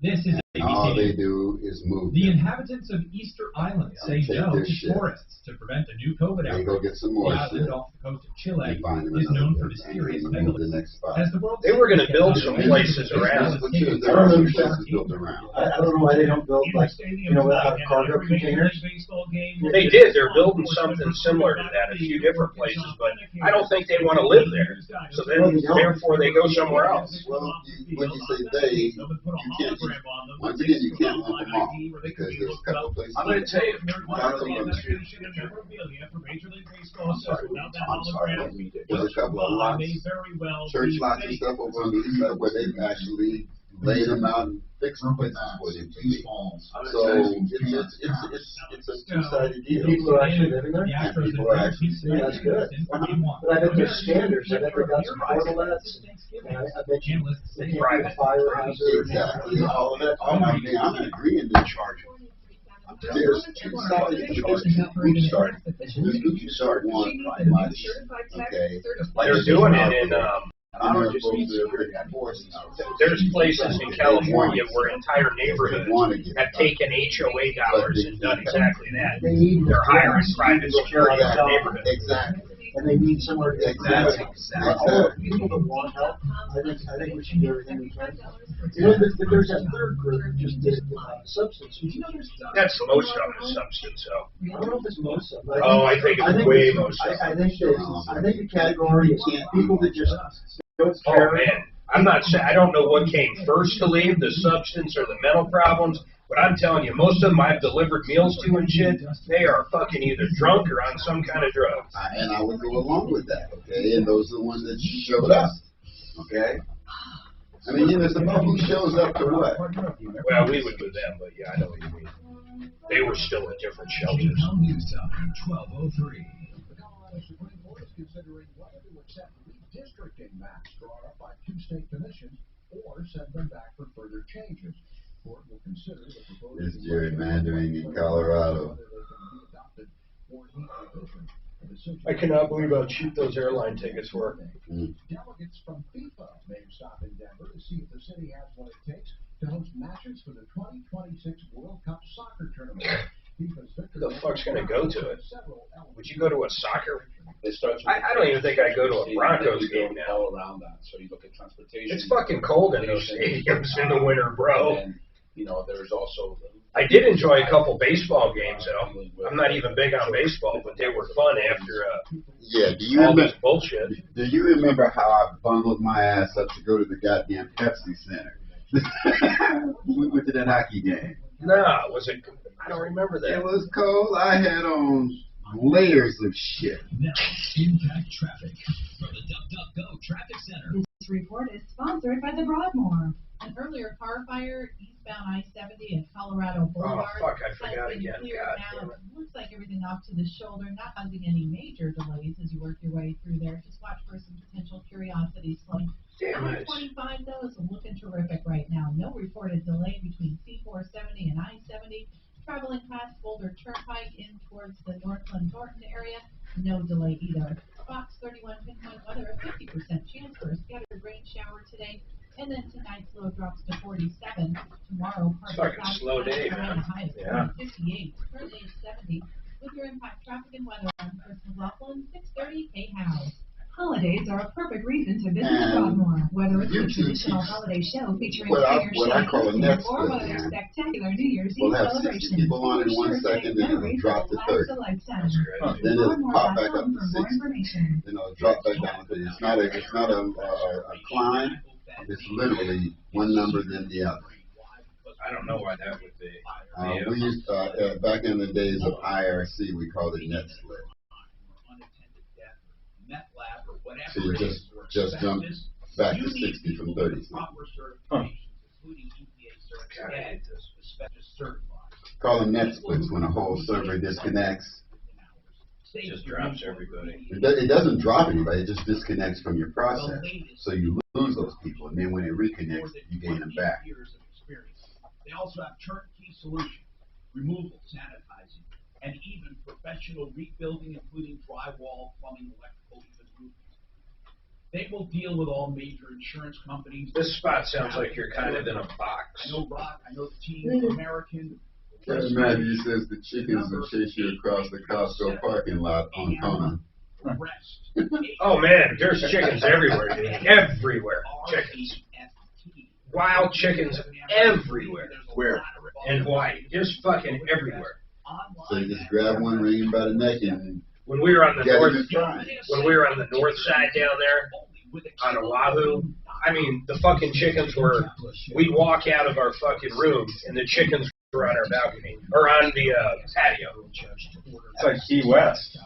This is all they do is move. The inhabitants of Easter Island say no to tourists to prevent a new COVID outbreak. They go get some more the island shit. off the coast of Chile is known for mysterious megaliths. They were going to build some places around. I don't know why they don't build without cargo containers. They did. They're building something similar to that, a few different places, but I don't think they want to live there. So then, therefore, they go somewhere else. Well, when you say they, you can't. Once again, you can't lump them all because there's a couple places. I'm going to tell you, I'm sorry. There's a couple of lots, church lots and stuff over on the east side where they've actually laid them out and fixed places for them to be. So it's a two-sided deal. People are actually living there. And people are actually Yeah, that's good. But I bet there's standards. I bet they got some portalets. I bet you they can't be fire hazards. Exactly. All of that. I'm in agreement to charge them. There's two sides to this group start one much, okay? They're doing it in, there's places in California where entire neighborhoods have taken HOA dollars and done exactly that. They're hiring private security in the neighborhood. Exactly. And they need somewhere to get Exactly. all the people that want help. I think we should do everything we can. You know, but there's that third group that just did substance. You know, That's most of the substance, though. I don't know if it's most of it. Oh, I think it's way most of it. I think the category is people that just don't Oh care. man, I'm not saying, I don't know what came first to leave, the substance or the mental problems, but I'm telling you, most of them I've delivered meals to and shit, they are fucking either drunk or on some kind of drug. And I would go along with that, okay? And those are the ones that showed up, okay? I mean, it's about who shows up to what. Well, we would do them, but yeah, I know what you mean. They were still at different shelters. News Time, 12:03. The Supreme Court is considering whether to accept redistricting maps drawn up by two state commissions or send them back for further changes. Court will consider the proposal. It's gerrymandering in Colorado. I cannot believe how cheap those airline tickets were. Delegates from FIFA may stop in Denver to see if the city has what it takes to host matches for the 2026 World Cup soccer tournament. Who the fuck's gonna go to it? Would you go to a soccer? I don't even think I'd go to a Broncos game now. All around that, so you look at transportation. It's fucking cold in those stadiums in the winter, bro. And, you know, there's also. I did enjoy a couple baseball games, though. I'm not even big on baseball, but they were fun after Yeah, do you all remember? this bullshit. Do you remember how I bundled my ass up to go to the goddamn Pepsi Center? We went to that hockey game. Nah, was it? I don't remember that. It was cold. I had on layers of shit. Now, impact traffic from the DuckDuckGo Traffic Center. This report is sponsored by the Broadmoor. An earlier car fire eastbound I-70 at Colorado Boulevard. Oh, fuck, I forgot has been again. cleared God now. damn it. It looks like everything off to the shoulder, not causing any major delays as you work your way through there. Just watch for some potential curiosity slowing. Damn it. I-25 though is looking terrific right now. No reported delay between C-470 and I-70. Traveling past Boulder Turnpike in towards the Northland Thornton area, no delay either. Fox 31 pinpoint weather, a 50% chance for a scattered rain shower today, and then tonight's low drops to 47. Tomorrow, Fucking slow day, man. High is Yeah. 58, currently it's 70. With your impact traffic and weather, I'm Chris McLaughlin, 630 K-House. Holidays are a perfect reason to visit the Broadmoor. Whether it's a traditional holiday show featuring what I singer call a net or split, whether man. spectacular New Year's Eve We'll have celebration. 60 people on in 1 second, then it'll drop to 30. Then it'll pop back up to 60. Then it'll drop back down to 30. It's not a climb. It's literally one number then the other. I don't know why that would be. We used back in the days of IRC, we called it net split. So you just jump back to 60 from 30. Call them net splits when a whole server disconnects. It just drops everybody. It doesn't drop anybody, it just disconnects from your process. So you lose those people, and then when it reconnects, you gain them back. They also have turnkey solutions, removal, sanitizing, and even professional rebuilding, including drywall, plumbing, electrical, even roofing. They will deal with all major insurance companies. This spot sounds like you're kind of in a box. I know Rock, I know the team, American. Kevin Matthews says the chickens will chase you across the Costco parking lot on Conan. Oh man, there's chickens everywhere, dude. Everywhere. Chickens. Wild chickens everywhere. Where? In Hawaii. Just fucking everywhere. So you just grab one, ring him by the neck, and when we were on the get north, him trying. when we were on the north side down there on Oahu, I mean, the fucking chickens were. We'd walk out of our fucking room, and the chickens were on our balcony or on the patio. It's like Key West.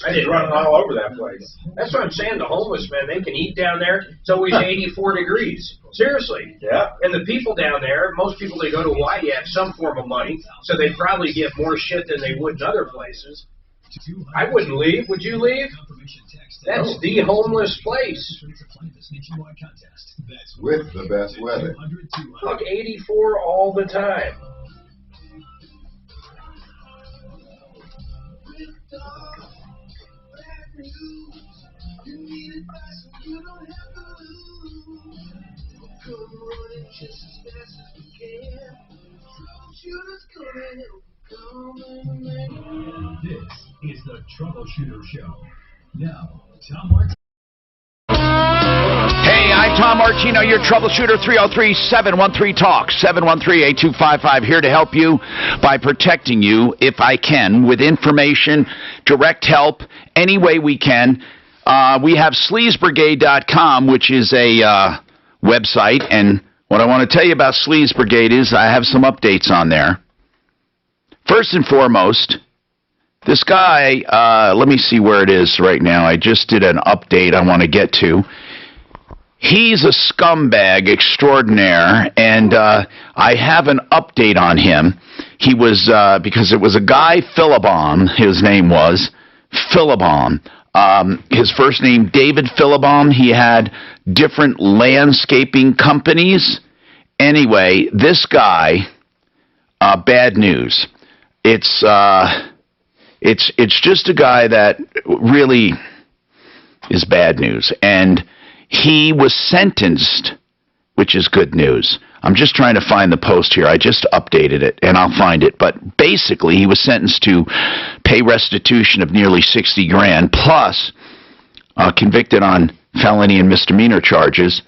I didn't Running all over that place. That's what I'm saying. The homeless, man, they can eat down there. It's always 84 degrees. Seriously. Yeah. And the people down there, most people that go to Hawaii have some form of money, so they probably get more shit than they would in other places. I wouldn't leave. Would you leave? That's the homeless place. With the best weather. Fuck 84 all the time. This is the Troubleshooter Show. Now, Tom Martino. Hey, I'm Tom Martino, your troubleshooter. 303-713-TALK, 713-8255. Here to help you by protecting you, if I can, with information, direct help, any way we can. We have sleazbrigade.com, which is a website, and what I want to tell you about Sleaze Brigade is I have some updates on there. First and foremost, this guy, let me see where it is right now. I just did an update I want to get to. He's a scumbag extraordinaire, and I have an update on him. He was, because it was a guy, Philibon, his name was, Philibon. His first name, David Philibon. He had different landscaping companies. Anyway, this guy, bad news. It's just a guy that really is bad news. And he was sentenced, which is good news. I'm just trying to find the post here. I just updated it, and I'll find it. But basically, he was sentenced to pay restitution of nearly $60,000, plus convicted on felony and misdemeanor charges.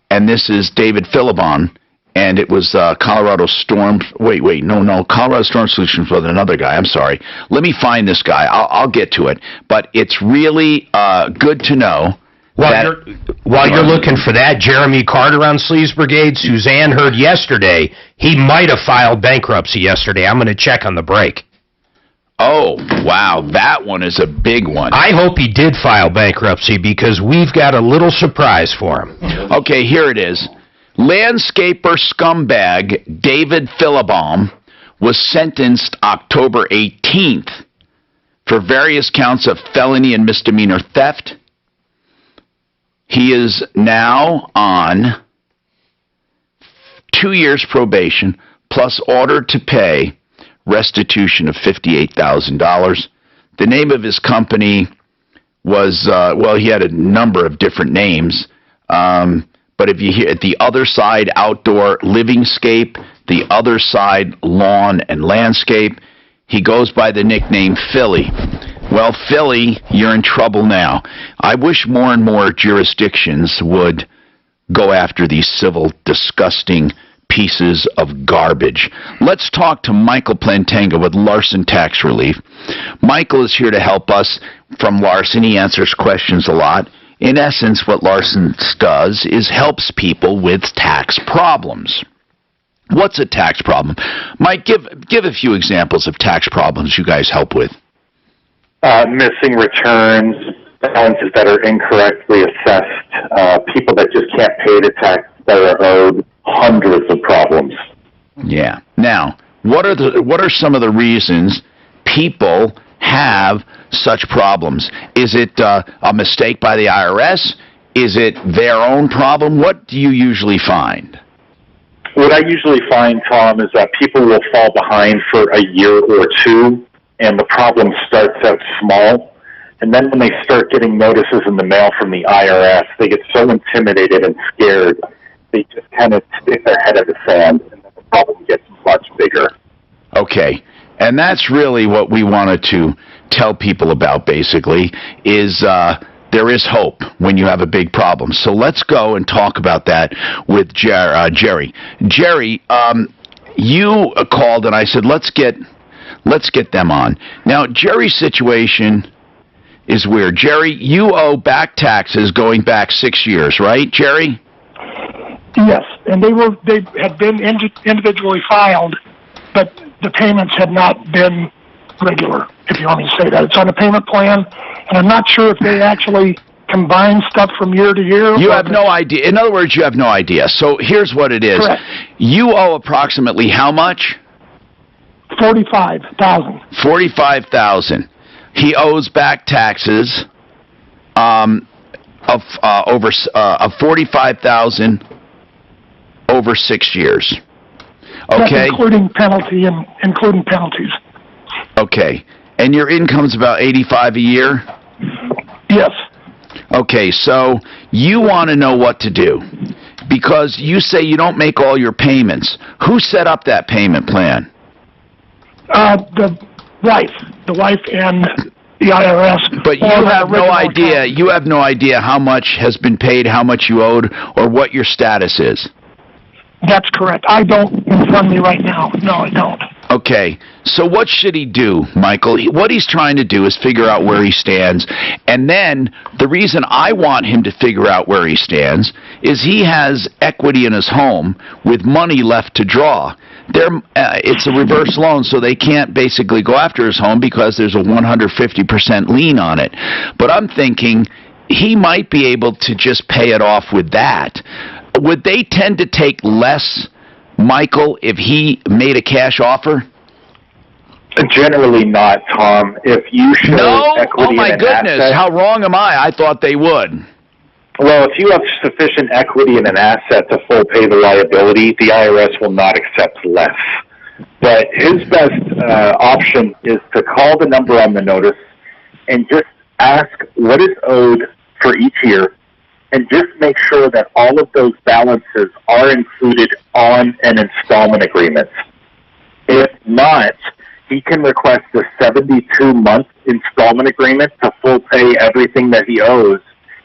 And this is David Philibon, and it was Colorado Storm. No, Colorado Storm Solutions was another guy. I'm sorry. Let me find this guy. I'll get to it. But it's really good to know. While you're looking for that, Jeremy Carter on Sleaze Brigade, Suzanne heard yesterday he might have filed bankruptcy yesterday. I'm going to check on the break. Oh, wow, that one is a big one. I hope he did file bankruptcy because we've got a little surprise for him. Okay, here it is. Landscaper scumbag David Philibon was sentenced October 18th for various counts of felony and misdemeanor theft. He is now on 2 years probation, plus ordered to pay restitution of $58,000. The name of his company was, he had a number of different names, but if you hear The Other Side Outdoor Livingscape, The Other Side Lawn and Landscape, he goes by the nickname Philly. Well, Philly, you're in trouble now. I wish more and more jurisdictions would go after these civil, disgusting pieces of garbage. Let's talk to Michael Plantenga with Larson Tax Relief. Michael is here to help us from Larson. He answers questions a lot. In essence, what Larson does is helps people with tax problems. What's a tax problem? Mike, give a few examples of tax problems you guys help with. Missing returns, balances that are incorrectly assessed, people that just can't pay the tax that are owed, hundreds of problems. Yeah. Now, what are some of the reasons people have such problems? Is it a mistake by the IRS? Is it their own problem? What do you usually find? What I usually find, Tom, is that people will fall behind for a year or two, and the problem starts out small. And then when they start getting notices in the mail from the IRS, they get so intimidated and scared, they just kind of stick their head in the sand, and then the problem gets much bigger. Okay. And that's really what we wanted to tell people about, basically, is there is hope when you have a big problem. So let's go and talk about that with Jerry. Jerry, you called, and I said, let's get them on. Now, Jerry's situation is weird. Jerry, you owe back taxes going back 6 years, right, Jerry? Yes, and they had been individually filed, but the payments had not been regular, if you want me to say that. It's on a payment plan, and I'm not sure if they actually combine stuff from year to year. You have no idea. In other words, you have no idea. So here's what it is. Correct. You owe approximately how much? $45,000. $45,000. He owes back taxes of $45,000 over 6 years. Okay. That's including penalties. Okay. And your income's about 85 a year? Yes. Okay, so you want to know what to do because you say you don't make all your payments. Who set up that payment plan? The wife and the IRS. But you have no idea. You have no idea how much has been paid, how much you owed, or what your status is. That's correct. I don't in front of me right now. No, I don't. Okay, so what should he do, Michael? What he's trying to do is figure out where he stands, and then the reason I want him to figure out where he stands is he has equity in his home with money left to draw. It's a reverse loan, so they can't basically go after his home because there's a 150% lien on it. But I'm thinking he might be able to just pay it off with that. Would they tend to take less, Michael, if he made a cash offer? Generally not, Tom. If you show equity in an asset, how wrong am I? I thought they would. Well, if you have sufficient equity in an asset to full pay the liability, the IRS will not accept less. But his best option is to call the number on the notice and just ask what is owed for each year, and just make sure that all of those balances are included on an installment agreement. If not, he can request a 72-month installment agreement to full pay everything that he owes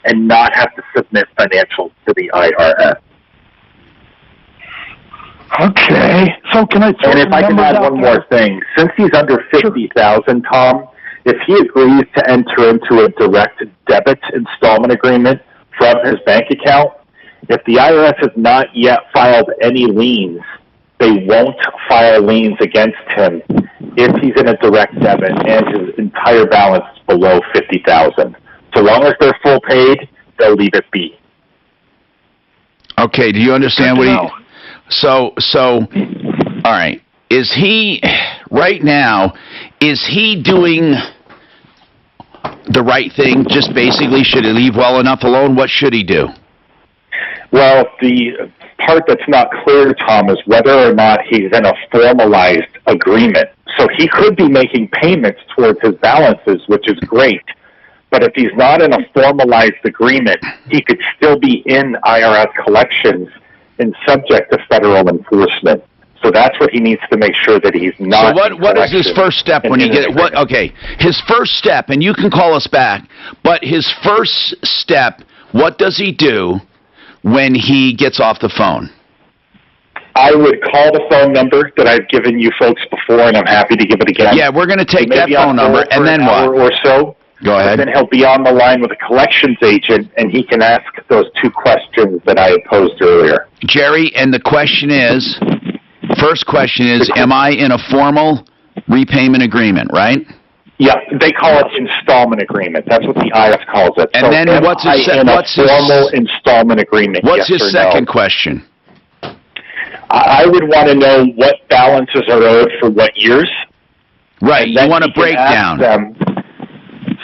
and not have to submit financials to the IRS. Okay. So can I throw And if I can add one more thing, since he's under 50,000, Tom, if he agrees to enter into a direct debit installment agreement from his bank account, if the IRS has not yet filed any liens, they won't file liens against him if he's in a direct debit and his entire balance is below 50,000. So long as they're full paid, they'll leave it be. Okay, do you understand what he... So, all right. Is he, right now, is he doing the right thing? Just basically, should he leave well enough alone? What should he do? Well, the part that's not clear, Tom, is whether or not he's in a formalized agreement. So he could be making payments towards his balances, which is great. But if he's not in a formalized agreement, he could still be in IRS collections and subject to federal enforcement. So that's what he needs to make sure that he's not. So what is his first step when he gets his first step, and you can call us back, but his first step, what does he do when he gets off the phone? I would call the phone number that I've given you folks before, and I'm happy to give it again. Yeah, we're going to take that phone number, and then what? Or so. Go ahead. And then he'll be on the line with a collections agent, and he can ask those two questions that I posed earlier. Jerry, and the question is, first question is, am I in a formal repayment agreement, right? Yeah, they call it installment agreement. That's what the IRS calls it. And so then what's his formal installment agreement? What's his second question? I would want to know what balances are owed for what years. Right, you want a breakdown.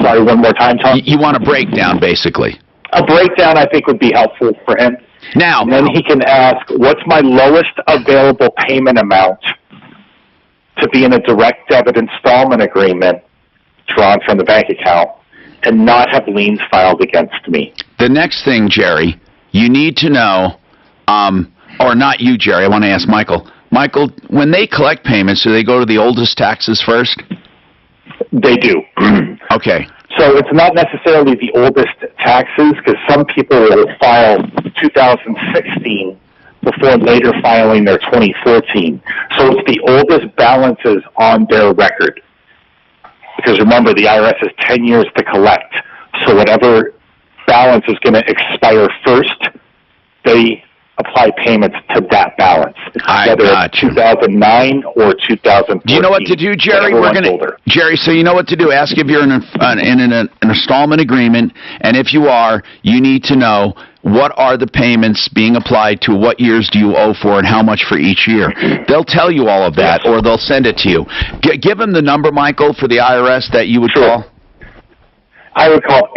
Sorry, one more time, Tom. You want a breakdown, basically. A breakdown, I think, would be helpful for him. Now, and then he can ask, what's my lowest available payment amount to be in a direct debit installment agreement drawn from the bank account and not have liens filed against me? The next thing, Jerry, you need to know, or not you, Jerry, I want to ask Michael. Michael, when they collect payments, do they go to the oldest taxes first? They do. Okay. So it's not necessarily the oldest taxes, because some people will file 2016 before later filing their 2014. So it's the oldest balances on their record. Because remember, the IRS has 10 years to collect. So whatever balance is going to expire first, they apply payments to that balance. Whether it's 2009 or 2014. Do you know what to do, Jerry? Jerry, so you know what to do. Ask if you're in an installment agreement, and if you are, you need to know what are the payments being applied to, what years do you owe for, and how much for each year. They'll tell you all of that, or they'll send it to you. Give them the number, Michael, for the IRS that you would call. I would call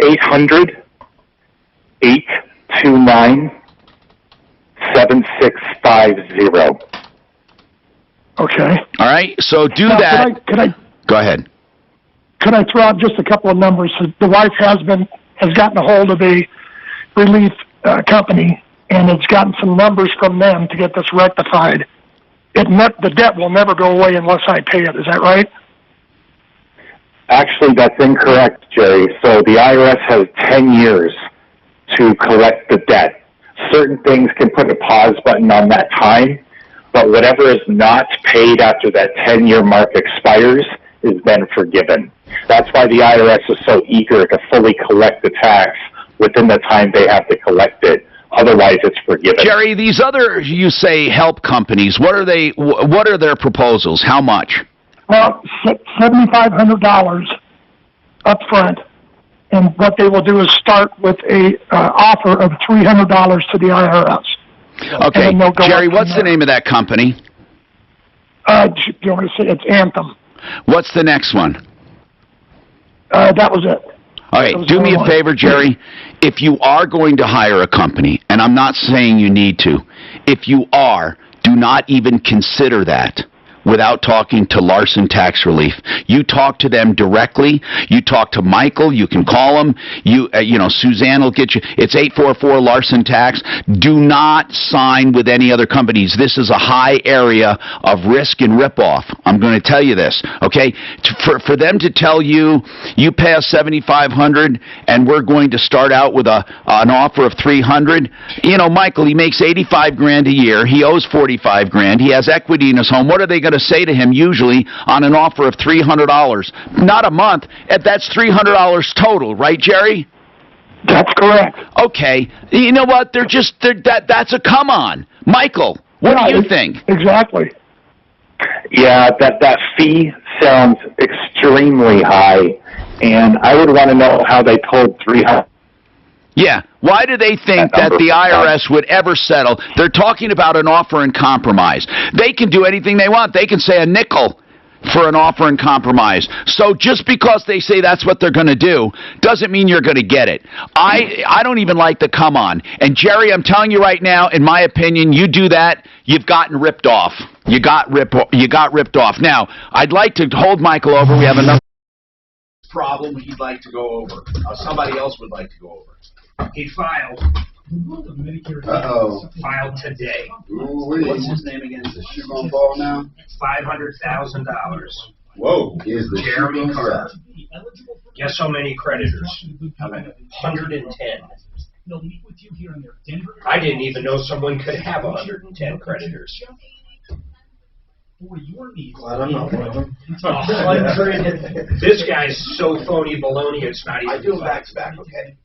800-829 7650. Okay. All right. So do now, that. Could I? Go ahead. could I throw out just a couple of numbers? So the wife has gotten a hold of a relief company, and it's gotten some numbers from them to get this rectified. The debt will never go away unless I pay it. Is that right? Actually, that's incorrect, Jerry. So the IRS has 10 years to collect the debt. Certain things can put a pause button on that time, but whatever is not paid after that 10-year mark expires is then forgiven. That's why the IRS is so eager to fully collect the tax within the time they have to collect it. Otherwise, it's forgiven. Jerry, these other, you say, help companies, what are their proposals? How much? Well, $7,500 up front, and what they will do is start with a offer of $300 to the IRS. Okay, Jerry, what's the name of that company? Do you want me to say it's Anthem? What's the next one? That was it. All right, do me a favor, Jerry. If you are going to hire a company, and I'm not saying you need to, if you are, do not even consider that without talking to Larson Tax Relief. You talk to them directly. You talk to Michael. You can call him. Suzanne will get you. It's 844 Larson Tax. Do not sign with any other companies. This is a high area of risk and ripoff. I'm going to tell you this, okay? For them to tell you, you pay us $7,500 and we're going to start out with an offer of $300. Michael, he makes $85,000 a year. He owes $45,000. He has equity in his home. What are they going to say to him usually on an offer of $300? Not a month. That's $300 total, right, Jerry? That's correct. Okay. You know what? That's a come on. Michael, what do you think? Exactly. Yeah, that fee sounds extremely high, and I would want to know how they pulled $300. Yeah. Why do they think that the IRS would ever settle? They're talking about an offer in compromise. They can do anything they want. They can say a nickel for an offer in compromise. So just because they say that's what they're going to do doesn't mean you're going to get it. I don't even like the come on. And Jerry, I'm telling you right now, in my opinion, you do that, you've gotten ripped off. You got ripped off. Now, I'd like to hold Michael over. We have another problem he'd like to go over. Somebody else would like to go over. He filed. Uh-oh. Filed today. What's his name again? Is the shoe gonna fall now? $500,000. Whoa. Is the Jeremy shoe Carter. gonna Guess how many creditors? 110. I didn't even know someone could have 110 creditors. Glad I'm not one of them. 100. This guy's so phony baloney, it's not even. I do them back to back, okay?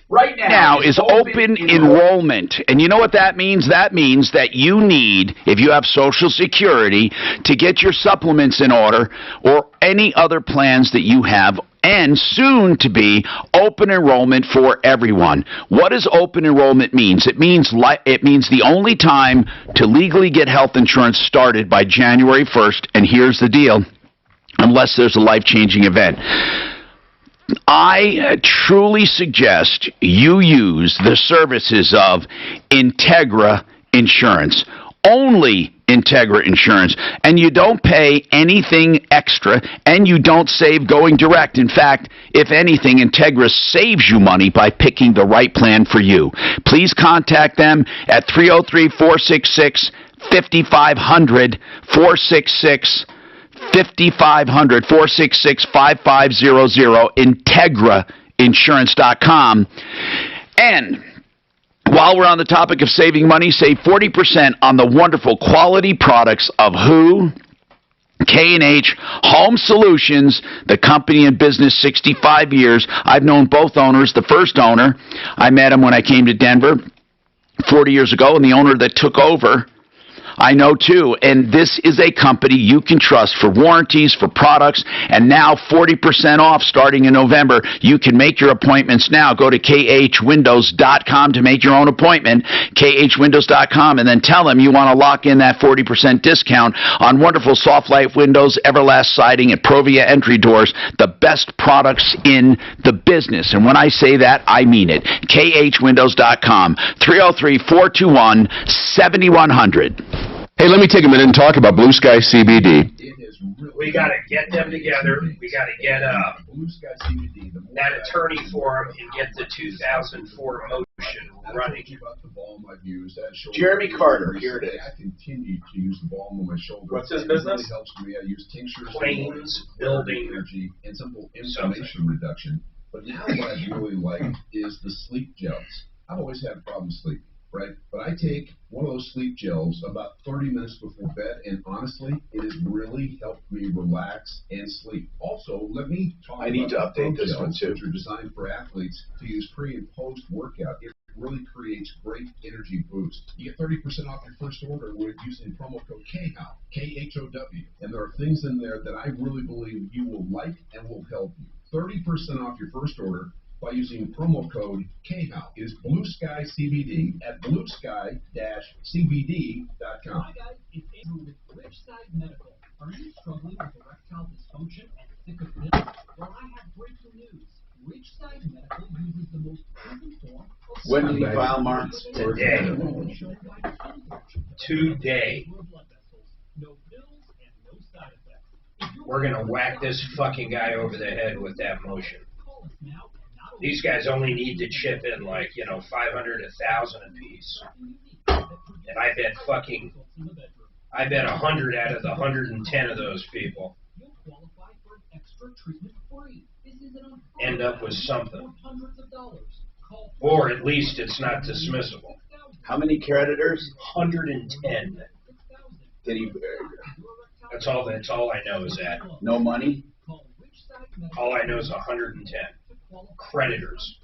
Right now is open enrollment. And you know what that means? That means that you need, if you have Social Security, to get your supplements in order or any other plans that you have, and soon to be open enrollment for everyone. What does open enrollment means? It means the only time to legally get health insurance started by January 1st, and here's the deal, unless there's a life-changing event. I truly suggest you use the services of Integra Insurance. Only Integra Insurance. And you don't pay anything extra, and you don't save going direct. In fact, if anything, Integra saves you money by picking the right plan for you. Please contact them at 303-466-5500, 466-5500, 466-5500, IntegraInsurance.com. And while we're on the topic of saving money, save 40% on the wonderful quality products of Who, K&H Home Solutions, the company in business 65 years. I've known both owners. The first owner, I met him when I came to Denver 40 years ago, and the owner that took over, I know too, and this is a company you can trust for warranties, for products, and now 40% off starting in November. You can make your appointments now. Go to khwindows.com to make your own appointment, khwindows.com, and then tell them you want to lock in that 40% discount on wonderful Soft Life windows, Everlast siding, and Provia entry doors, the best products in the business. And when I say that, I mean it. khwindows.com, 303-421-7100. Hey, let me take a minute and talk about Blue Sky CBD. We got to get them together. We got to get that attorney for them and get the 2004 motion running. Jeremy Carter, here it is. I continue to use the balm on my shoulder. What's his business? It really helps me. I use tinctures, Plains building energy, and simple inflammation reduction. But now what I really like is the sleep gels. I've always had problems sleeping, right? But I take one of those sleep gels about 30 minutes before bed, and honestly, it has really helped me relax and sleep. Also, let me talk about need to update this one too. Which are designed for athletes to use pre and post workout. It really creates great energy boost. You get 30% off your first order with using promo code KHOW, K-H-O-W. And there are things in there that I really believe you will like and will help you. 30% off your first order by using promo code KHOW. It is Blue Sky CBD at bluesky-cbd.com. Hi guys, it's Andrew with Ridgeside Medical. Are you struggling with erectile dysfunction and sick of pills? Well, I have breaking news. Ridgeside Medical uses the most proven form of... When did he file, Mark? Today. Today. We're going to whack this fucking guy over the head with that motion. These guys only need to chip in like, 500, 1,000 a piece. And I bet 100 out of the 110 of those people end up with something. Or at least it's not dismissible. How many creditors? 110. Did he? That's all I know is that. No money? All I know is 110 creditors.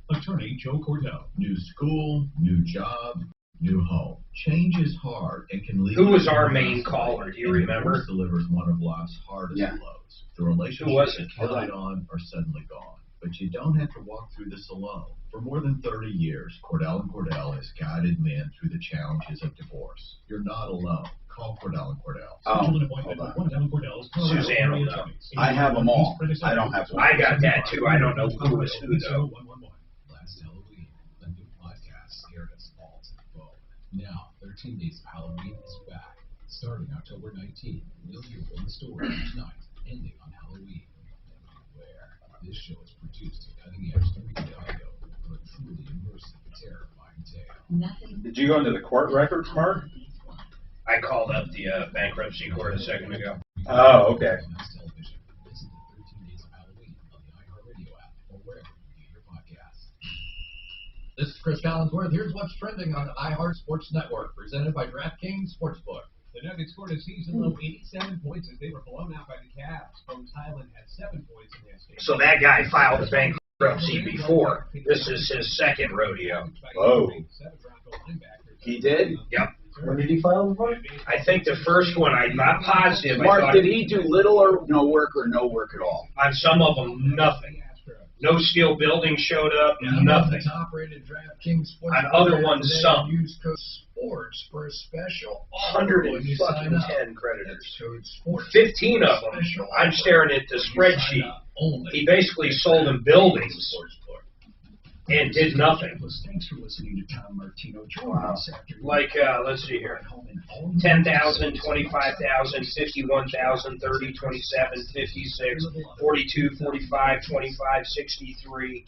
Attorney Joe Cordell. New school, new job, new home. Change is hard and can lead. Who was our main caller? Do you remember? Delivers one of life's hardest blows. The relationships that carried on are suddenly gone. But you don't have to walk through this alone. For more than 30 years, Cordell & Cordell has guided men through the challenges of divorce. You're not alone. Call Cordell & Cordell. Suzanne will know. I have them all. I don't have one. I got that too. I don't know who was who though. Last Halloween, a new podcast scared us all to the bone. Now, 13 Days of Halloween is back. Starting October 19th, you'll hear one story each night, ending on Halloween. Where this show is produced to cutting-edge 3D audio for a truly immersive, terrifying tale. Did you go into the court records, Mark? I called up the bankruptcy court a second ago. Oh, okay. This is Chris Collinsworth. Here's what's trending on the iHeart Sports Network, presented by DraftKings Sportsbook. The Nuggets scored a season-low 87 points as they were blown out by the Cavs. Rhode Island had 7 points in their state. So that guy filed a bankruptcy before. This is his second rodeo. Oh. He did? Yep. When did he file the vote? I think the first one, I'm not positive. Mark, did he do little or no work at all? On some of them, nothing. No steel building showed up, nothing. On other ones, some. Use code SPORTS for a special 110 creditors. 15 of them. I'm staring at the spreadsheet. He basically sold them buildings and did nothing. Thanks for listening to Tom Martino. Wow. Like, let's see here. 10,000, 25,000, 51,000, 30, 27, 56, 42, 45, 25, 63.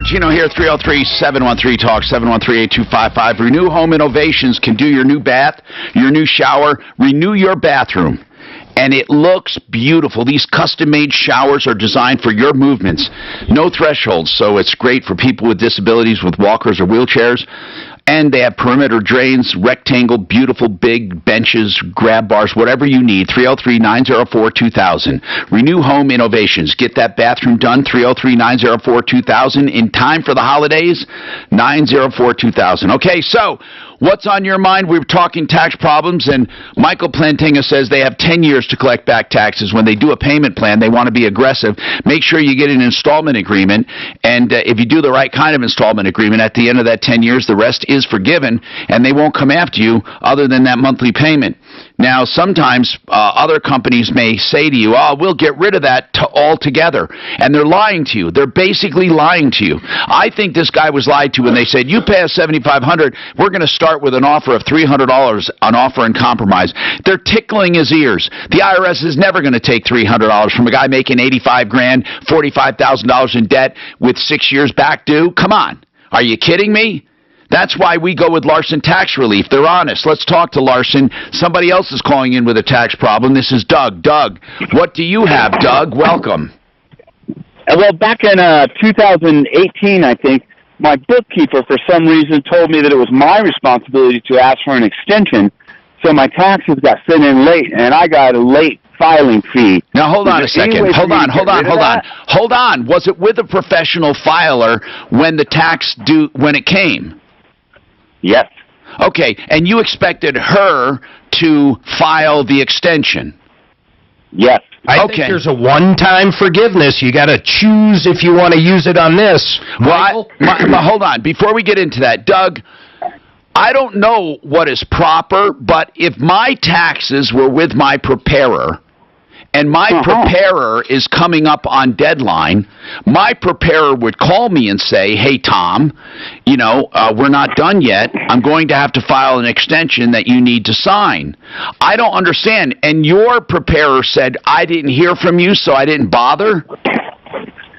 Gino here, 303-713-TALK, 713-8255. Renew Home Innovations can do your new bath, your new shower, renew your bathroom. And it looks beautiful. These custom-made showers are designed for your movements. No thresholds, so it's great for people with disabilities with walkers or wheelchairs. And they have perimeter drains, rectangle, beautiful big benches, grab bars, whatever you need. 303-904-2000. Renew Home Innovations. Get that bathroom done. 303-904-2000. In time for the holidays, 904-2000. Okay, so what's on your mind? We were talking tax problems, and Michael Plantinga says they have 10 years to collect back taxes. When they do a payment plan, they want to be aggressive. Make sure you get an installment agreement, and if you do the right kind of installment agreement, at the end of that 10 years, the rest is forgiven, and they won't come after you other than that monthly payment. Now, sometimes other companies may say to you, oh, we'll get rid of that altogether. And they're lying to you. They're basically lying to you. I think this guy was lied to when they said, you pay us $7,500, we're going to start with an offer of $300 on offer and compromise. They're tickling his ears. The IRS is never going to take $300 from a guy making $85,000, $45,000 in debt with 6 years back due. Come on. Are you kidding me? That's why we go with Larson Tax Relief. They're honest. Let's talk to Larson. Somebody else is calling in with a tax problem. This is Doug. Doug, what do you have, Doug? Welcome. Well, back in 2018, I think, my bookkeeper, for some reason, told me that it was my responsibility to ask for an extension, so my taxes got sent in late, and I got a late filing fee. Now, hold on a second. Hold on. Was it with a professional filer when the tax due, when it came? Yes. Okay, and you expected her to file the extension? Yes. I think there's a one-time forgiveness. You got to choose if you want to use it on this. Well, hold on. Before we get into that, Doug, I don't know what is proper, but if my taxes were with my preparer, and my preparer is coming up on deadline, my preparer would call me and say, hey, Tom, you know, we're not done yet. I'm going to have to file an extension that you need to sign. I don't understand. And your preparer said, I didn't hear from you, so I didn't bother?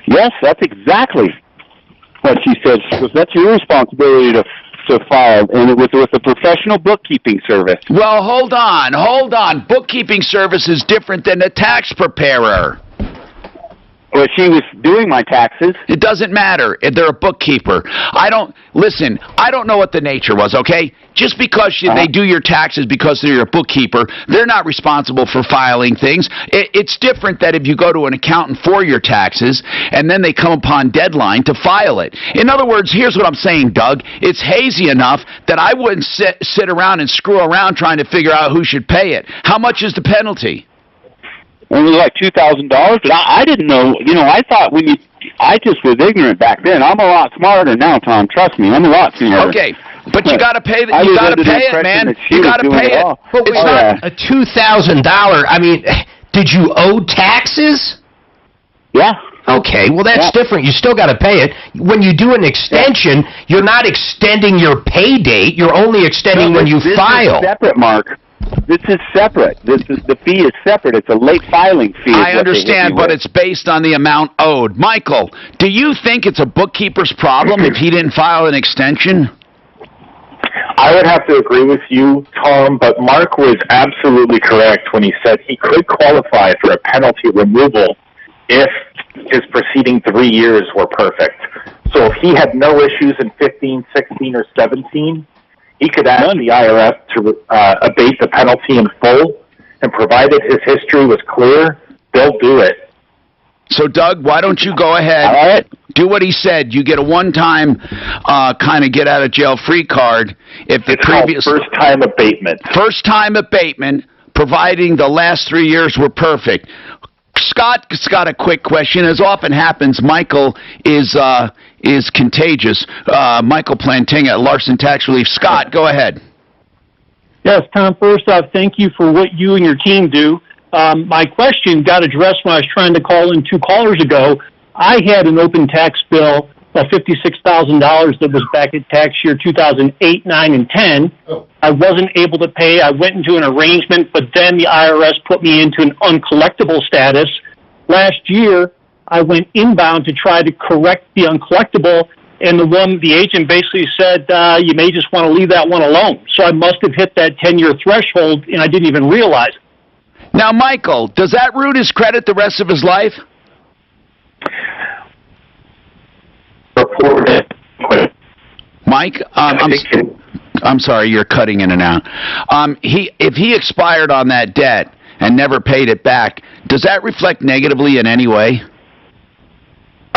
Yes, that's exactly what she said. That's your responsibility to file, and it was with a professional bookkeeping service. Well, hold on. Bookkeeping service is different than a tax preparer. Well, she was doing my taxes. It doesn't matter if they're a bookkeeper. I don't know what the nature was, okay? Just because they do your taxes because they're your bookkeeper, they're not responsible for filing things. It's different that if you go to an accountant for your taxes and then they come upon deadline to file it. In other words, here's what I'm saying, Doug. It's hazy enough that I wouldn't sit around and screw around trying to figure out who should pay it. How much is the penalty? It was like $2,000, but I didn't know. You know, I thought I just was ignorant back then. I'm a lot smarter now, Tom. Trust me, I'm a lot smarter. Okay, but you got to pay it. You got to pay it, man. You got to pay it. But it's not a $2,000. I mean, did you owe taxes? Yeah. Okay, well, that's different. You still got to pay it. When you do an extension, you're not extending your pay date. You're only extending when you file. This is separate, Mark. This is separate. The fee is separate. It's a late filing fee. I understand, but it's based on the amount owed. Michael, do you think it's a bookkeeper's problem if he didn't file an extension? I would have to agree with you, Tom, but Mark was absolutely correct when he said he could qualify for a penalty removal if his preceding 3 years were perfect. So if he had no issues in 15, 16, or 17, he could ask the IRS to abate the penalty in full, and provided his history was clear, they'll do it. So, Doug, why don't you go ahead, do what he said. You get a one-time kind of get-out-of-jail-free card. If the previous first-time abatement. First-time abatement, providing the last 3 years were perfect. Scott's got a quick question. As often happens, Michael is contagious. Michael Planting at Larson Tax Relief. Scott, go ahead. Yes, Tom, first off, thank you for what you and your team do. My question got addressed when I was trying to call in 2 callers ago. I had an open tax bill of $56,000 that was back at tax year 2008, 9, and 10. Oh. I wasn't able to pay. I went into an arrangement, but then the IRS put me into an uncollectible status. Last year, I went inbound to try to correct the uncollectible, and the agent basically said, you may just want to leave that one alone. So I must have hit that 10-year threshold, and I didn't even realize it. Now, Michael, does that ruin his credit the rest of his life? Mike, I'm sorry, you're cutting in and out. If he expired on that debt and never paid it back, does that reflect negatively in any way?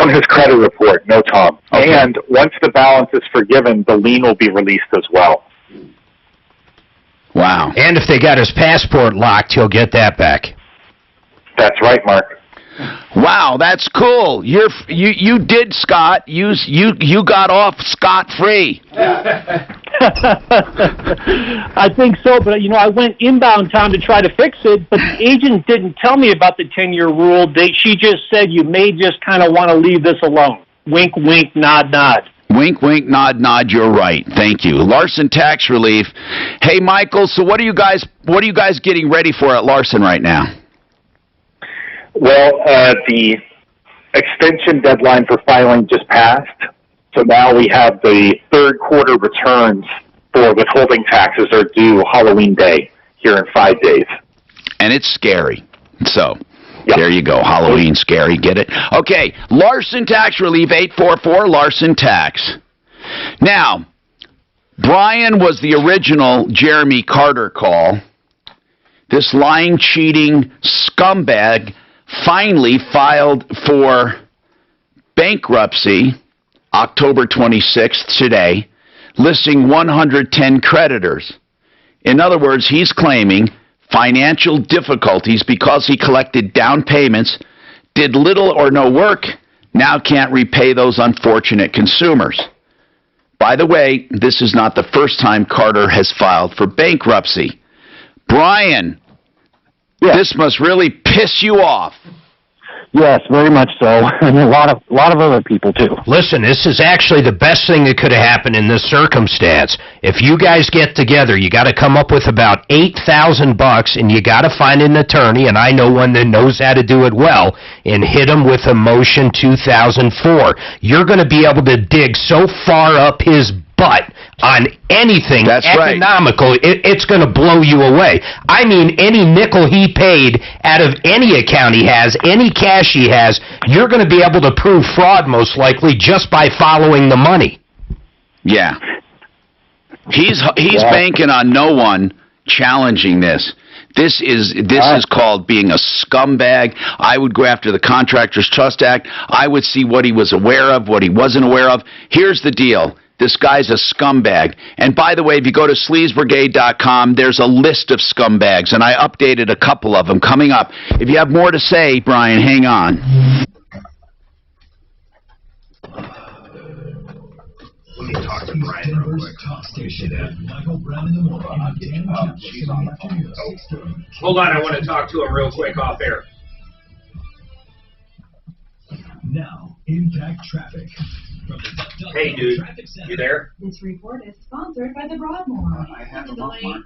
On his credit report, no, Tom. Okay. And once the balance is forgiven, the lien will be released as well. Wow. And if they got his passport locked, he'll get that back. That's right, Mark. Wow, that's cool. You did, Scott. You got off scot-free. I think so, but I went inbound town to try to fix it, but the agent didn't tell me about the 10-year rule. She just said you may just kind of want to leave this alone. Wink, wink, nod, nod. Wink, wink, nod, nod. You're right. Thank you. Larson Tax Relief. Hey, Michael. So what are you guys getting ready for at Larson right now? Well, the extension deadline for filing just passed, so now we have the third quarter returns for withholding taxes are due Halloween Day here in 5 days. And it's scary. So, there you go. Halloween scary. Get it? Okay. Larson Tax Relief, 844 Larson Tax. Now, Brian was the original Jeremy Carter call. This lying, cheating scumbag finally filed for bankruptcy October 26th, today, listing 110 creditors. In other words, he's claiming financial difficulties because he collected down payments, did little or no work, now can't repay those unfortunate consumers. By the way, this is not the first time Carter has filed for bankruptcy. Brian, this must really piss you off. Yes, very much so, and a lot of other people too. Listen, this is actually the best thing that could have happened in this circumstance. If you guys get together, you got to come up with about $8,000, and you got to find an attorney, and I know one that knows how to do it well, and hit him with a motion 2004. You're going to be able to dig so far up his butt on anything economical, it's going to blow you away. I mean, any nickel he paid out of any account he has, any cash he has, you're going to be able to prove fraud most likely just by following the money. Yeah. He's banking on no one challenging this. This is called being a scumbag. I would go after the Contractors Trust Act. I would see what he was aware of, what he wasn't aware of. Here's the deal. This guy's a scumbag. And by the way, if you go to sleazbrigade.com, there's a list of scumbags, and I updated a couple of them coming up. If you have more to say, Brian, hang on. Let me talk to Brian real quick. Hold on, I want to talk to him real quick off air. Now, impact traffic. Hey, dude, you there? This report is sponsored by the Broadmoor. I have a delay on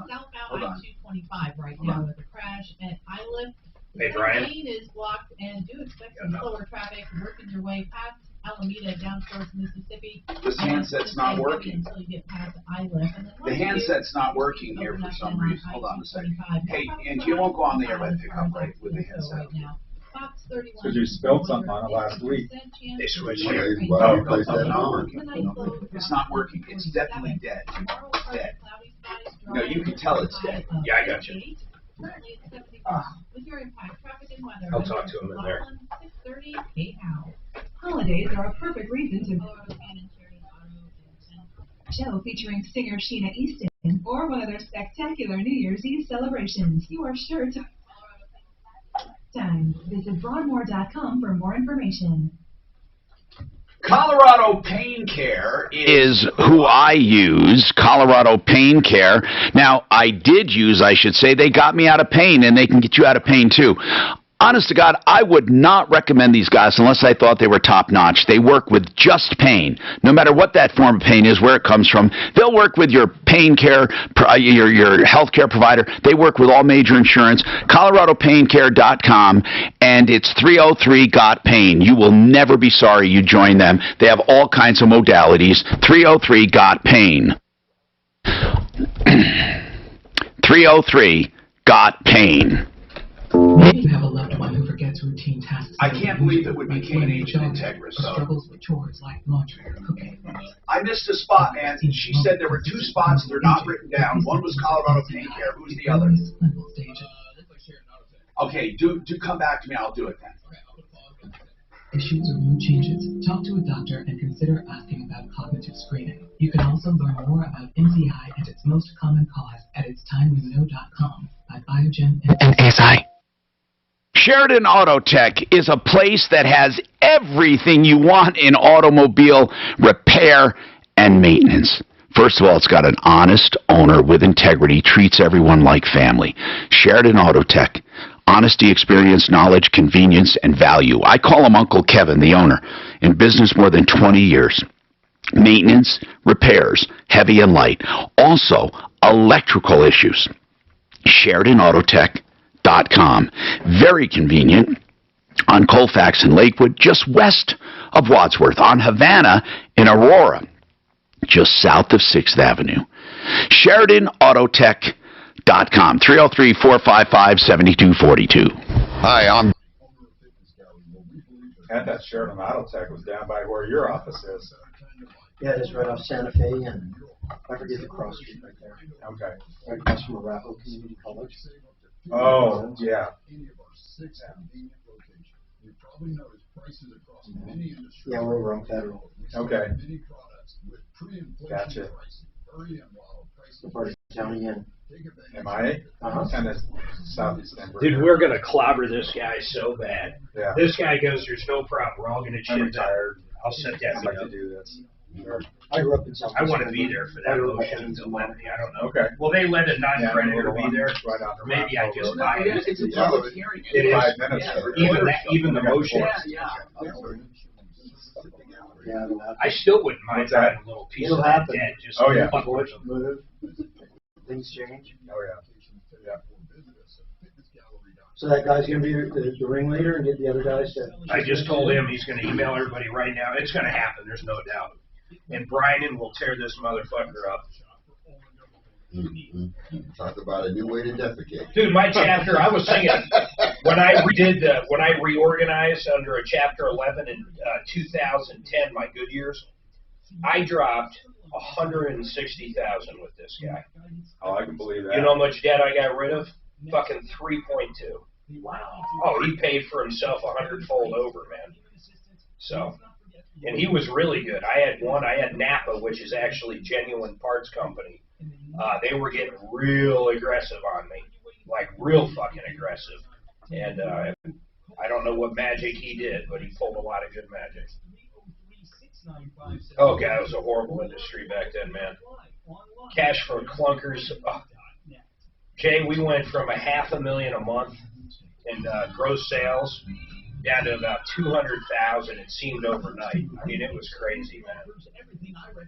southbound I-225 right now with a crash at Islet. Hey, Brian. The lane is blocked, and do expect some slower traffic working your way past Alameda down towards Mississippi. This handset's not working. Until you get past Islet. The handset's not working here for some reason. Hold on a second. Hey, and you won't go on the airline pickup right with the handset. Because you spilled something on it last week. They switched here. No, it's not working. It's definitely dead. It's dead. No, you can tell it's dead. Yeah, I got you. I'll talk to him in there. Holidays are a perfect reason to show featuring singer Sheena Easton or one of their spectacular New Year's Eve celebrations. You are sure to time. Visit Broadmoor.com for more information. Colorado Pain Care is who I use, Colorado Pain Care. Now, I should say, they got me out of pain, and they can get you out of pain too. Honest to God, I would not recommend these guys unless I thought they were top-notch. They work with just pain. No matter what that form of pain is, where it comes from, they'll work with your pain care, your health care provider. They work with all major insurance. ColoradoPainCare.com, and it's 303-GOT-PAIN. You will never be sorry you joined them. They have all kinds of modalities. 303-GOT-PAIN. 303-GOT-PAIN. Maybe you have a loved one who forgets routine tasks. I can't believe it would be K&H and Integra, so. Struggles with chores like laundry or cooking. I missed a spot, man. She said there were 2 spots. They're not written down. One was Colorado Pain Care. Who's the other? Okay, do come back to me. I'll do it then. Issues or mood changes, talk to a doctor and consider asking about cognitive screening. You can also learn more about MCI and its most common cause at itstimeweknow.com by Biogen and ASI. Sheridan Auto Tech is a place that has everything you want in automobile repair and maintenance. First of all, it's got an honest owner with integrity, treats everyone like family. Sheridan Auto Tech. Honesty, experience, knowledge, convenience, and value. I call him Uncle Kevin, the owner. In business more than 20 years. Maintenance, repairs, heavy and light. Also, electrical issues. SheridanAutotech.com. Very convenient. On Colfax and Lakewood, just west of Wadsworth. On Havana in Aurora, just south of 6th Avenue. SheridanAutotech.com. 303-455-7242. Hi, I'm... I thought Sheridan Auto Tech was down by where your office is. Yeah, it is right off Santa Fe, and I forget the cross street right there. Okay. Right across from Arapahoe Community College. Oh, yeah. Yeah, we're over on Federal. Okay. Gotcha. The part of town again. Am I? Kind of southeast Denver. Dude, we're going to clobber this guy so bad. Yeah. This guy goes, there's no problem. We're all going to chip I'm that. retired. I'll set that I'd like up. to do this. Sure. I grew up in South. I want to be there for that motion until then. I don't know. Okay. Will they let a non-creditor be there? Right on Or maybe I just buy it. It's a public hearing. It is. 5 minutes. Even the motion. Yeah, I still wouldn't mind having a little piece of that dead. Just Oh, yeah. Move. Things change. Oh, yeah. Yeah. So that guy's gonna be the ringleader and get the other guys to. I just told him he's going to email everybody right now. It's going to happen. There's no doubt. And Brian will tear this motherfucker up. Talk about a new way to defecate. Dude, my chapter, I was thinking, when I reorganized under a chapter 11 in 2010, my good years, I dropped 160,000 with this guy. Oh, I can believe that. You know how much debt I got rid of? Fucking 3.2. Wow. Oh, he paid for himself 100-fold over, man. So, and he was really good. I had Napa, which is actually Genuine Parts Company. They were getting real aggressive on me, like real fucking aggressive. And I don't know what magic he did, but he pulled a lot of good magic. Oh, God, it was a horrible industry back then, man. Cash for clunkers. Oh. Jay, we went from $500,000 a month in gross sales down to about 200,000. It seemed overnight. I mean, it was crazy, man.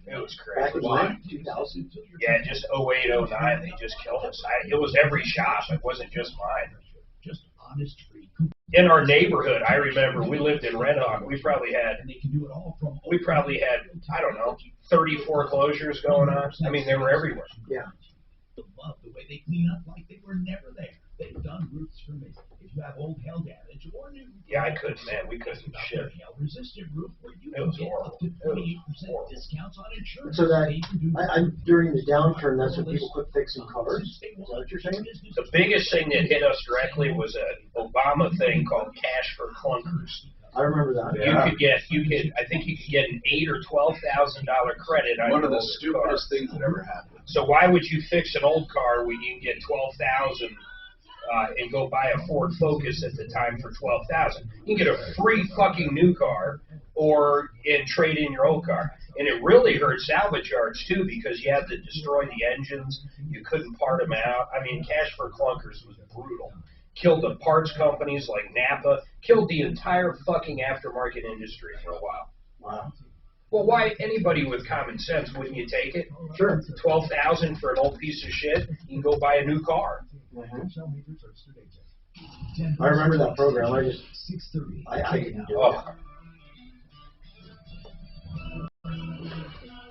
It was crazy. Back in when? 2000? Yeah, just 08, 09, they just killed us. It was every shop. It wasn't just mine. In our neighborhood, I remember we lived in Red Hawk. We probably had, I don't know, 30 foreclosures going on. I mean, they were everywhere. Yeah. Love the way they clean up like they were never there. They've done roofs for me. If you have old hail damage or new, yeah, I couldn't, man. We couldn't shit. Hail-resistant roof where you can get up to 28% discounts on insurance. So that during the downturn, that's when people quit fixing cars. Is that what you're saying? The biggest thing that hit us directly was an Obama thing called cash for clunkers. I remember that. I think you could get an $8,000 or $12,000 credit on one of the stupidest car. Things that ever happened. So why would you fix an old car when you can get $12,000 and go buy a Ford Focus at the time for $12,000? You can get a free fucking new car and trade in your old car. And it really hurt salvage yards too because you had to destroy the engines. You couldn't part them out. I mean, cash for clunkers was brutal. Killed the parts companies like Napa. Killed the entire fucking aftermarket industry for a while. Wow. Well, why anybody with common sense wouldn't you take it? Sure. $12,000 for an old piece of shit. You can go buy a new car. Mm-hmm. I remember that program. I didn't do it.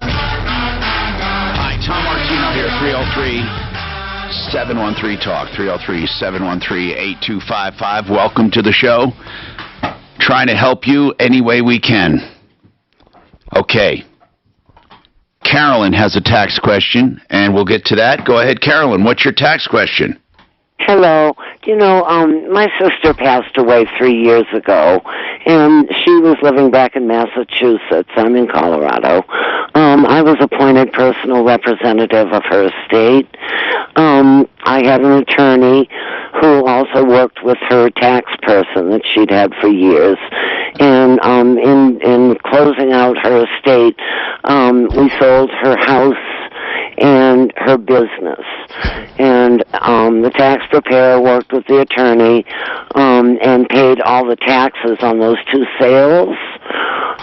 Hi, Tom Martino here, 303-713-TALK, 303-713-8255. Welcome to the show. Trying to help you any way we can. Okay. Carolyn has a tax question, and we'll get to that. Go ahead, Carolyn. What's your tax question? Hello. My sister passed away 3 years ago, and she was living back in Massachusetts. I'm in Colorado. I was appointed personal representative of her estate. I had an attorney who also worked with her tax person that she'd had for years. And in closing out her estate, we sold her house and her business. And the tax preparer worked with the attorney and paid all the taxes on those two sales.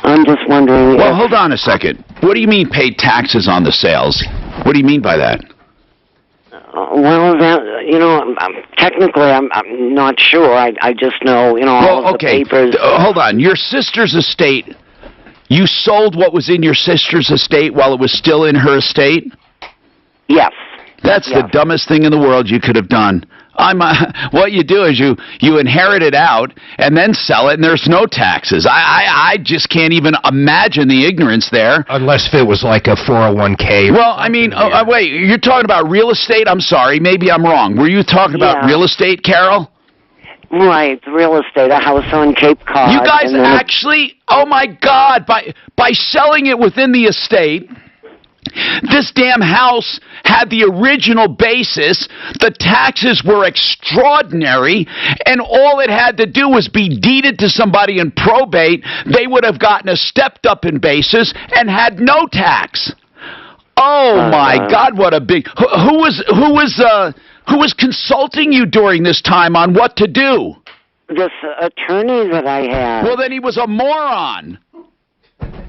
I'm just wondering. Well, hold on a second. What do you mean paid taxes on the sales? What do you mean by that? Well, technically, I'm not sure. I just know, all of the papers. Hold on. Your sister's estate, you sold what was in your sister's estate while it was still in her estate? Yes. That's the dumbest thing in the world you could have done. What you do is you inherit it out and then sell it, and there's no taxes. I just can't even imagine the ignorance there. Unless if it was like a 401k. Well, I mean, wait, you're talking about real estate? I'm sorry, maybe I'm wrong. Were you talking about real estate, Carol? Right, real estate, a house on Cape Cod. You guys actually, oh my God, by selling it within the estate, this damn house had the original basis, the taxes were extraordinary, and all it had to do was be deeded to somebody in probate. They would have gotten a stepped up in basis and had no tax. Oh my God, what a big... Who was consulting you during this time on what to do? This attorney that I had. Well, then he was a moron.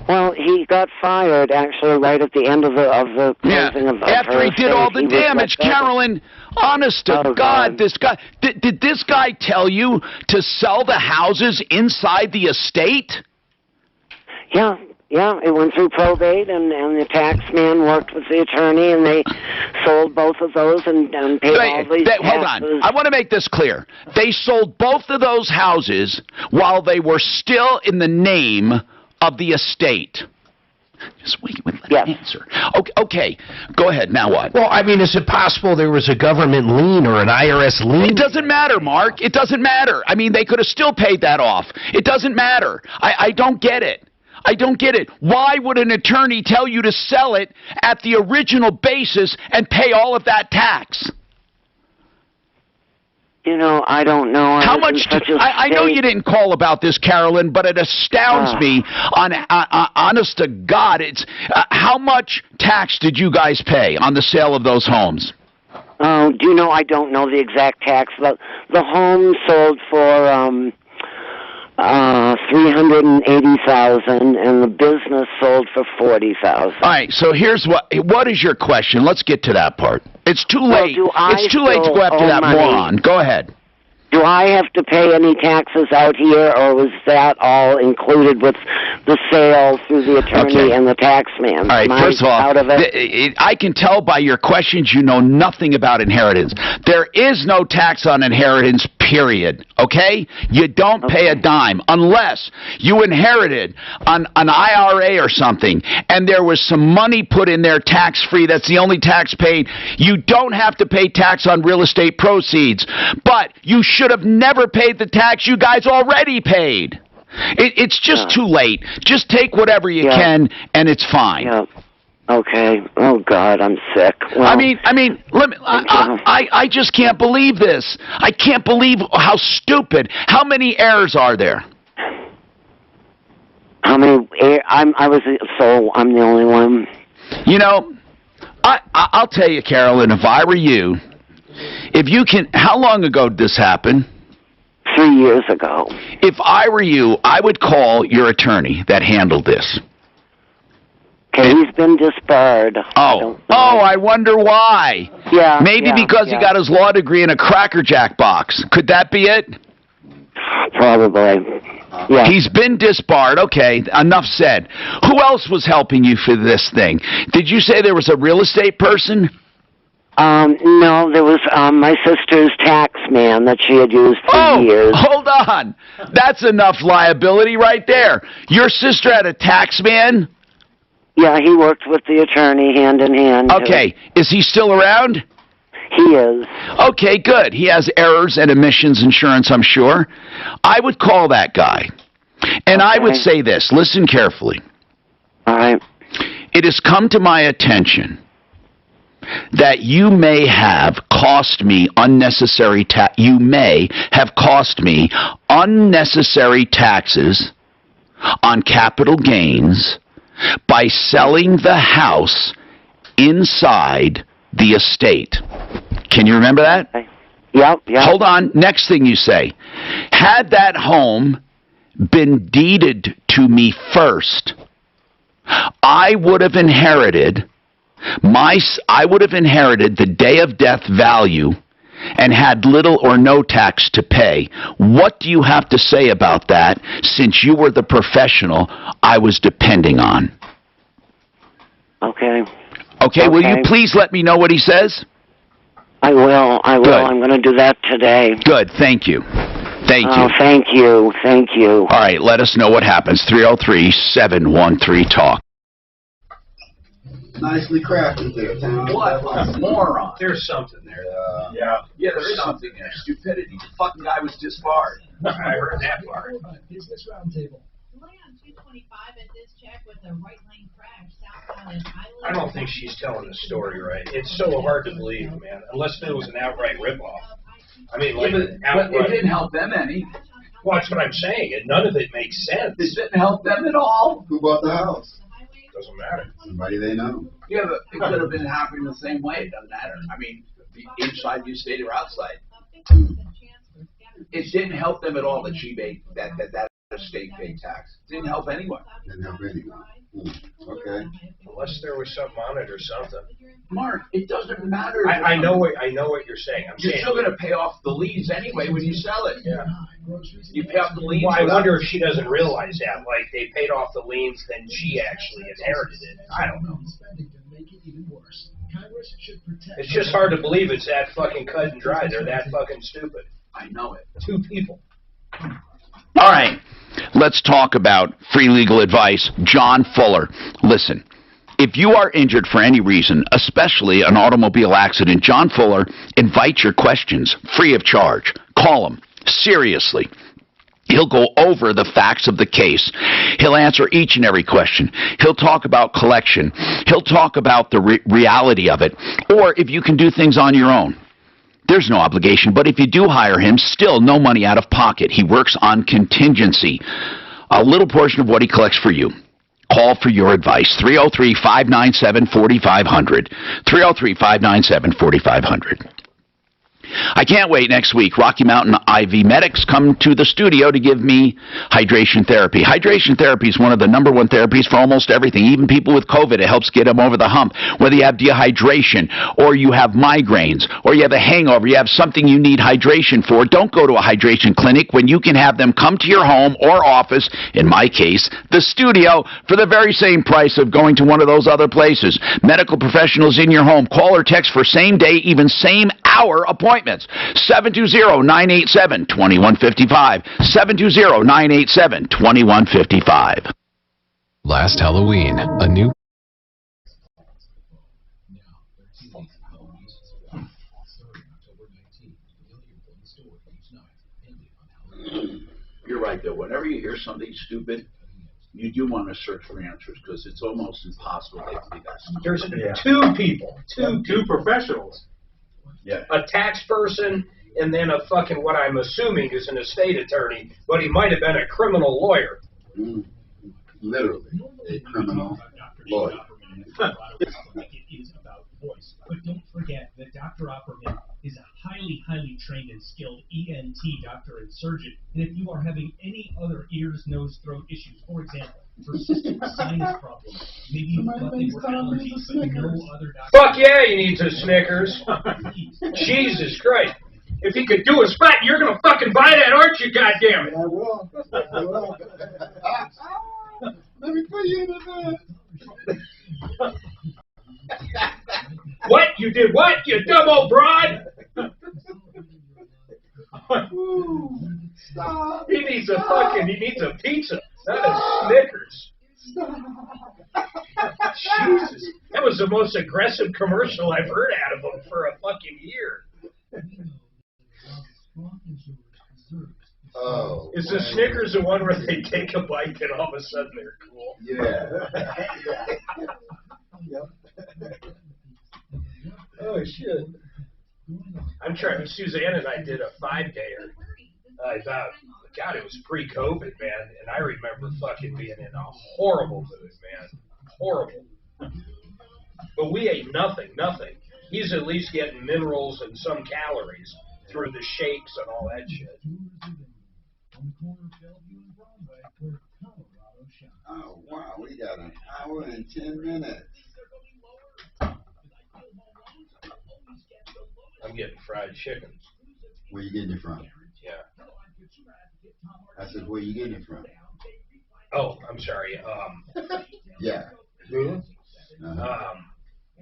Well, he got fired actually right at the end of the closing of after he did all the damage, Carolyn. Honest to God, this guy did this guy tell you to sell the houses inside the estate? Yeah, it went through probate, and the tax man worked with the attorney, and they sold both of those and paid all these taxes. Hold on, I want to make this clear. They sold both of those houses while they were still in the name of the estate. Just wait, let me answer. Okay, go ahead. Now what? Well, I mean, is it possible there was a government lien or an IRS lien? It doesn't matter, Mark. It doesn't matter. I mean, they could have still paid that off. It doesn't matter. I don't get it. I don't get it. Why would an attorney tell you to sell it at the original basis and pay all of that tax? I don't know. How much? I know you didn't call about this, Carolyn, but it astounds me. Honest to God, it's how much tax did you guys pay on the sale of those homes? Oh, do you know? I don't know the exact tax. The home sold for $380,000, and the business sold for $40,000. All right. So here's what is your question? Let's get to that part. It's too late. It's too late to go after that moron. Go ahead. Do I have to pay any taxes out here, or was that all included with the sale through the attorney and the tax man? All right, first of all, I can tell by your questions you know nothing about inheritance. There is no tax on inheritance, period. Okay? You don't pay a dime unless you inherited an IRA or something, and there was some money put in there tax-free. That's the only tax paid. You don't have to pay tax on real estate proceeds, but you should have never paid the tax you guys already paid. It's just too late. Just take whatever you can, and it's fine. Yeah. Okay. Oh God, I'm sick. Well, I mean, let me. I just can't believe this. I can't believe how stupid. How many heirs are there? How many? I'm the only one. I'll tell you, Carolyn. If I were you. If you can, how long ago did this happen? 3 years ago. If I were you, I would call your attorney that handled this. Okay, he's been disbarred. I wonder why. Yeah. Maybe because he got his law degree in a Cracker Jack box. Could that be it? Probably. Yeah. He's been disbarred. Okay, enough said. Who else was helping you for this thing? Did you say there was a real estate person? No, there was my sister's tax man that she had used for years. Hold on. That's enough liability right there. Your sister had a tax man? Yeah, he worked with the attorney hand in hand. Okay. Is he still around? He is. Okay, good. He has errors and omissions insurance, I'm sure. I would call that guy. And I would say this. Listen carefully. All right. It has come to my attention that you may have cost me unnecessary taxes on capital gains by selling the house inside the estate. Can you remember that? Yep. Hold on. Next thing you say. Had that home been deeded to me first, I would have inherited the day of death value and had little or no tax to pay. What do you have to say about that, since you were the professional I was depending on? Okay. Okay, will you please let me know what he says? I will. Good. I'm going to do that today. Good. Thank you. Thank you. Thank you. All right, let us know what happens. 303-713-TALK. Nicely crafted there, Tom. What a moron. There's something there. Yeah, there is something there. Stupidity. The fucking guy was disbarred. I heard that part. Business Roundtable. Delay on 225 at this check with a right lane crash southbound in Highland. I don't think she's telling the story right. It's so hard to believe, man. Unless it was an outright ripoff. I mean, like, but it didn't help them any. Well, that's what I'm saying. None of it makes sense. It didn't help them at all. Who bought the house? Doesn't matter. Somebody they know. Yeah, but it could have been happening the same way. It doesn't matter. I mean, inside you stayed or outside. It didn't help them at all that she made that estate paid tax. It didn't help anyone. Didn't help anyone. Okay. Unless there was something on it or something. Mark, it doesn't matter. I know what you're saying. You're still going to pay off the liens anyway when you sell it. Yeah. You pay off the liens. Well, I wonder if she doesn't realize that. Like, they paid off the liens, then she actually inherited it. I don't know. It's just hard to believe it's that fucking cut and dry. They're that fucking stupid. I know it. Two people. All right, let's talk about free legal advice. John Fuller. Listen, if you are injured for any reason, especially an automobile accident, John Fuller invites your questions free of charge. Call him. Seriously. He'll go over the facts of the case. He'll answer each and every question. He'll talk about collection. He'll talk about the reality of it. Or if you can do things on your own. There's no obligation, but if you do hire him, still no money out of pocket. He works on contingency. A little portion of what he collects for you. Call for your advice. 303-597-4500. 303-597-4500. I can't wait next week. Rocky Mountain IV Medics come to the studio to give me hydration therapy. Hydration therapy is one of the #1 therapies for almost everything. Even people with COVID, it helps get them over the hump. Whether you have dehydration, or you have migraines, or you have a hangover, you have something you need hydration for, don't go to a hydration clinic when you can have them come to your home or office, in my case, the studio, for the very same price of going to one of those other places. Medical professionals in your home. Call or text for same day, even same hour appointments. 720-987-2155. 720-987-2155. Last Halloween, a new... You're right, though. Whenever you hear something stupid, you do want to search for answers, because it's almost impossible to be that stupid. There's two people. Two professionals. Yeah. A tax person, and then a fucking, what I'm assuming is an estate attorney, but he might have been a criminal lawyer. Literally, a criminal lawyer. It is about voice. But don't forget that Dr. Opperman is a highly trained and skilled ENT doctor and surgeon. And if you are having any other ears, nose, throat issues, for example, persistent sinus problems, maybe you've got the allergies, but no other doctor... Fuck yeah, he needs a Snickers. Jesus Christ. If he could do a spot, you're going to fucking buy that, aren't you, goddammit? I will. Let me put you in the bed. What? You did what? You dumb old broad? Stop. He needs a pizza, not a Snickers. Jesus. That was the most aggressive commercial I've heard out of him for a fucking year. Oh. Is the Snickers the one where they take a bite and all of a sudden they're cool? Yeah. Oh, shit. I'm trying, Suzanne and I did a 5-dayer. I thought, God, it was pre-COVID, man, and I remember fucking being in a horrible mood, man. Horrible. But we ate nothing. He's at least getting minerals and some calories through the shakes and all that shit. Oh, wow, we got an hour and 10 minutes. I'm getting fried chicken. Where you getting it from? Yeah. I said, where you getting it from? Oh, I'm sorry. Yeah. Who?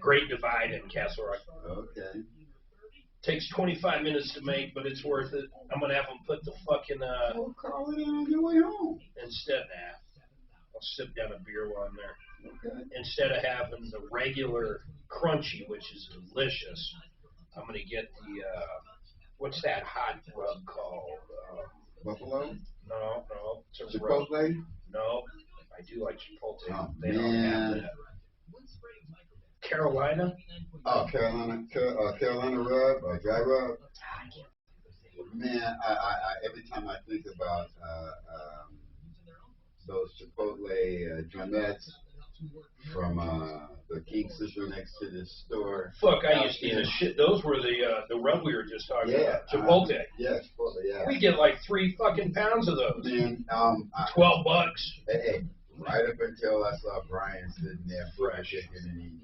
Great Divide in Castle Rock. Okay. Takes 25 minutes to make, but it's worth it. I'm gonna have them put the fucking We'll call it on your way home. instead. I'll sip down a beer while I'm there. Okay. Instead of having the regular crunchy, which is delicious, I'm gonna get the what's that hot rub called? Buffalo? No, it's a Chipotle? rub. No, I do like Chipotle. Oh, They don't have that. Carolina? Oh, Carolina rub or dry rub. Man, I every time I think about those Chipotle drumettes from the King Sister next to the store. Fuck, I used to eat a shit. Those were the rub we were just talking about. Chipotle. Yeah, Chipotle. Yeah. We get like 3 fucking pounds of those. Man, $12. Hey, right up until I saw Brian sitting there fried chicken and eating.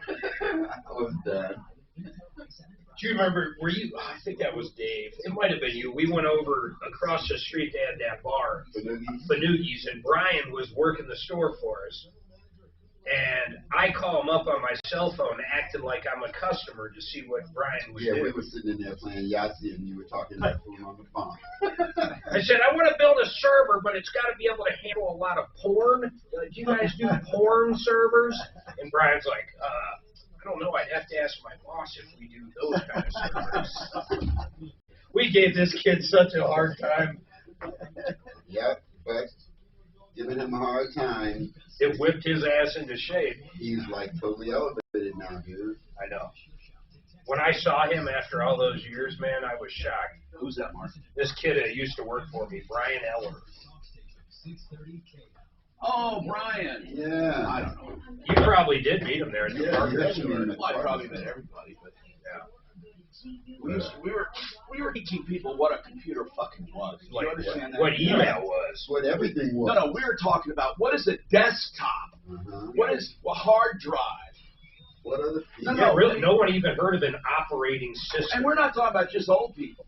I was done. Do you remember, I think that was Dave. It might have been you. We went over across the street, they had that bar, Fanuggi's, and Brian was working the store for us. And I call him up on my cell phone acting like I'm a customer to see what Brian was doing. Yeah, we were sitting in there playing Yahtzee and you were talking to him on the phone. I said, I want to build a server, but it's got to be able to handle a lot of porn. Do you guys do porn servers? And Brian's like, I don't know. I'd have to ask my boss if we do those kind of servers. We gave this kid such a hard time. Yep, but giving him a hard time. It whipped his ass into shape. He's like totally elevated now, dude. I know. When I saw him after all those years, man, I was shocked. Who's that, Mark? This kid that used to work for me, Brian Eller. Oh, Brian. Yeah. I don't know. You probably did meet him there at the department store. Well, I probably met everybody, but we were teaching people what a computer fucking was. Do you understand that? What email was. What everything was. No, we were talking about what is a desktop? What is a hard drive? What are the people? No, really, no one even heard of an operating system. And we're not talking about just old people.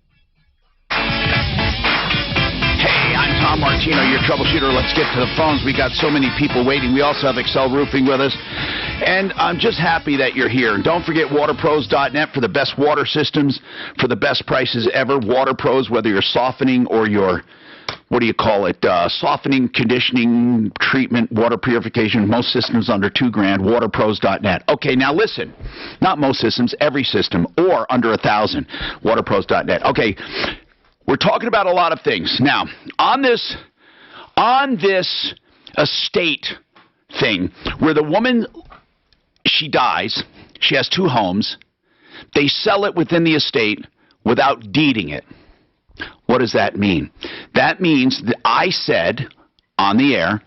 Hey, I'm Tom Martino, your troubleshooter. Let's get to the phones. We got so many people waiting. We also have Excel Roofing with us. And I'm just happy that you're here. And don't forget waterpros.net for the best water systems, for the best prices ever. Waterpros, whether you're softening or you're, what do you call it, softening, conditioning, treatment, water purification, most systems under $2,000, waterpros.net. Okay, now listen, not most systems, every system, or under $1,000, waterpros.net. Okay, we're talking about a lot of things. Now, on this estate thing, where the woman, she dies, she has 2 homes, they sell it within the estate without deeding it. What does that mean? That means that I said on the air,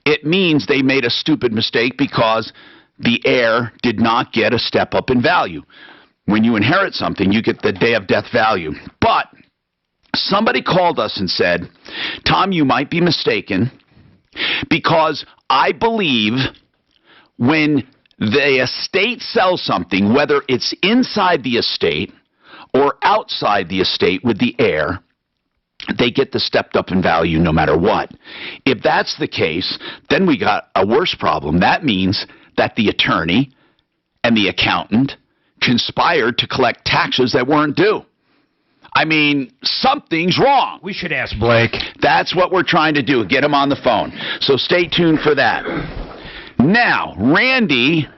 it means they made a stupid mistake because the heir did not get a step up in value. When you inherit something, you get the day of death value. But somebody called us and said, Tom, you might be mistaken because I believe when the estate sells something, whether it's inside the estate or outside the estate with the heir, they get the stepped up in value no matter what. If that's the case, then we got a worse problem. That means that the attorney and the accountant conspired to collect taxes that weren't due. I mean, something's wrong. We should ask Blake. That's what we're trying to do, get him on the phone. So stay tuned for that. Now, Randy,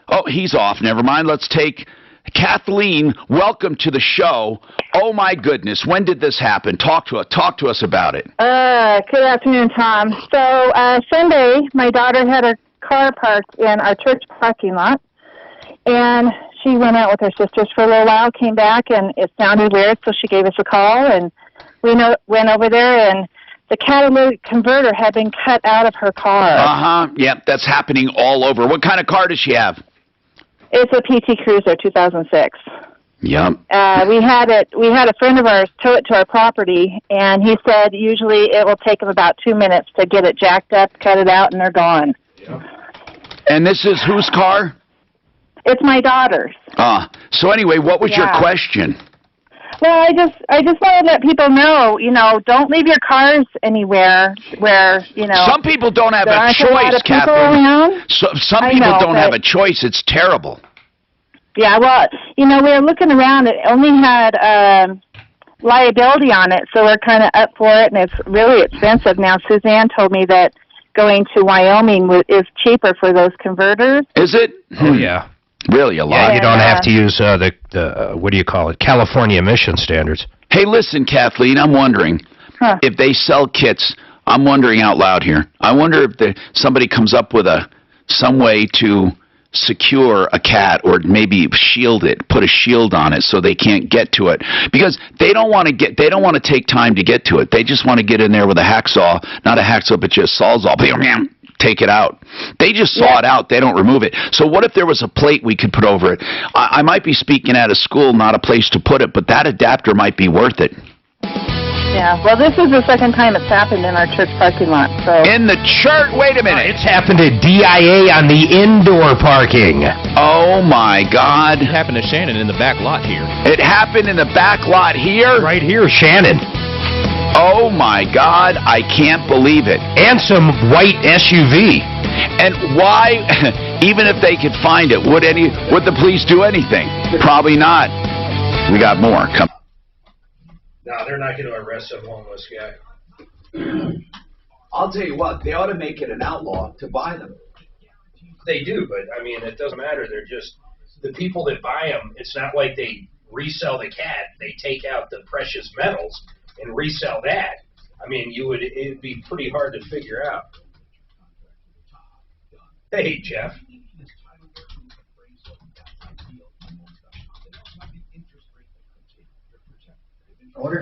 oh, he's off. Never mind. Let's take Kathleen. Welcome to the show. Oh, my goodness. When did this happen? Talk to us about it. Good afternoon, Tom. So Sunday, my daughter had her car parked in our church parking lot. And she went out with her sisters for a little while, came back, and it sounded weird, so she gave us a call, and we went over there, and the catalytic converter had been cut out of her car. Uh-huh. Yep, that's happening all over. What kind of car does she have? It's a PT Cruiser, 2006. Yep. We had a friend of ours tow it to our property, and he said usually it will take them about 2 minutes to get it jacked up, cut it out, and they're gone. Yep. And this is whose car? It's my daughter's. So anyway, what was your question? Well, I just want to let people know, don't leave your cars anywhere where, Some people don't have a choice, Catherine. Some people don't have a choice. It's terrible. Yeah, well, we were looking around. It only had liability on it, so we're kind of up for it, and it's really expensive. Now, Suzanne told me that going to Wyoming is cheaper for those converters. Is it? Oh, yeah. Really, a lot. Yeah, you don't have to use the what do you call it, California emission standards. Hey, listen, Kathleen, I'm wondering if they sell kits. I'm wondering out loud here. I wonder if somebody comes up with some way to secure a cat, or maybe shield it, put a shield on it so they can't get to it, because they don't want to take time to get to it. They just want to get in there with a hacksaw, not a hacksaw, but just sawzall. Take it out. They just saw it out. They don't remove it. So what if there was a plate we could put over it? I might be speaking out of school, not a place to put it, but that adapter might be worth it. Yeah, well, this is the second time it's happened in our church parking lot. So in the church? Wait a minute. It's happened at DIA on the indoor parking. Oh, my God. It happened to Shannon in the back lot here. It happened in the back lot here? Right here, Shannon. Oh, my God, I can't believe it. And some white SUV. And why, even if they could find it, would the police do anything? Probably not. We got more. Come. No, they're not going to arrest some homeless guy. I'll tell you what, they ought to make it an outlaw to buy them. They do, but, it doesn't matter. They're just, the people that buy them, it's not like they resell the cat. They take out the precious metals and resell that. It'd be pretty hard to figure out. Hey, Jeff.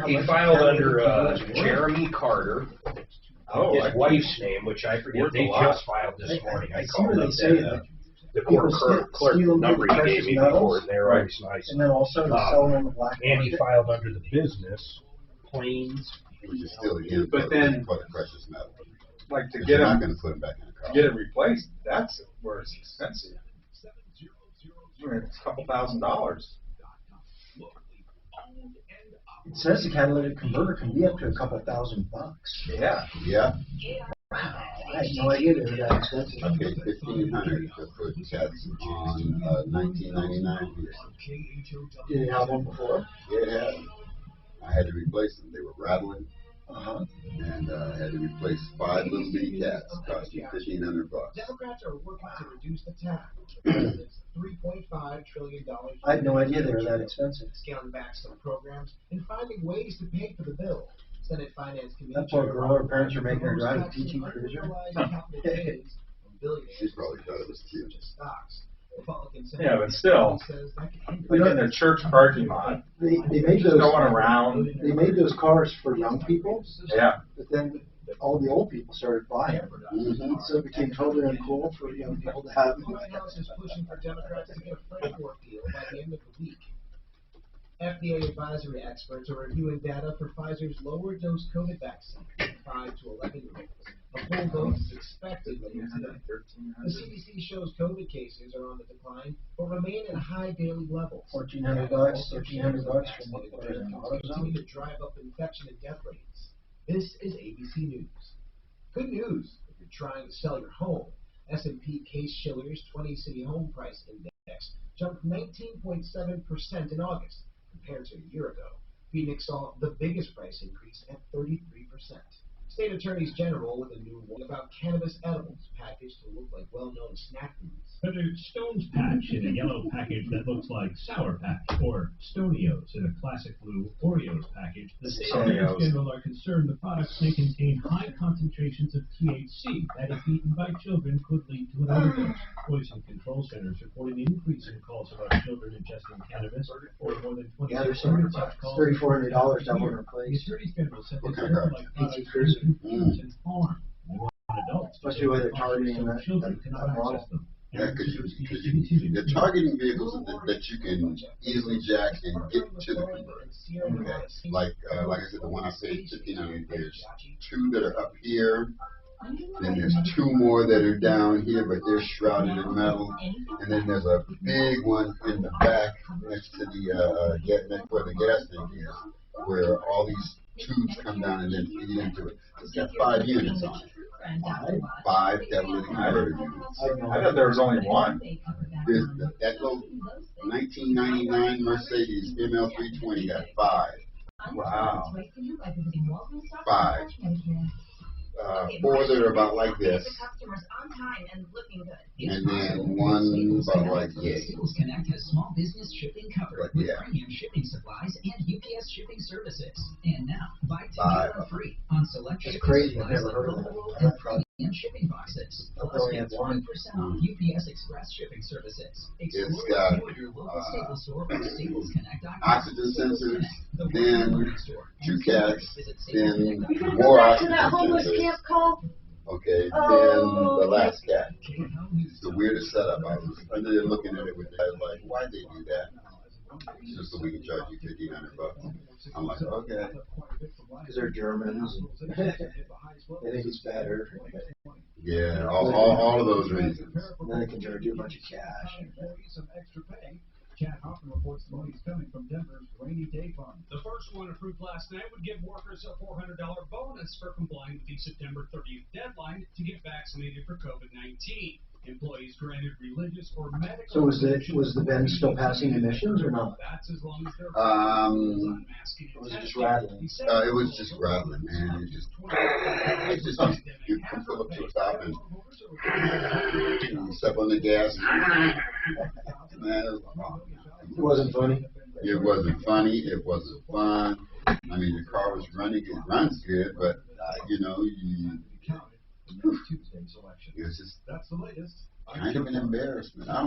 He filed under Jeremy Carter, his wife's name, which I forget. They just filed this morning. I called up the court clerk number he gave me before, and they're always nice. And then also sell them on the black market. And he filed under the business claims. But then, precious metal. Like to get not going to put them back in a car. Get it replaced. That's where it's expensive. It's a couple $1,000s. It says the catalytic converter can be up to a couple $1,000. Yeah. Yeah. Wow. I had no idea they were that expensive. I paid $1,500 to put cats on 1999 here. Did it have one before? Yeah, it had. I had to replace them. They were rattling. And I had to replace 5 little bitty cats. Cost me $1,500. Democrats are working to reduce the tax. It's $3.5 trillion. I had no idea they were that expensive. Scaling back some programs and finding ways to pay for the bill. Senate Finance Committee. That poor girl, her parents are making her drive a PT Cruiser. She probably thought it was cute. Yeah, but still, like in their church parking lot, they made those going around. They made those cars for young people. Yeah. But then all the old people started buying them. So it became totally uncool for young people to have them. The White House is pushing for Democrats to get a framework deal by the end of the week. FDA advisory experts are reviewing data for Pfizer's lower dose COVID vaccine for 5 to 11-year-olds. A full dose is expected later today. The CDC shows COVID cases are on the decline, but remain at high daily levels. $1,400 from continue to drive up infection and death rates. This is ABC News. Good news if you're trying to sell your home. S&P Case-Shiller's 20-city home price index jumped 19.7% in August compared to a year ago. Phoenix saw the biggest price increase at 33%. State attorneys general with a new one about cannabis edibles packaged to look like well-known snack foods. Whether it's Stone's Patch in a yellow package that looks like Sour Patch, or Stonios in a classic blue Oreos package, the state attorneys general are concerned the products may contain high concentrations of THC that, if eaten by children, could lead to an overdose. Poison Control Centers report an increase in calls about children ingesting cannabis, or more than 2,600 such calls. $3,400 down on her place. The attorneys general said that like products confuse and harm adults. Especially why they're targeting that Children cannot access them. Yeah, because you're targeting vehicles that you can easily jack and get to the people. Okay, like I said, the one I paid $1,500. There's 2 that are up here. Then there's 2 more that are down here, but they're shrouded in metal. And then there's a big one in the back next to the where the gas tank is, where all these tubes come down and then feed into it. It's got 5 units on it. 5 catalytic converter units. I thought there was only one. There's that little 1999 Mercedes ML320 got 5. Wow. 5. 4 that are about like this. And then 1 about like this. Sales Connect has small business shipping covered with Yeah. premium shipping supplies and UPS shipping services. And now, buy 2 5. get 1 free on select That's shipping crazy. supplies I've never like heard of Global that. Roll and premium shipping boxes. I've Plus, only get had one. 20% off UPS Express shipping services. It's Explore got and your local Staples store or StaplesConnect.com. oxygen sensors, The then Walmart store. 2 cats, Visit then StaplesConnect.com. more oxygen that homeless sensors. camp call? Okay, Oh. then the last cat. It's the weirdest setup. I was under there looking at it with that, like, why'd they do that? Just so we can charge you $1,500. I'm like, okay. Because they're Germans. They think it's better. Yeah, all of those reasons. And then they can charge you a bunch of cash. Some extra pay. Chad Hoffman reports the money's coming from Denver's Rainy Day Fund. The first one approved last night would give workers a $400 bonus for complying with the September 30th deadline to get vaccinated for COVID-19. Employees granted religious or medical. So was the Ben still passing emissions or not? That's as long as they're Or was it just rattling? It was just rattling, man. It just you come up to a stop and you step on the gas. Man, It wasn't funny. it wasn't funny. It wasn't fun. I mean, the car was running. It runs good, but you know, it's just kind of an embarrassment. I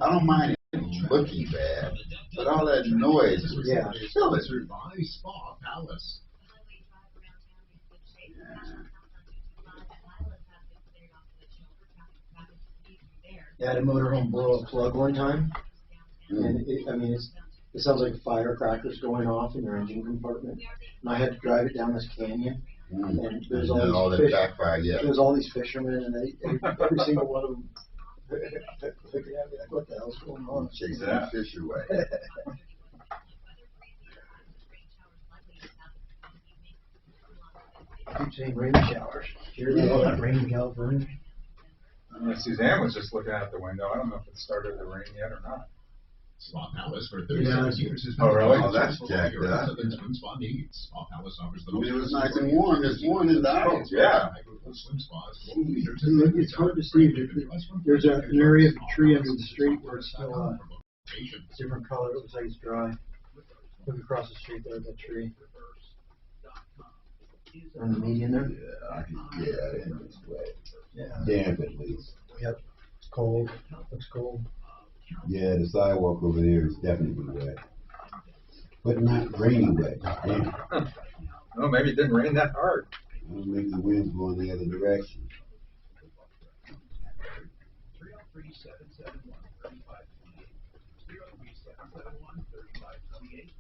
don't mind it looking bad, but all that noise was killing me. Spa Palace. I had a motorhome blow a plug one time, and it sounds like firecrackers going off in your engine compartment. And I had to drive it down this canyon, and there's all these there's all these fishermen, and every single one of them looking at me like, what the hell's going on? Chasing that fish away. I keep saying rain showers. Hear all that rain in California? Suzanne was just looking out the window. I don't know if it started to rain yet or not. Spa Palace for 37 years has been really? Oh, that's jacked up. Swim spa needs. Spa Palace offers the It was nice and warm this morning. Yeah. Swim spas. It's hard to see. There's an area of a tree under the street where it's still a different color. It looks like it's dry. Look across the street there, that tree. On the median there? It's wet. Yeah. Damp at least. Yep. It's cold. Looks cold. Yeah, the sidewalk over there is definitely wet. But not rainy wet. Damn. No, maybe it didn't rain that hard. Maybe the wind's blowing the other direction. 303-771-3528.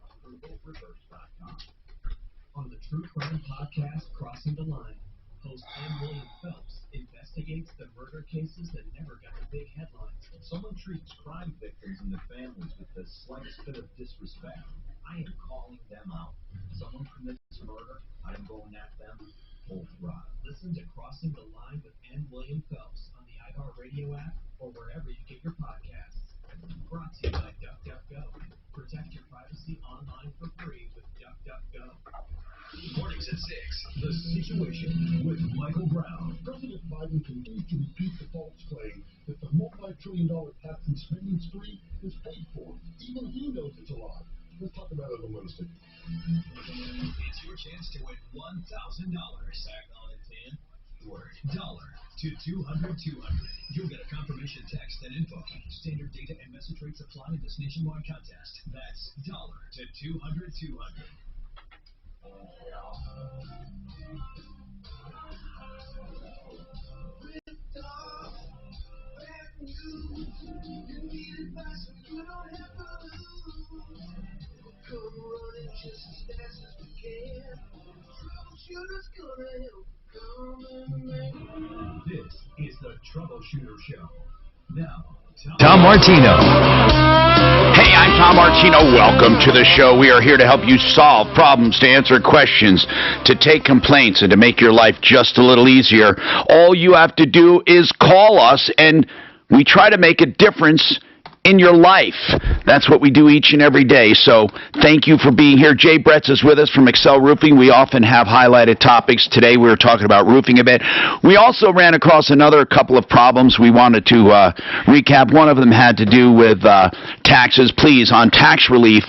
On the True Crime Podcast, Crossing the Line, host Ann William Phelps investigates the murder cases that never got the big headlines. Someone treats crime victims and their families with the slightest bit of disrespect. I am calling them out. Someone commits murder, I am going at them full throttle. Listen to Crossing the Line with Ann William Phelps on the iHeartRadio app or wherever you get your podcasts. Brought to you by DuckDuckGo. Protect your privacy online for free with DuckDuckGo. Mornings at 6. The Situation with Michael Brown. President Biden continues to repeat the false claim that the multi-trillion-dollar tax and spending spree is paid for. Even he knows it's a lie. Let's talk about it on Wednesday. It's your chance to win $1,000. Back on in 10. Word dollar to 200 200. You'll get a confirmation text and info. Standard data and message rates apply in this nationwide contest. That's dollar to 200 200. This is the Troubleshooter Show. Now, Tom Martino. Hey, I'm Tom Martino. Welcome to the show. We are here to help you solve problems, to answer questions, to take complaints, and to make your life just a little easier. All you have to do is call us, and we try to make a difference in your life. That's what we do each and every day. So thank you for being here. Jay Bretz is with us from Excel Roofing. We often have highlighted topics. Today we were talking about roofing a bit. We also ran across another couple of problems we wanted to recap. One of them had to do with taxes. Please, on tax relief,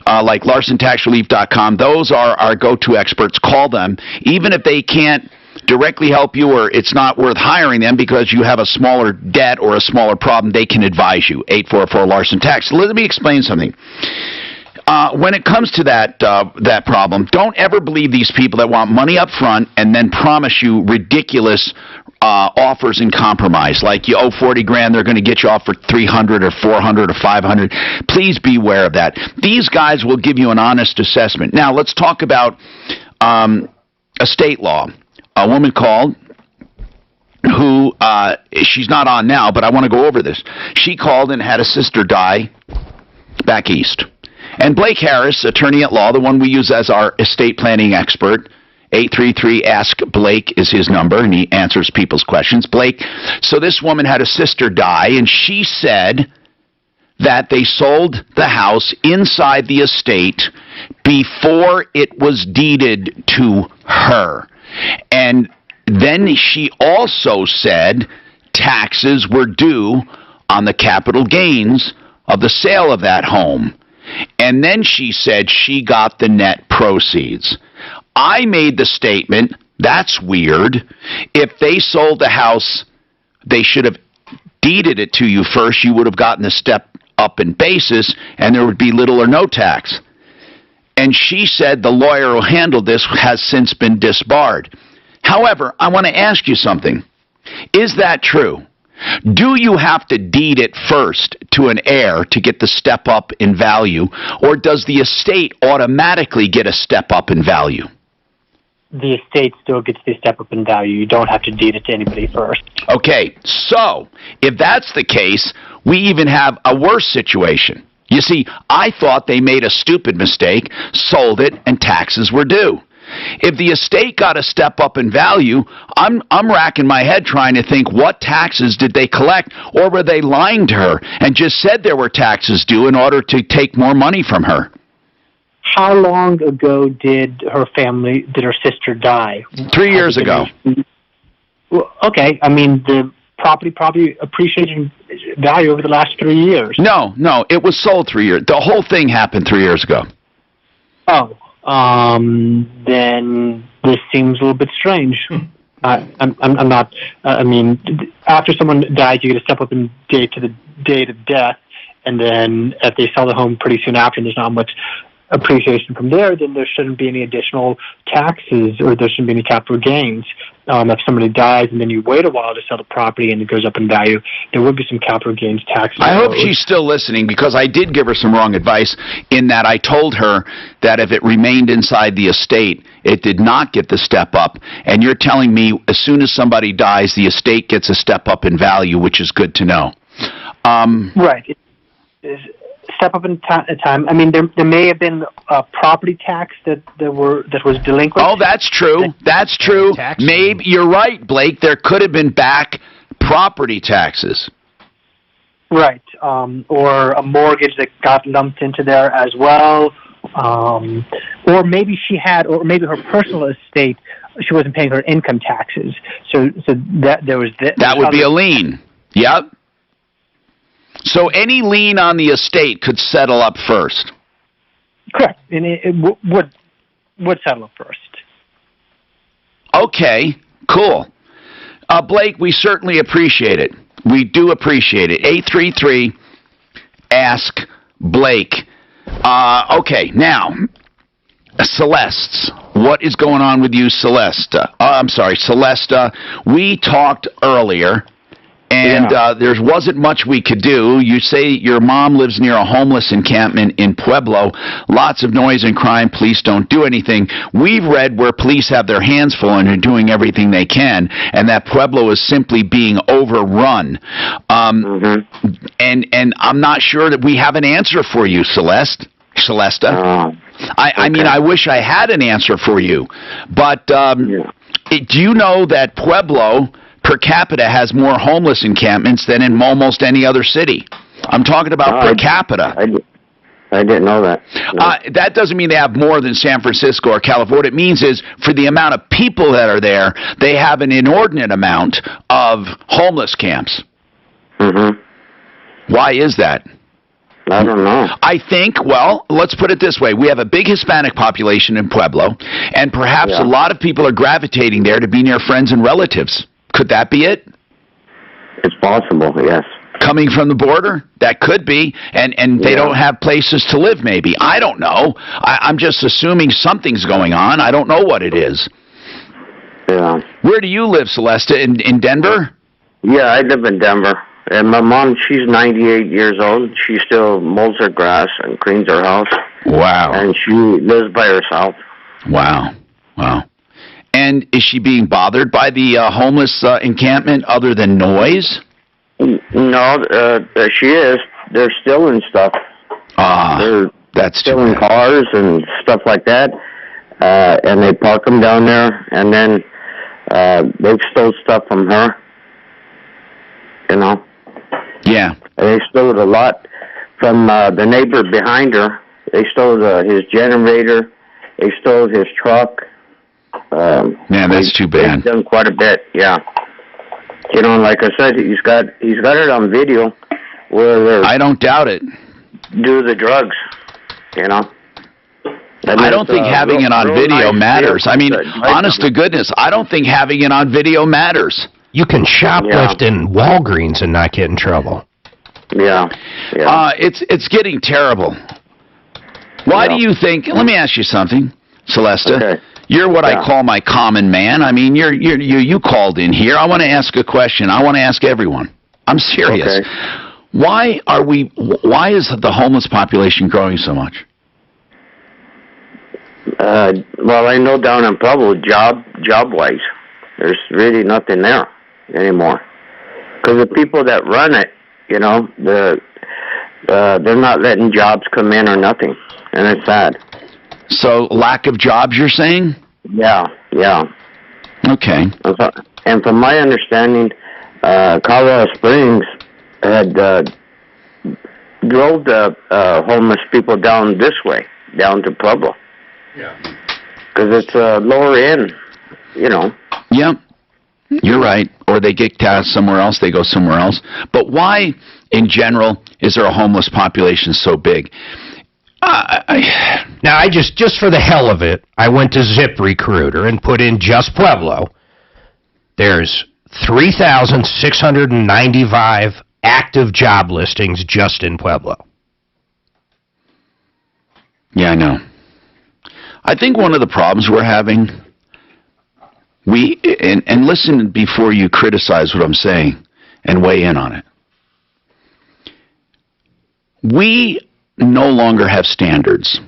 like LarsonTaxRelief.com, those are our go-to experts. Call them. Even if they can't directly help you, or it's not worth hiring them because you have a smaller debt or a smaller problem, they can advise you. 844-LARSON-TAX. Let me explain something. When it comes to that problem, don't ever believe these people that want money up front and then promise you ridiculous offers and compromise. Like you owe 40 grand, they're going to get you off for 300 or 400 or 500. Please be aware of that. These guys will give you an honest assessment. Now, let's talk about estate law. A woman called who, she's not on now, but I want to go over this. She called and had a sister die back east. And Blake Harris, attorney at law, the one we use as our estate planning expert, 833-ASK-BLAKE is his number, and he answers people's questions. Blake, so this woman had a sister die, and she said that they sold the house inside the estate before it was deeded to her. And then she also said taxes were due on the capital gains of the sale of that home. And then she said she got the net proceeds. I made the statement, that's weird. If they sold the house, they should have deeded it to you first. You would have gotten a step up in basis, and there would be little or no tax. And she said the lawyer who handled this has since been disbarred. However, I want to ask you something. Is that true? Do you have to deed it first to an heir to get the step up in value, or does the estate automatically get a step up in value? The estate still gets the step up in value. You don't have to deed it to anybody first. Okay, so if that's the case, we even have a worse situation. You see, I thought they made a stupid mistake, sold it, and taxes were due. If the estate got a step up in value, I'm racking my head trying to think, what taxes did they collect, or were they lying to her and just said there were taxes due in order to take more money from her? How long ago did her sister die? 3 years ago. Well, okay, I mean, the property probably appreciated in value over the last 3 years. No, it was sold 3 years. The whole thing happened 3 years ago. Oh, then this seems a little bit strange. I'm not. I mean, after someone dies, you get a step up in date to the date of death, and then if they sell the home pretty soon after, and there's not much appreciation from there, then there shouldn't be any additional taxes, or there shouldn't be any capital gains. If somebody dies and then you wait a while to sell the property and it goes up in value, there would be some capital gains taxes. I hope she's still listening, because I did give her some wrong advice in that I told her that if it remained inside the estate, it did not get the step up. And you're telling me as soon as somebody dies, the estate gets a step up in value, which is good to know. Right. Step up in time. I mean, there may have been a property tax that was delinquent. Oh, that's true. That's true. Maybe you're right, Blake. There could have been back property taxes. Right. Or a mortgage that got lumped into there as well, Or maybe she had, or maybe her personal estate, she wasn't paying her income taxes. So that there was that would be a lien. Yep. So any lien on the estate could settle up first. Correct, and it would settle up first. Okay, cool. Blake, we certainly appreciate it. We do appreciate it. 833 Ask Blake. Okay, now, Celeste. What is going on with you, Celesta? I'm sorry, Celesta. We talked earlier, and there wasn't much we could do. You say your mom lives near a homeless encampment in Pueblo. Lots of noise and crime. Police don't do anything. We've read where police have their hands full and are doing everything they can, and that Pueblo is simply being overrun. And I'm not sure that we have an answer for you, Celesta. I mean, I wish I had an answer for you, but do you know that Pueblo per capita has more homeless encampments than in almost any other city? I'm talking about per capita. I didn't know that. No. That doesn't mean they have more than San Francisco or California. What it means is for the amount of people that are there, they have an inordinate amount of homeless camps. Why is that? I don't know. I think, well, let's put it this way. We have a big Hispanic population in Pueblo, and perhaps a lot of people are gravitating there to be near friends and relatives. Could that be it? It's possible, yes. Coming from the border? That could be. And they don't have places to live, maybe. I don't know. I'm just assuming something's going on. I don't know what it is. Yeah. Where do you live, Celesta? In Denver? Yeah, I live in Denver. And my mom, she's 98 years old. She still mows her grass and cleans her house. Wow. And she lives by herself. Wow. Wow. And is she being bothered by the homeless encampment other than noise? No, she is. They're stealing stuff. They're that's stealing cars and stuff like that. And they park them down there. And then they've stole stuff from her. You know? Yeah. They stole a lot from the neighbor behind her. They stole his generator. They stole his truck. Man, that's too bad. They've done quite a bit, yeah. You know, like I said, he's got it on video where I don't doubt it. Do the drugs, you know. And I don't think having it on video matters. I mean, honest to goodness, I don't think having it on video matters. You can shoplift in Walgreens and not get in trouble. Yeah. It's getting terrible. Why do you think? Let me ask you something, Celesta. Okay. You're what I call my common man. I mean, you called in here. I want to ask a question. I want to ask everyone. I'm serious. Okay. Why is the homeless population growing so much? Well, I know down in Pueblo, job-wise, there's really nothing there anymore. Because the people that run it, you know, they're not letting jobs come in or nothing, and it's sad. So, lack of jobs, you're saying? Yeah. Okay. And from my understanding, Colorado Springs had drove the homeless people down this way, down to Pueblo. Yeah. Because it's lower end, you know. Yeah, you're right. Or they get down somewhere else, they go somewhere else. But why, in general, is there a homeless population so big? Now, I just for the hell of it, I went to ZipRecruiter and put in just Pueblo. There's 3,695 active job listings just in Pueblo. Yeah, I know. I think one of the problems we're having, and listen before you criticize what I'm saying and weigh in on it. We no longer have standards.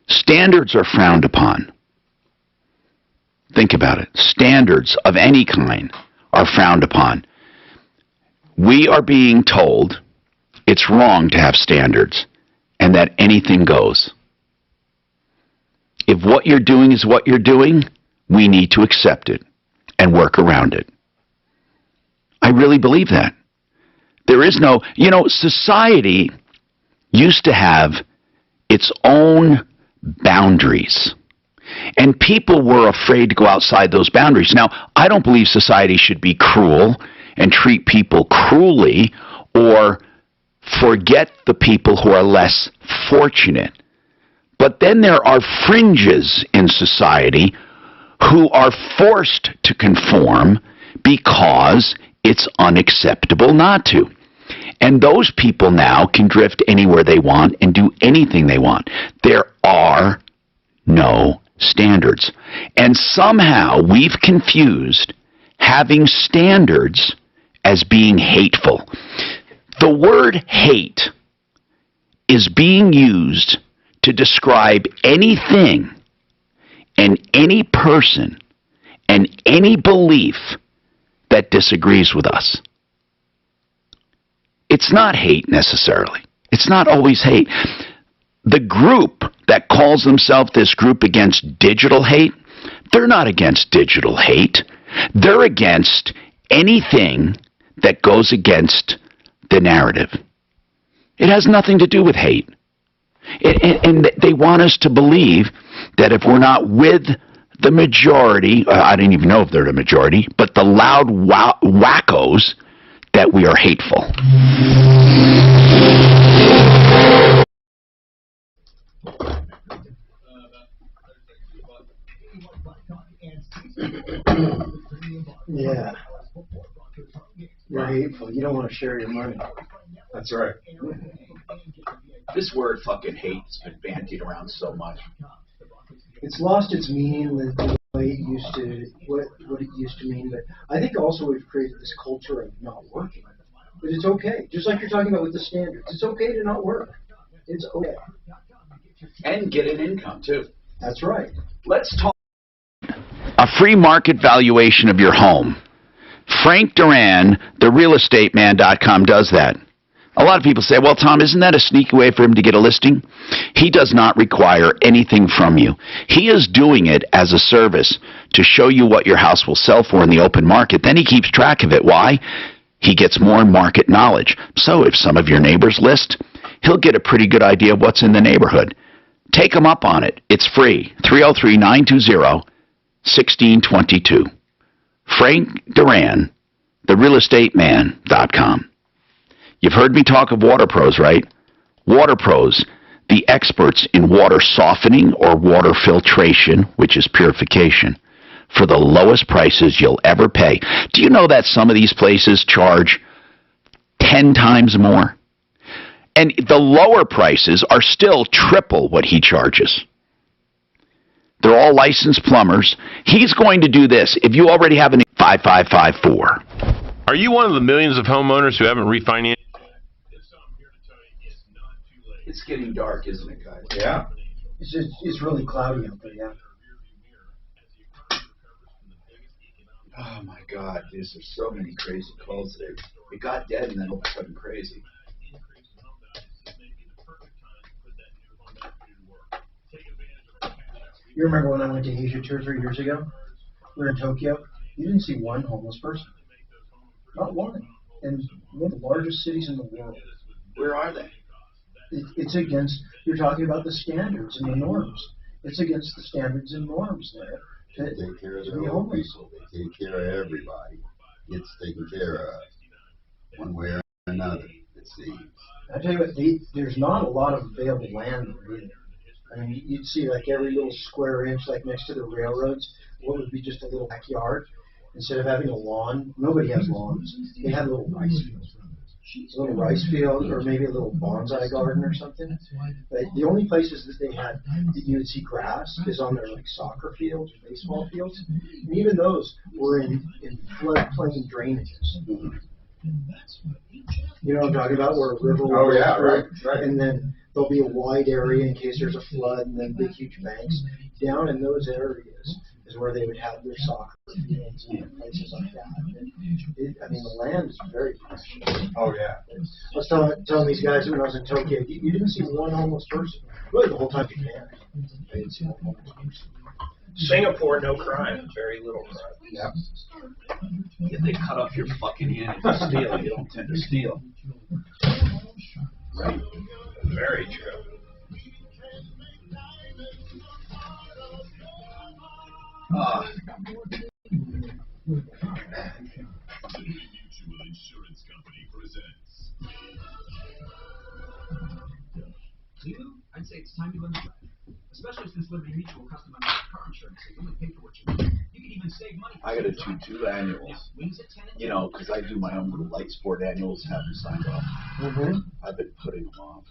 Standards are frowned upon. Think about it. Standards of any kind are frowned upon. We are being told it's wrong to have standards and that anything goes. If what you're doing is what you're doing, we need to accept it and work around it. I really believe that. There is no, society used to have its own boundaries. And people were afraid to go outside those boundaries. Now, I don't believe society should be cruel and treat people cruelly or forget the people who are less fortunate. But then there are fringes in society who are forced to conform because it's unacceptable not to. And those people now can drift anywhere they want and do anything they want. There are no standards. And somehow we've confused having standards as being hateful. The word hate is being used to describe anything and any person and any belief that disagrees with us. It's not hate necessarily. It's not always hate. The group that calls themselves this group against digital hate, they're not against digital hate. They're against anything that goes against the narrative. It has nothing to do with hate. And they want us to believe that if we're not with the majority, I don't even know if they're the majority, but the loud wackos, that we are hateful. Yeah. You're hateful. You don't want to share your money. That's right. This word fucking hate has been bandied around so much. It's lost its meaning the way it used to, what it used to mean. But I think also we've created this culture of not working. But it's okay. Just like you're talking about with the standards. It's okay to not work. It's okay. And get an income, too. That's right. Let's talk. A free market valuation of your home. Frank Duran, therealestateman.com, does that. A lot of people say, well, Tom, isn't that a sneaky way for him to get a listing? He does not require anything from you. He is doing it as a service to show you what your house will sell for in the open market. Then he keeps track of it. Why? He gets more market knowledge. So if some of your neighbors list, he'll get a pretty good idea of what's in the neighborhood. Take him up on it. It's free. 303-920-1622. Frank Duran, therealestateman.com. You've heard me talk of Water Pros, right? Water Pros, the experts in water softening or water filtration, which is purification, for the lowest prices you'll ever pay. Do you know that some of these places charge 10 times more? And the lower prices are still triple what he charges. They're all licensed plumbers. He's going to do this. If you already have an 5554. Are you one of the millions of homeowners who haven't refinanced? It's getting dark, isn't it, guys? Yeah. It's really cloudy out there, yeah. Oh, my God. There's so many crazy calls today. It got dead and then all of a sudden crazy. You remember when I went to Asia 2 or 3 years ago? We were in Tokyo. You didn't see one homeless person. Not one. And one of the largest cities in the world. Where are they? It's against, you're talking about the standards and the norms. It's against the standards and norms there. They take care of their own people. They take care of everybody. It's taken care of one way or another, it seems. I tell you what, there's not a lot of available land there either. I mean, you'd see like every little square inch, like next to the railroads, what would be just a little backyard. Instead of having a lawn, nobody has lawns. They have little rice fields. A little rice field, or maybe a little bonsai garden or something. But the only places that they had that you would see grass is on their like soccer fields or baseball fields, and even those were in floodplain drainages. You know what I'm talking about, where a river will go through, right. And then there'll be a wide area in case there's a flood, and then big huge banks. Down in those areas is where they would have their soccer fields and places like that. I mean, the land is very precious. Oh, yeah. I was telling these guys when I was in Tokyo, you didn't see one homeless person. Really, the whole time you can. I didn't see one homeless person. Singapore, no crime. Very little crime. Yep. Yeah, they cut off your fucking hand if you steal. You don't tend to steal. Right. Very true. Mutual Insurance Company presents. Lulu, I'd say it's time to go to drive. Especially since Liberty Mutual customizes car insurance, so you only pay for what you need. You can even save money. I got to do 2 annuals. You know, because I do my own little light sport annuals, have them signed off. I've been putting them off.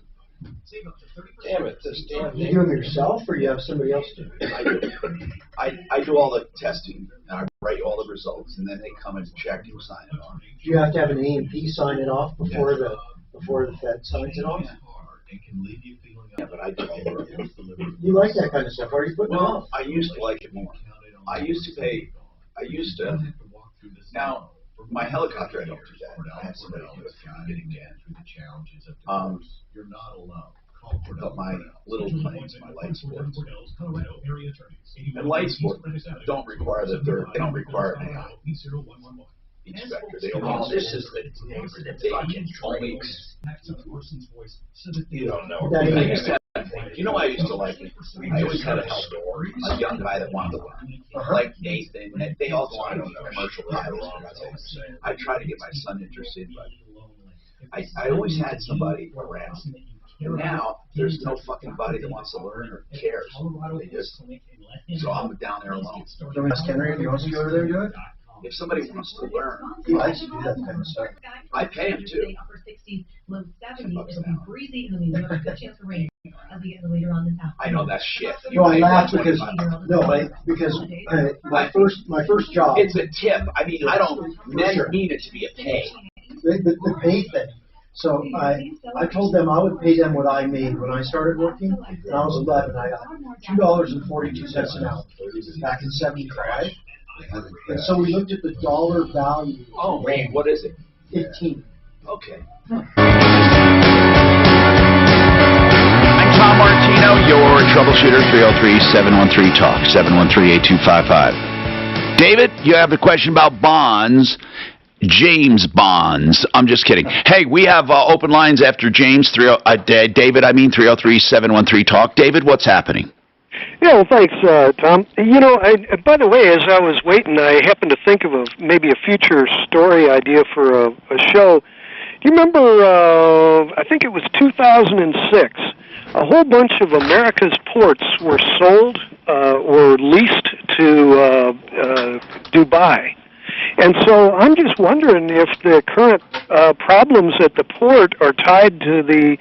Save up to 30%. Damn it, this damn. You do them yourself, or you have somebody else do it? I do. I do all the testing, and I write all the results, and then they come and check and sign it off. Do you have to have an A&P sign it off before the Fed signs it off? Yeah, but I do all the work. You like that kind of stuff? Why are you putting it off? I used to like it more. I used to. Now, my helicopter, I don't do that. I have somebody do it. But my little planes, my light sports, and light sports don't require they don't require an AI inspector. They don't. This is the fucking tweaks. You don't know. You know, I used to like it. I always had a young guy that wanted to learn, like Nathan. They all wanted to be commercial pilots. I try to get my son interested, but I always had somebody around. And now there's no fucking body that wants to learn or cares. They just. So I'm down there alone. Let me ask Henry if he wants to go over there and do it. If somebody wants to learn, he likes to do that kind of stuff. I pay him too. Upper 60s, low 70s. It'll be breezy in the lead. You have a good chance for rain as we get later on this afternoon. I know that's shit. No, I laugh because my first job. It's a tip. I mean, I don't mean it to be a pay. The pay thing. So I told them I would pay them what I made when I started working. When I was 11, I got $2.42 an hour back in '75. And so we looked at the dollar value. Oh, wait, what is it? 15. Okay. I'm Tom Martino, your troubleshooter, 303-713-TALK, 713-8255. David, you have a question about bonds. James Bonds. I'm just kidding. Hey, we have open lines after James. David, 303-713-TALK. David, what's happening? Yeah, well, thanks, Tom. You know, by the way, as I was waiting, I happened to think of maybe a future story idea for a show. Do you remember, I think it was 2006, a whole bunch of America's ports were sold or leased to Dubai. And so I'm just wondering if the current problems at the port are tied to the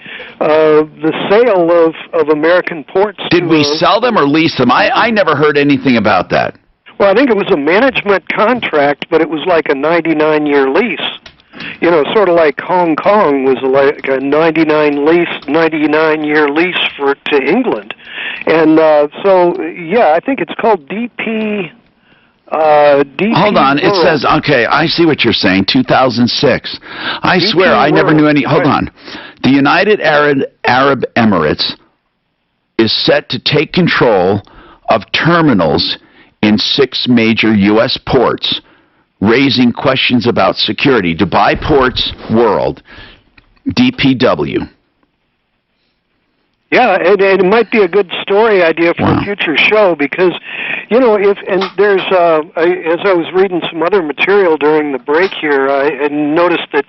sale of American ports. Did we sell them or lease them? I never heard anything about that. Well, I think it was a management contract, but it was like a 99-year lease. You know, sort of like Hong Kong was like a 99-year lease to England. And so, yeah, I think it's called DP. Hold on, it says, okay, I see what you're saying, 2006. I swear, I never knew any, hold on. The United Arab Emirates is set to take control of terminals in 6 major U.S. ports, raising questions about security. Dubai Ports World, DPW. Yeah, it might be a good story idea for a future show because, you know, as I was reading some other material during the break here, I noticed that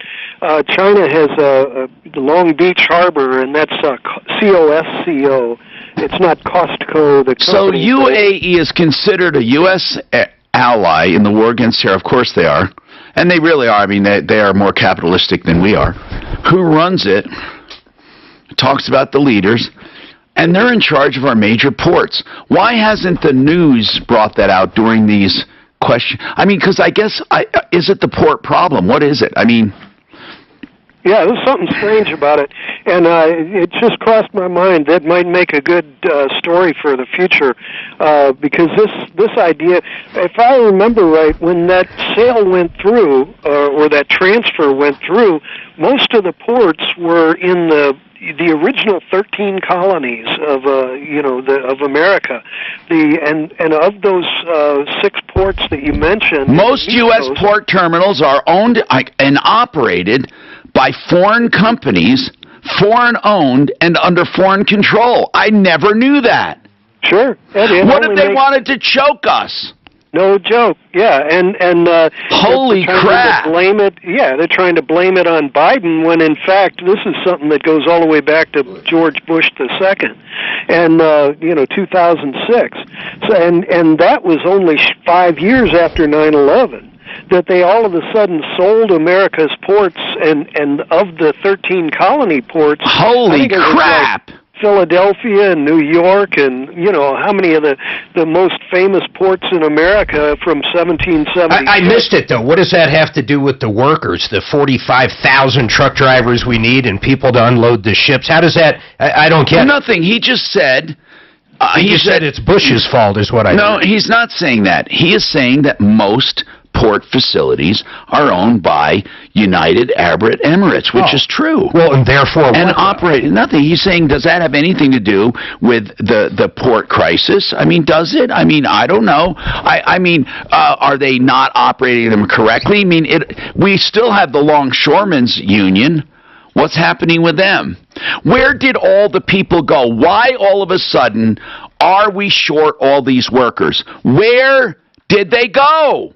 China has the Long Beach Harbor, and that's COSCO. It's not Costco, the company. So UAE is considered a U.S. ally in the war against terror. Of course they are. And they really are. I mean, they are more capitalistic than we are. Who runs it? Talks about the leaders, and they're in charge of our major ports. Why hasn't the news brought that out during these questions? I mean, because I guess, is it the port problem? What is it? I mean... Yeah, there's something strange about it, and it just crossed my mind that might make a good story for the future, because this idea, if I remember right, when that sale went through, or that transfer went through, most of the ports were in the original 13 colonies of of America. And of those 6 ports that you mentioned, most U.S. port terminals are owned and operated by foreign companies, foreign-owned, and under foreign control. I never knew that. Sure. What if they wanted to choke us? No joke. Yeah, and holy crap! Blame it. Yeah, they're trying to blame it on Biden when in fact this is something that goes all the way back to George Bush II, and 2006. So and that was only 5 years after 9/11 that they all of a sudden sold America's ports, and of the 13 colony ports. Holy crap! Philadelphia and New York, and how many of the most famous ports in America from 1770. I missed it though. What does that have to do with the workers, the 45,000 truck drivers we need and people to unload the ships? How does that? I don't get nothing. He just said. He said it's Bush's fault, is what I. No, he's not saying that. He is saying that most port facilities are owned by United Arab Emirates, which is true. Well, and therefore operate nothing. He's saying, does that have anything to do with the port crisis? I mean, does it? I mean, I don't know. I mean, are they not operating them correctly? I mean, we still have the Longshoremen's Union. What's happening with them? Where did all the people go? Why all of a sudden are we short all these workers? Where did they go?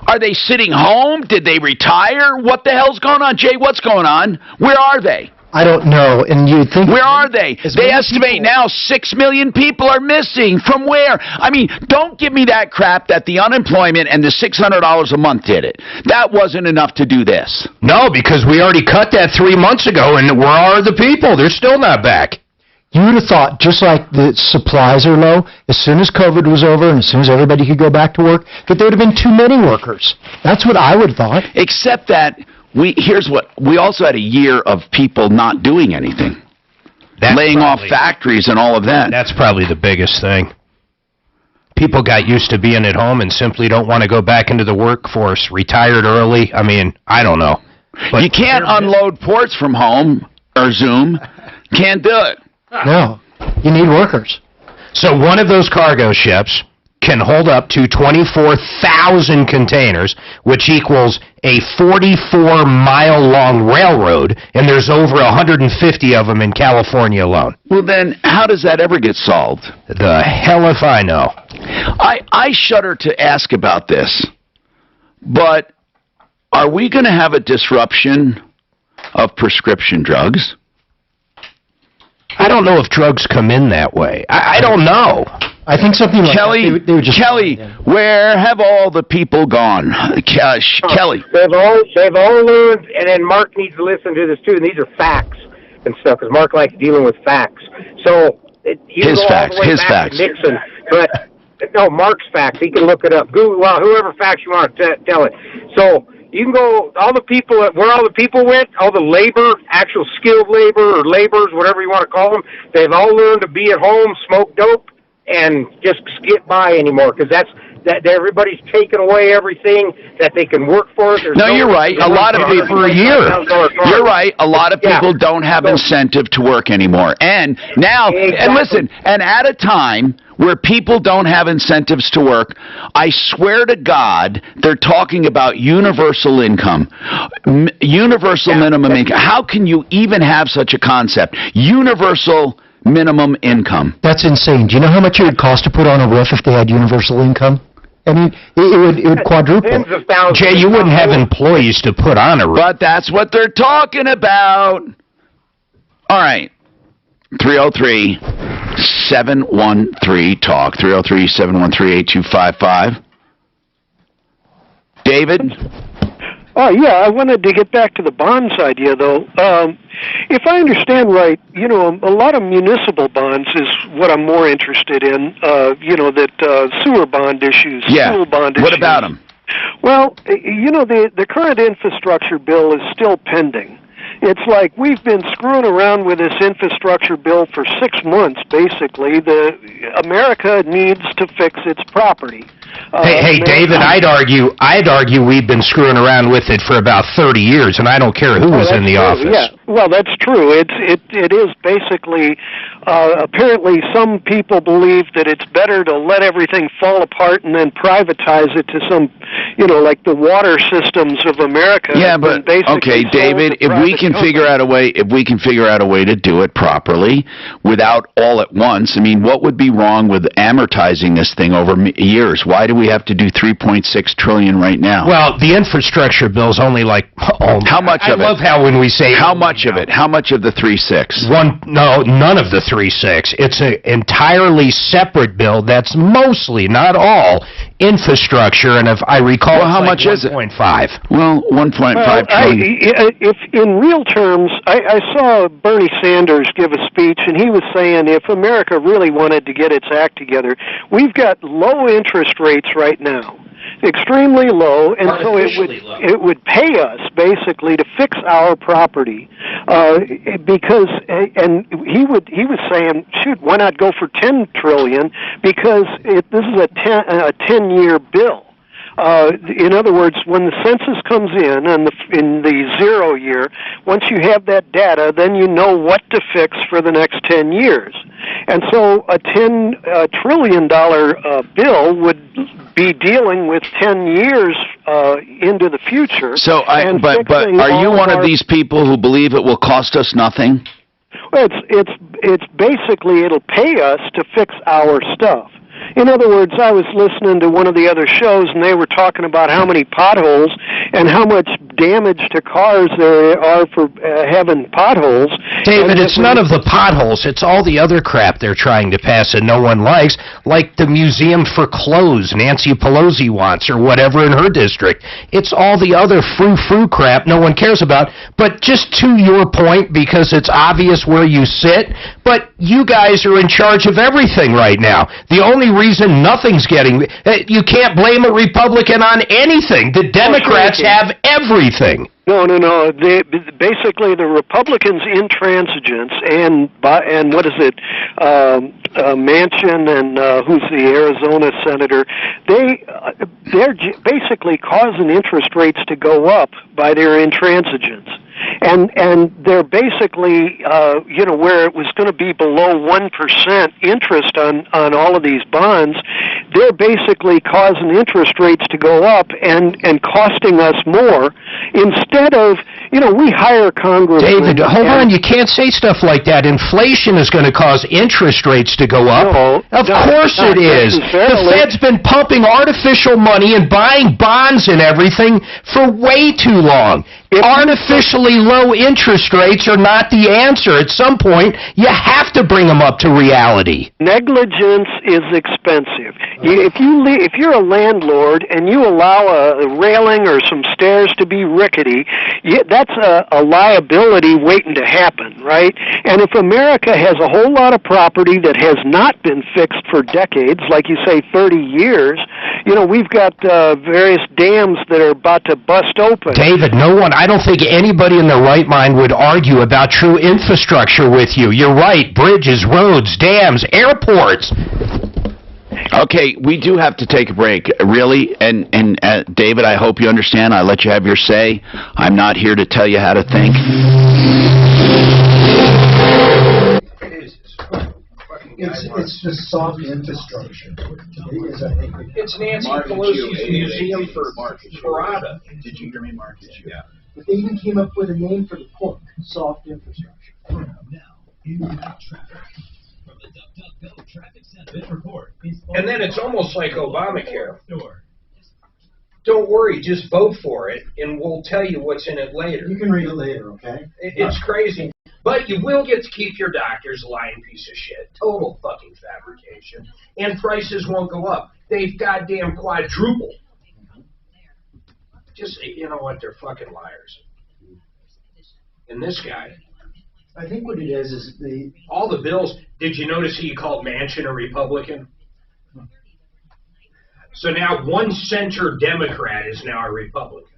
Are they sitting home? Did they retire? What the hell's going on? Jay, what's going on? Where are they? I don't know, and you'd think... Where are they? They estimate now 6 million people are missing. From where? I mean, don't give me that crap that the unemployment and the $600 a month did it. That wasn't enough to do this. No, because we already cut that 3 months ago, and where are the people? They're still not back. You would have thought, just like the supplies are low, as soon as COVID was over and as soon as everybody could go back to work, that there would have been too many workers. That's what I would have thought. Except that... we also had a year of people not doing anything. Laying off factories and all of that. That's probably the biggest thing. People got used to being at home and simply don't want to go back into the workforce, retired early. I mean, I don't know. But you can't unload ports from home or Zoom. Can't do it. No. You need workers. So one of those cargo ships can hold up to 24,000 containers, which equals a 44-mile-long railroad, and there's over 150 of them in California alone. Well, then, how does that ever get solved? The hell if I know. I shudder to ask about this, but are we going to have a disruption of prescription drugs? I don't know if drugs come in that way. I don't know. I think something like Kelly, that. They would just Kelly, where have all the people gone? Kelly. They've all learned, and then Mark needs to listen to this too, and these are facts and stuff, because Mark likes dealing with facts. So his facts. Nixon, but no, Mark's facts. He can look it up. Google, well, whoever facts you want to tell it. So you can go, all the people, where all the people went, all the labor, actual skilled labor or laborers, whatever you want to call them, they've all learned to be at home, smoke dope, and just get by anymore, because that everybody's taken away everything that they can work for. You're right. A lot of people for a year. You're right. A lot of people don't have incentive to work anymore. And now, and listen, and at a time where people don't have incentives to work, I swear to God, they're talking about universal income, universal minimum income. How can you even have such a concept? Universal minimum income. That's insane. Do you know how much it would cost to put on a roof if they had universal income? I mean, it would quadruple. Jay, you wouldn't have employees to put on a roof. But that's what they're talking about. All right. 303-713-TALK. 303-713-8255. David? Oh, yeah, I wanted to get back to the bonds idea, though. If I understand right, a lot of municipal bonds is what I'm more interested in, sewer bond issues, school bond issues. What about them? Well, the current infrastructure bill is still pending. It's like we've been screwing around with this infrastructure bill for 6 months, basically. America needs to fix its property. Hey, David, I'd argue we've been screwing around with it for about 30 years, and I don't care who was in the office. Yeah, Well, that's true. It is basically, apparently some people believe that it's better to let everything fall apart and then privatize it to some, like the water systems of America. Yeah, but okay, David, if we can figure out a way to do it properly without all at once, I mean, what would be wrong with amortizing this thing over years? Why do we have to do $3.6 trillion right now? Well, the infrastructure bill's only like how much of it? I love how when we say how much of it? How much of the 3.6? No, none of the 3.6. It's an entirely separate bill that's mostly, not all, infrastructure. And if I recall, how much is it? 1.5. Well, 1.5 trillion. If in real terms, I saw Bernie Sanders give a speech, and he was saying if America really wanted to get its act together, we've got low interest rates right now. Extremely low, and so it would pay us basically to fix our property, because and he was saying, shoot, why not go for 10 trillion? Because this is a 10-year bill. In other words, when the census comes in in the 0 year, once you have that data, then you know what to fix for the next 10 years. And so a $10 trillion bill would be dealing with 10 years into the future. So, but are you one of these people who believe it will cost us nothing? Well, it's basically it'll pay us to fix our stuff. In other words, I was listening to one of the other shows, and they were talking about how many potholes and how much damage to cars there are for having potholes. David, it's none of the potholes. It's all the other crap they're trying to pass and no one likes, like the museum for clothes Nancy Pelosi wants or whatever in her district. It's all the other frou-frou crap no one cares about. But just to your point, because it's obvious where you sit, but you guys are in charge of everything right now. The only reason nothing's getting... You can't blame a Republican on anything. The Democrats have everything. No. Basically, the Republicans' intransigence and what is it, Manchin and who's the Arizona senator, they're basically causing interest rates to go up by their intransigence. And they're basically, where it was going to be below 1% interest on all of these bonds, they're basically causing interest rates to go up and costing us more instead of, we hire Congress. David, hold on, you can't say stuff like that. Inflation is going to cause interest rates to go up. Of course it is. The Fed's been pumping artificial money and buying bonds and everything for way too long. Artificially low interest rates are not the answer. At some point, you have to bring them up to reality. Negligence is expensive. If you're a landlord and you allow a railing or some stairs to be rickety, that's a liability waiting to happen, right? And if America has a whole lot of property that has not been fixed for decades, like you say, 30 years, we've got various dams that are about to bust open. David, I don't think anybody in their right mind would argue about true infrastructure with you. You're right. Bridges, roads, dams, airports. Okay, we do have to take a break, really. And David, I hope you understand. I let you have your say. I'm not here to tell you how to think. It's just soft infrastructure. It's Nancy Pelosi's museum for Parada. Did you hear me, Mark? Yeah. But they even came up with a name for the pork, soft infrastructure. Now, in traffic. From the DuckDuckGo Traffic Center, this report is... And then it's almost like Obamacare. Don't worry, just vote for it, and we'll tell you what's in it later. You can read it later, okay? It's crazy. But you will get to keep your doctors, a lying piece of shit. Total fucking fabrication. And prices won't go up. They've goddamn quadrupled. Just, you know what, they're fucking liars. And this guy... I think what it is all the bills... Did you notice he called Manchin a Republican? So now one center Democrat is now a Republican.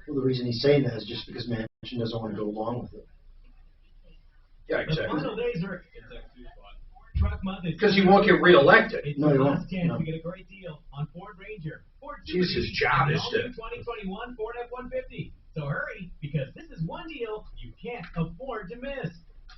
Well, the reason he's saying that is just because Manchin doesn't want to go along with it. Yeah, exactly. The final days are because he won't get reelected. No, he won't. Chance to get a great deal on Ford Ranger. His job is to... 2021 Ford F-150. So hurry, because this is one deal you can't afford to miss.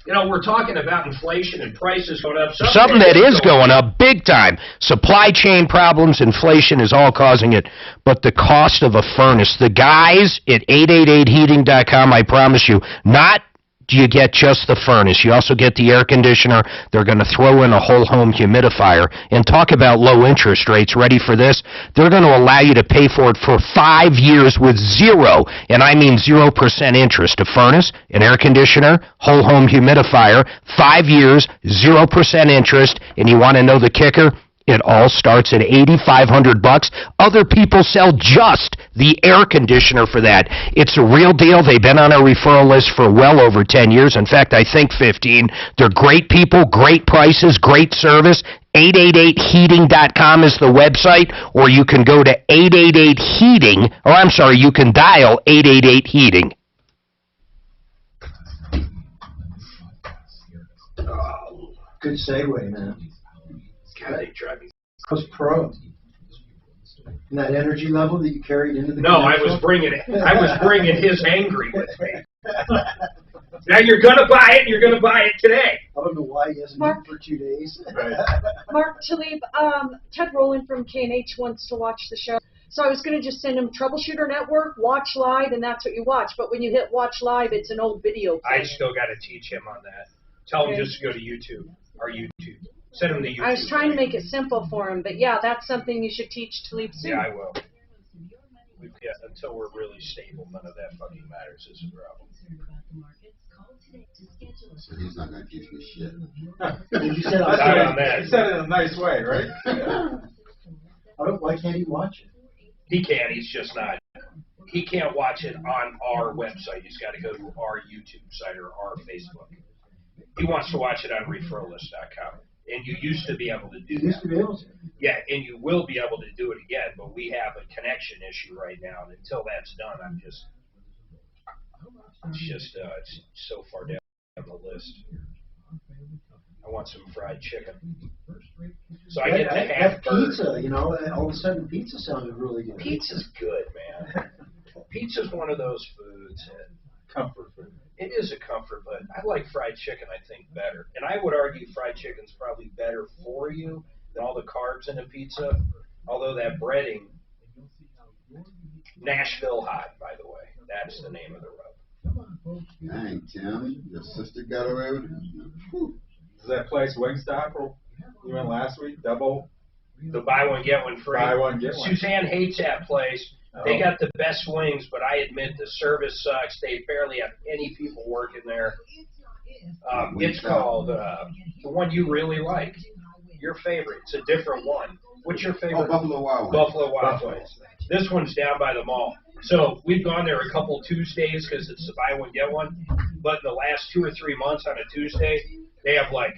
You know, we're talking about inflation and prices going up. Something that is going up big time. Supply chain problems, inflation is all causing it. But the cost of a furnace, the guys at 888heating.com, I promise you, not do you get just the furnace. You also get the air conditioner. They're going to throw in a whole home humidifier. And talk about low interest rates. Ready for this? They're going to allow you to pay for it for 5 years with zero, and I mean 0% interest. A furnace, an air conditioner, whole home humidifier, 5 years, 0% interest. And you want to know the kicker? It all starts at $8,500. Other people sell just the air conditioner for that. It's a real deal. They've been on our referral list for well over 10 years. In fact, I think 15. They're great people, great prices, great service. 888heating.com is the website, or you can go to 888heating, or I'm sorry, you can dial 888heating. Good segue, man. God, they drive me. I was pro. And that energy level that you carried into the No, I was bringing his angry with me. Now you're gonna buy it. You're gonna buy it today. I don't know why he hasn't eaten for 2 days. Mark Talib, Ted Rowland from K&H wants to watch the show. So I was going to just send him Troubleshooter Network, Watch Live, and that's what you watch. But when you hit Watch Live, it's an old video. I still got to teach him on that. Tell him just to go to YouTube, our YouTube. Send him to YouTube. I was trying to make it simple for him, but yeah, that's something you should teach Talib soon. Yeah, I will. Until we're really stable, none of that fucking matters is a problem. So he's not going to teach me shit. You said He said it in a nice way, right? Why can't he watch it? He can. He's just not. He can't watch it on our website. He's got to go to our YouTube site or our Facebook. He wants to watch it on referrallist.com. And you used to be able to do that. You used to be able to. Yeah, and you will be able to do it again, but we have a connection issue right now, and until that's done, it's so far down the list. I want some fried chicken. So I get to have pizza, you know, all of a sudden pizza sounded really good. Pizza's good, man. Pizza's one of those foods. Comfort food. It is a comfort, but I like fried chicken, I think, better. And I would argue fried chicken's probably better for you than all the carbs in a pizza. Although that breading, Nashville Hot, by the way, that's the name of the rub. Dang, Tim, your sister got away with it. Is that place Wingstop you went last week? Double? The buy one, get one free. Buy one, get one. Suzanne hates that place. They got the best wings, but I admit the service sucks. They barely have any people working there. It's called the one you really like. Your favorite. It's a different one. What's your favorite? Oh, Buffalo Wild Wings. Buffalo Wild Wings. This one's down by the mall. So we've gone there a couple Tuesdays because it's the buy one, get one. But in the last 2 or 3 months on a Tuesday, they have like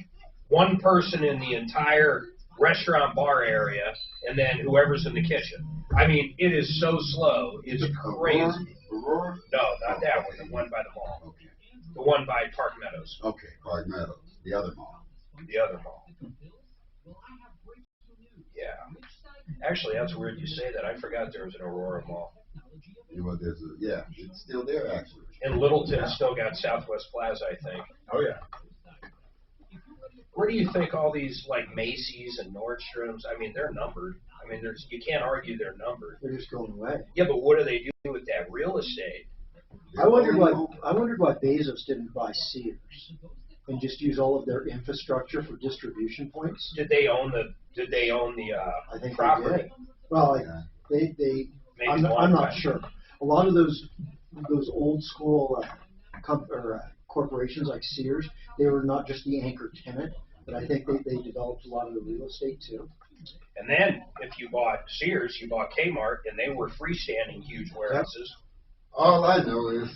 one person in the entire restaurant bar area and then whoever's in the kitchen. I mean, it is so slow. It's crazy. Aurora? No, not that one. The one by the mall. Okay. The one by Park Meadows. Okay, Park Meadows. The other mall. The other mall. Yeah. Actually, that's weird you say that. I forgot there was an Aurora Mall. Yeah, it's still there, actually. And Littleton still got Southwest Plaza, I think. Oh, yeah. Where do you think all these, like, Macy's and Nordstroms, I mean, they're numbered. I mean, you can't argue they're numbered. They're just going away. Yeah, but what do they do with that real estate? I wondered why Bezos didn't buy Sears and just use all of their infrastructure for distribution points. Did they own the I think property? They did. Well, I'm not sure. A lot of those old school corporations like Sears, they were not just the anchor tenant, but I think they developed a lot of the real estate too. And then if you bought Sears, you bought Kmart, and they were freestanding huge warehouses. All I know is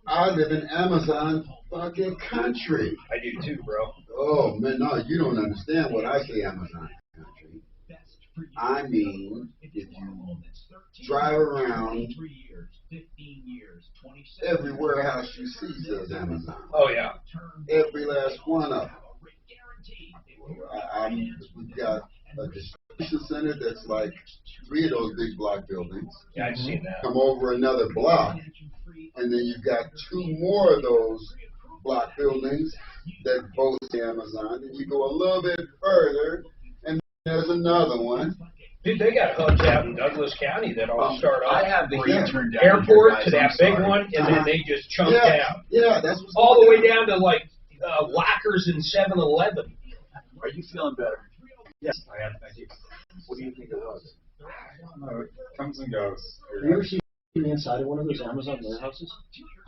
I live in Amazon fucking country. I do too, bro. Oh, man, no, you don't understand what I say Amazon country. I mean, if you drive around, every warehouse you see says Amazon. Oh, yeah. Every last one of them. We've got center that's like 3 of those big block buildings. Yeah, I've seen that. Come over another block, and then you've got 2 more of those block buildings that both Amazon. And you go a little bit further, and there's another one. Dude, they got hubs out in Douglas County that all start off I have the heat turned down. airport to that big one, and then they just chunk down. Yeah, that's what's all the way down to like lockers in 7-Eleven. Are you feeling better? Yes, I am. Thank you. What do you think it was? It comes and goes. Have you ever seen the inside of one of those Amazon warehouses?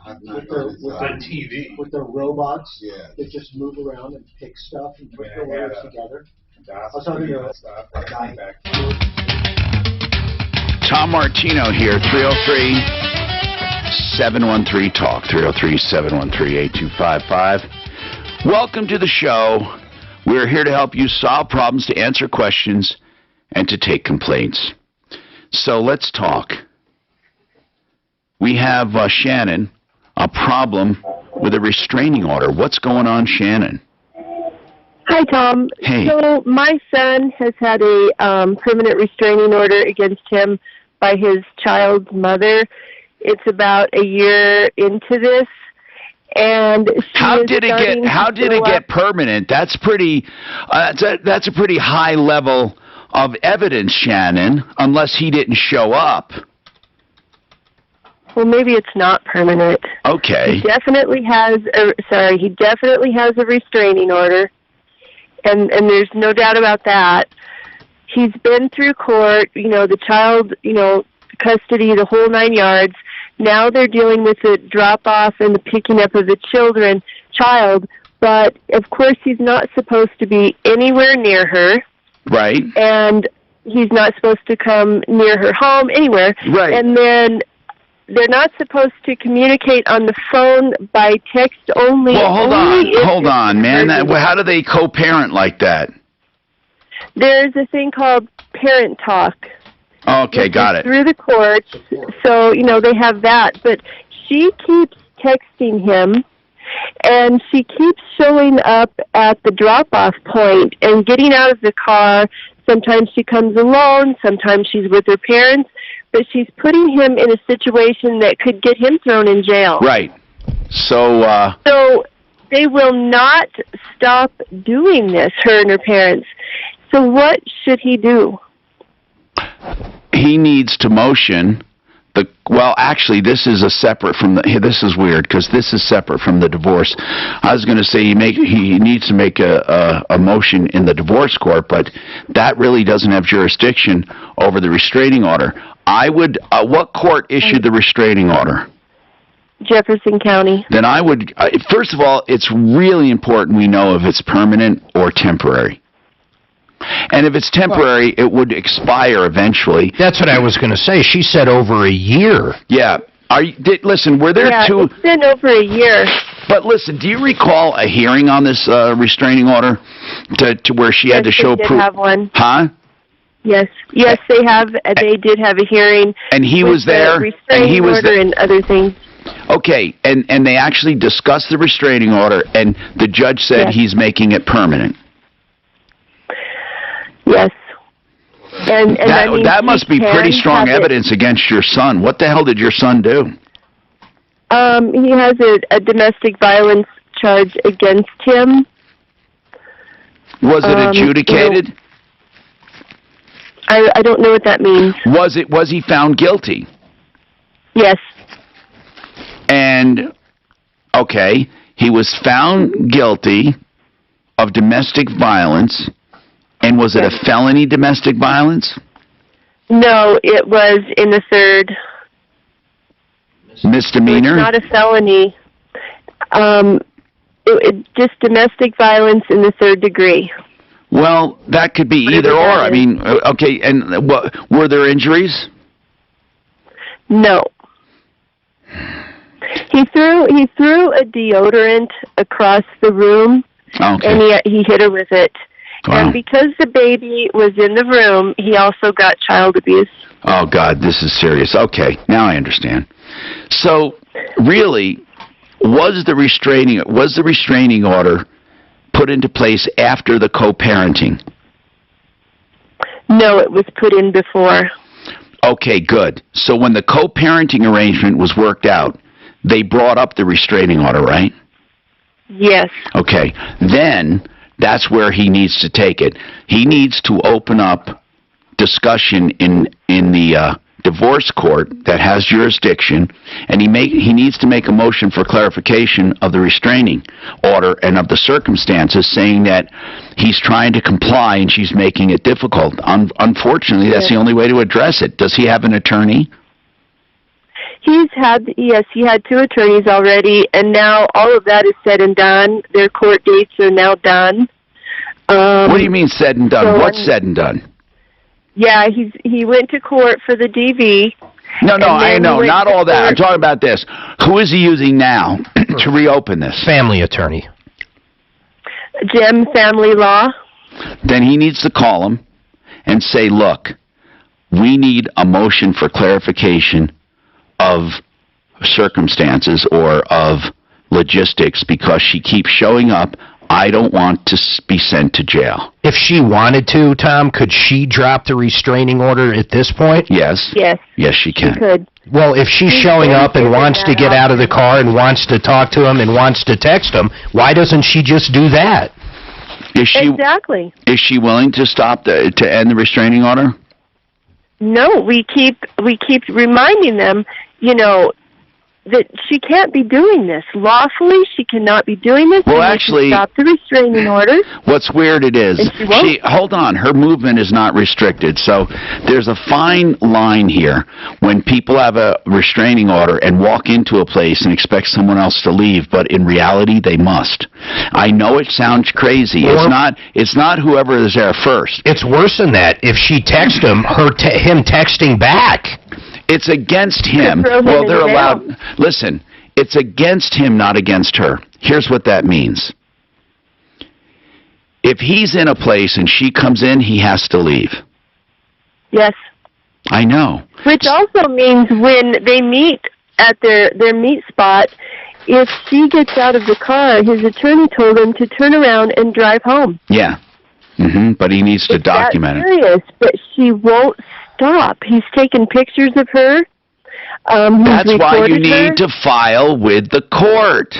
I've not on TV. With their robots Yeah. that just move around and pick stuff and put I their had orders a- together. I was talking to a guy. Tom Martino here, 303-713-TALK, 303-713-8255. Welcome to the show. We're here to help you solve problems, to answer questions, and to take complaints. So let's talk. We have Shannon, a problem with a restraining order. What's going on, Shannon? Hi, Tom. Hey. So my son has had a permanent restraining order against him by his child's mother. It's about a year into this, and How did it get permanent? That's pretty. That's a pretty high level of evidence, Shannon. Unless he didn't show up. Well, maybe it's not permanent. Okay. He definitely has a restraining order, and there's no doubt about that. He's been through court, the child, custody, the whole 9 yards. Now they're dealing with the drop-off and the picking up of the child, but of course he's not supposed to be anywhere near her. Right. And he's not supposed to come near her home, anywhere. Right. And then they're not supposed to communicate on the phone by text only. Well, hold on, man. How do they co-parent like that? There's a thing called parent talk. Okay, got it. Through the courts, so, they have that. But she keeps texting him, and she keeps showing up at the drop-off point and getting out of the car. Sometimes she comes alone, sometimes she's with her parents, but she's putting him in a situation that could get him thrown in jail. Right. So they will not stop doing this, her and her parents. So what should he do? He needs to motion actually, this is separate from this is weird because this is separate from the divorce. I was going to say he needs to make a motion in the divorce court, but that really doesn't have jurisdiction over the restraining order. What court issued the restraining order? Jefferson County. Then I would, first of all, it's really important we know if it's permanent or temporary. And if it's temporary, it would expire eventually. That's what I was going to say. She said over a year. Yeah. Listen, were there two? It's been over a year. But listen, do you recall a hearing on this restraining order to where she had to show proof? Yes, they did have one. Huh? Yes, they have. They did have a hearing. And he was there. And he was there. And other things. Okay, and they actually discussed the restraining order, and the judge said he's making it permanent. Yes. And that must be pretty strong evidence against your son. What the hell did your son do? He has a domestic violence charge against him. Was it adjudicated? I don't know what that means. Was he found guilty? Yes. And okay, he was found guilty of domestic violence. And was it a felony domestic violence? No, it was in the third. Misdemeanor? It's not a felony. Just domestic violence in the third degree. Well, that could be either or. I mean, okay, and were there injuries? No. He threw a deodorant across the room, and he hit her with it. Wow. And because the baby was in the room, he also got child abuse. Oh, God, this is serious. Okay, now I understand. So, really, was the restraining order put into place after the co-parenting? No, it was put in before. Okay, good. So when the co-parenting arrangement was worked out, they brought up the restraining order, right? Yes. Okay. Then that's where he needs to take it. He needs to open up discussion in the divorce court that has jurisdiction, and he needs to make a motion for clarification of the restraining order and of the circumstances, saying that he's trying to comply and she's making it difficult. Unfortunately, that's the only way to address it. Does he have an attorney? He had 2 attorneys already, and now all of that is said and done. Their court dates are now done. What do you mean said and done? So What's said and done? Yeah, he went to court for the DV. No, I know, not all that. I'm talking about this. Who is he using now to reopen this? Family attorney. Gem Family Law. Then he needs to call him and say, look, we need a motion for clarification of circumstances or of logistics because she keeps showing up. I don't want to be sent to jail. If she wanted to, Tom, could she drop the restraining order at this point? Yes. Yes. Yes, she can. She could. Well, if she's showing up and wants to get out of the car and wants to talk to him and wants to text him, why doesn't she just do that? Exactly. Is she willing to to end the restraining order? No, we keep reminding them, that she can't be doing this. Lawfully, she cannot be doing this. Well, actually, stop the restraining order. What's weird is, hold on, her movement is not restricted. So there's a fine line here when people have a restraining order and walk into a place and expect someone else to leave, but in reality, they must. I know it sounds crazy. It's not whoever is there first. It's worse than that. If she texts him, him texting back. It's against him. Well, they're allowed. Listen, it's against him, not against her. Here's what that means. If he's in a place and she comes in, he has to leave. Yes. I know. Which also means when they meet at their meet spot, if she gets out of the car, his attorney told him to turn around and drive home. Yeah. But he needs to document it. Serious, but she won't stop. He's taken pictures of her. That's why you need to file with the court.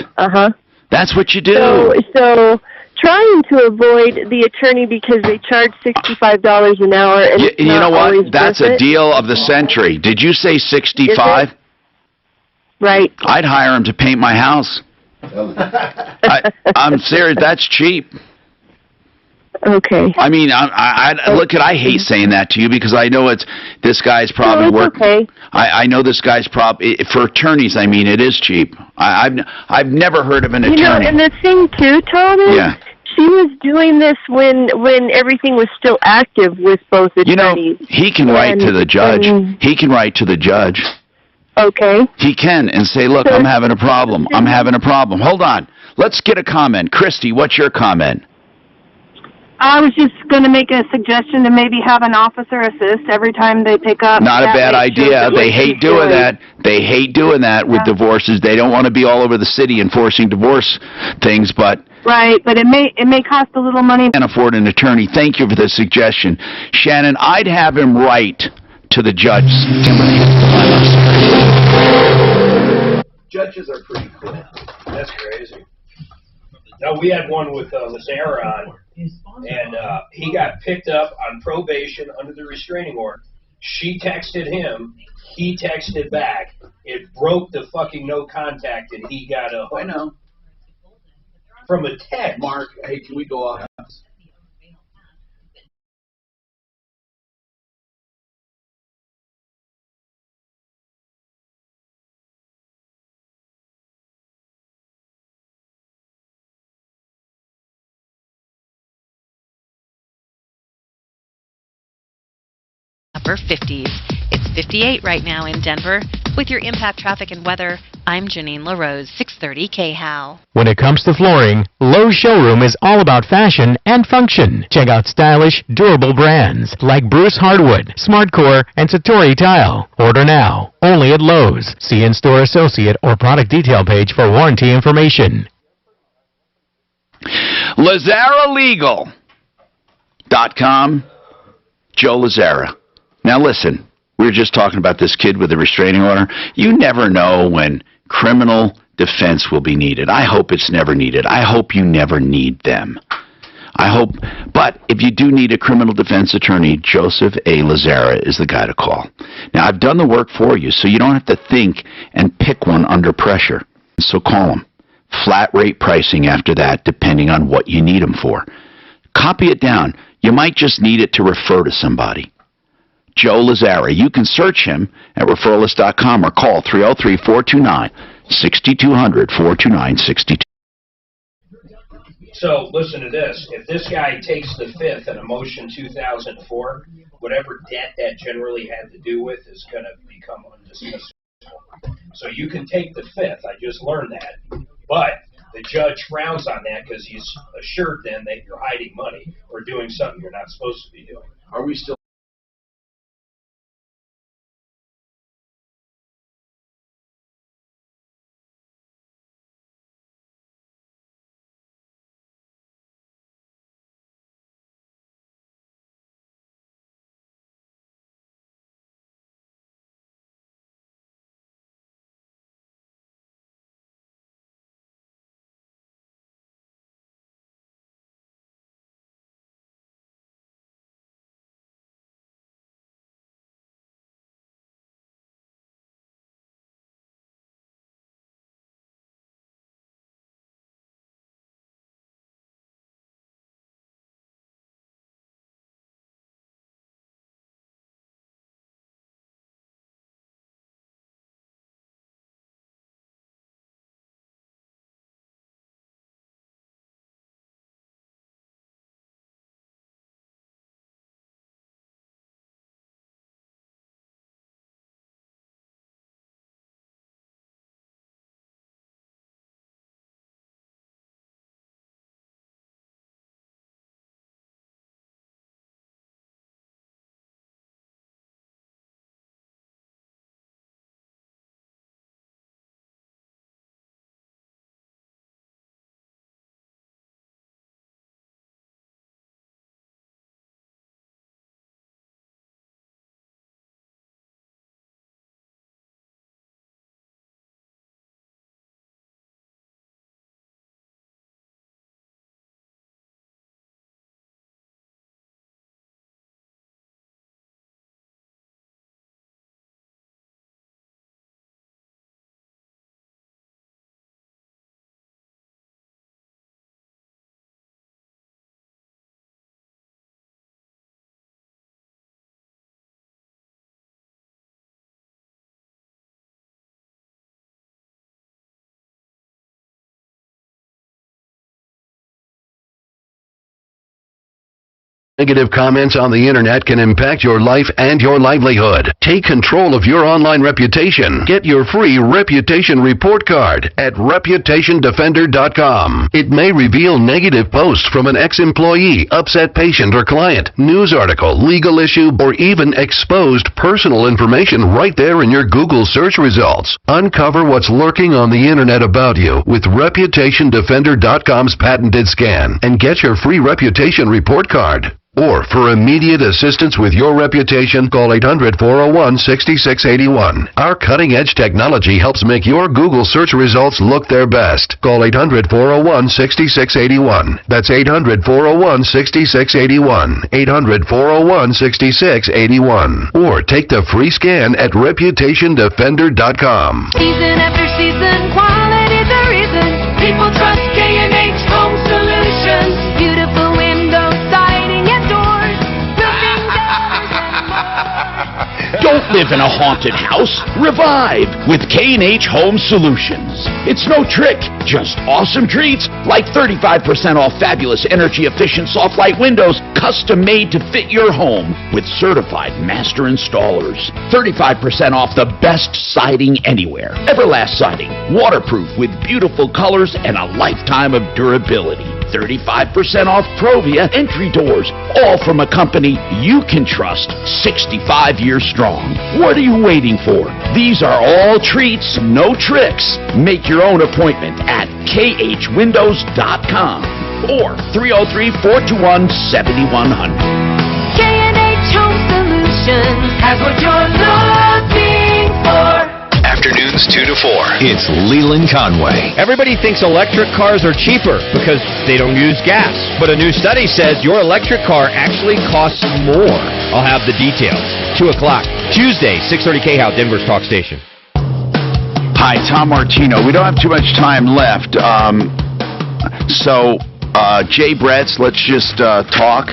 That's what you do. So trying to avoid the attorney because they charge $65 an hour. And you know what? That's a deal of the century. Did you say 65? Right. I'd hire him to paint my house. I'm serious. That's cheap. Okay. I mean, I hate saying that to you because I know this guy's probably working. Okay. I know this guy's for attorneys. I mean, it is cheap. I've never heard of an attorney. And the thing too, Tom, is she was doing this when everything was still active with both attorneys. He can write to the judge. He can write to the judge. Okay. He can and say, look, I'm having a problem. I'm having a problem. Hold on. Let's get a comment. Christy, what's your comment? I was just going to make a suggestion to maybe have an officer assist every time they pick up. Not a bad idea. They hate doing that. They hate doing that with divorces. They don't want to be all over the city enforcing divorce things, but... Right, but it may cost a little money. Can't afford an attorney. Thank you for the suggestion. Shannon, I'd have him write to the judge. Judges are pretty cool. That's crazy. No, we had one with Lazara on, and he got picked up on probation under the restraining order. She texted him. He texted back. It broke the fucking no contact, and he got a... I know. From a text. Mark, hey, can we go off? Upper 50s. It's 58 right now in Denver. With your impact traffic and weather, I'm Janine LaRose, 630 KHAL. When it comes to flooring, Lowe's showroom is all about fashion and function. Check out stylish, durable brands like Bruce Hardwood, SmartCore, and Satori Tile. Order now, only at Lowe's. See in-store associate or product detail page for warranty information. LazaraLegal.com. Joe Lazzara. Now listen, we were just talking about this kid with a restraining order. You never know when criminal defense will be needed. I hope it's never needed. I hope you never need them. But if you do need a criminal defense attorney, Joseph A. Lazzara is the guy to call. Now, I've done the work for you, so you don't have to think and pick one under pressure. So call him. Flat rate pricing after that, depending on what you need him for. Copy it down. You might just need it to refer to somebody. Joe Lazzara. You can search him at referralist.com or call 303-429-6200, 429-6200. So listen to this. If this guy takes the fifth in a motion 2004, whatever debt that generally had to do with is going to become undismissable. So you can take the fifth. I just learned that. But the judge frowns on that because he's assured then that you're hiding money or doing something you're not supposed to be doing. Are we still Negative comments on the internet can impact your life and your livelihood. Take control of your online reputation. Get your free reputation report card at reputationdefender.com. It may reveal negative posts from an ex-employee, upset patient or client, news article, legal issue, or even exposed personal information right there in your Google search results. Uncover what's lurking on the internet about you with reputationdefender.com's patented scan and get your free reputation report card. Or for immediate assistance with your reputation, call 800-401-6681. Our cutting-edge technology helps make your Google search results look their best. Call 800-401-6681. That's 800-401-6681. 800-401-6681. Or take the free scan at reputationdefender.com. Season after season, quality's the reason people trust K&H Home Solutions. Beautiful windows, siding, and doors. Don't live in a haunted house. Revive with K&H Home Solutions. It's no trick, just awesome treats like 35% off fabulous energy-efficient soft light windows, custom made to fit your home with certified master installers. 35% off the best siding anywhere. Everlast siding, waterproof with beautiful colors and a lifetime of durability. 35% off Provia entry doors, all from a company you can trust, 65 years strong. What are you waiting for? These are all treats, no tricks. Make your own appointment at khwindows.com or 303-421-7100. K&H Home it's Leland Conway. Everybody thinks electric cars are cheaper because they don't use gas. But a new study says your electric car actually costs more. I'll have the details. 2 o'clock, Tuesday, 6:30 KHOW, Denver's talk station. Hi, Tom Martino. We don't have too much time left. Jay Bretz, let's just talk.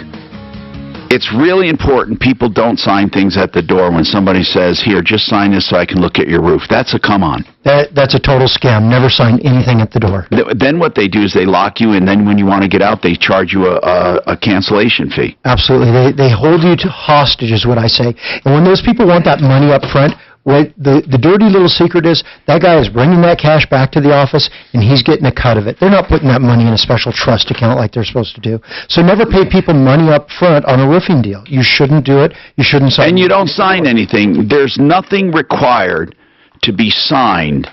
It's really important people don't sign things at the door when somebody says, here, just sign this so I can look at your roof. That's a come on. That's a total scam. Never sign anything at the door. Then what they do is they lock you, and then when you want to get out, they charge you a cancellation fee. Absolutely. They hold you to hostage is what I say. And when those people want that money up front, what the dirty little secret is, that guy is bringing that cash back to the office, and he's getting a cut of it. They're not putting that money in a special trust account like they're supposed to do. So never pay people money up front on a roofing deal. You shouldn't do it. You shouldn't sign. And you don't sign anything. There's nothing required to be signed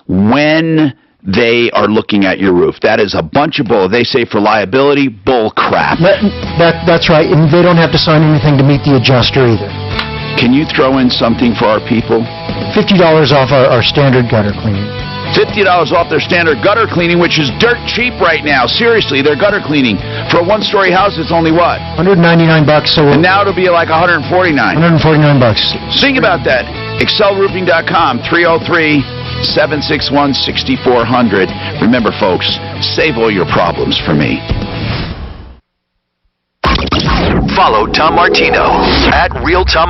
when they are looking at your roof. That is a bunch of bull. They say for liability, bull crap. That's right, and they don't have to sign anything to meet the adjuster either. Can you throw in something for our people? $50 off our standard gutter cleaning. $50 off their standard gutter cleaning, which is dirt cheap right now. Seriously, their gutter cleaning. For a one-story house, it's only what? $199. And now it'll be like $149. $149. Think about that. excelroofing.com, 303-761-6400. Remember, folks, save all your problems for me. Follow Tom Martino at Real Tom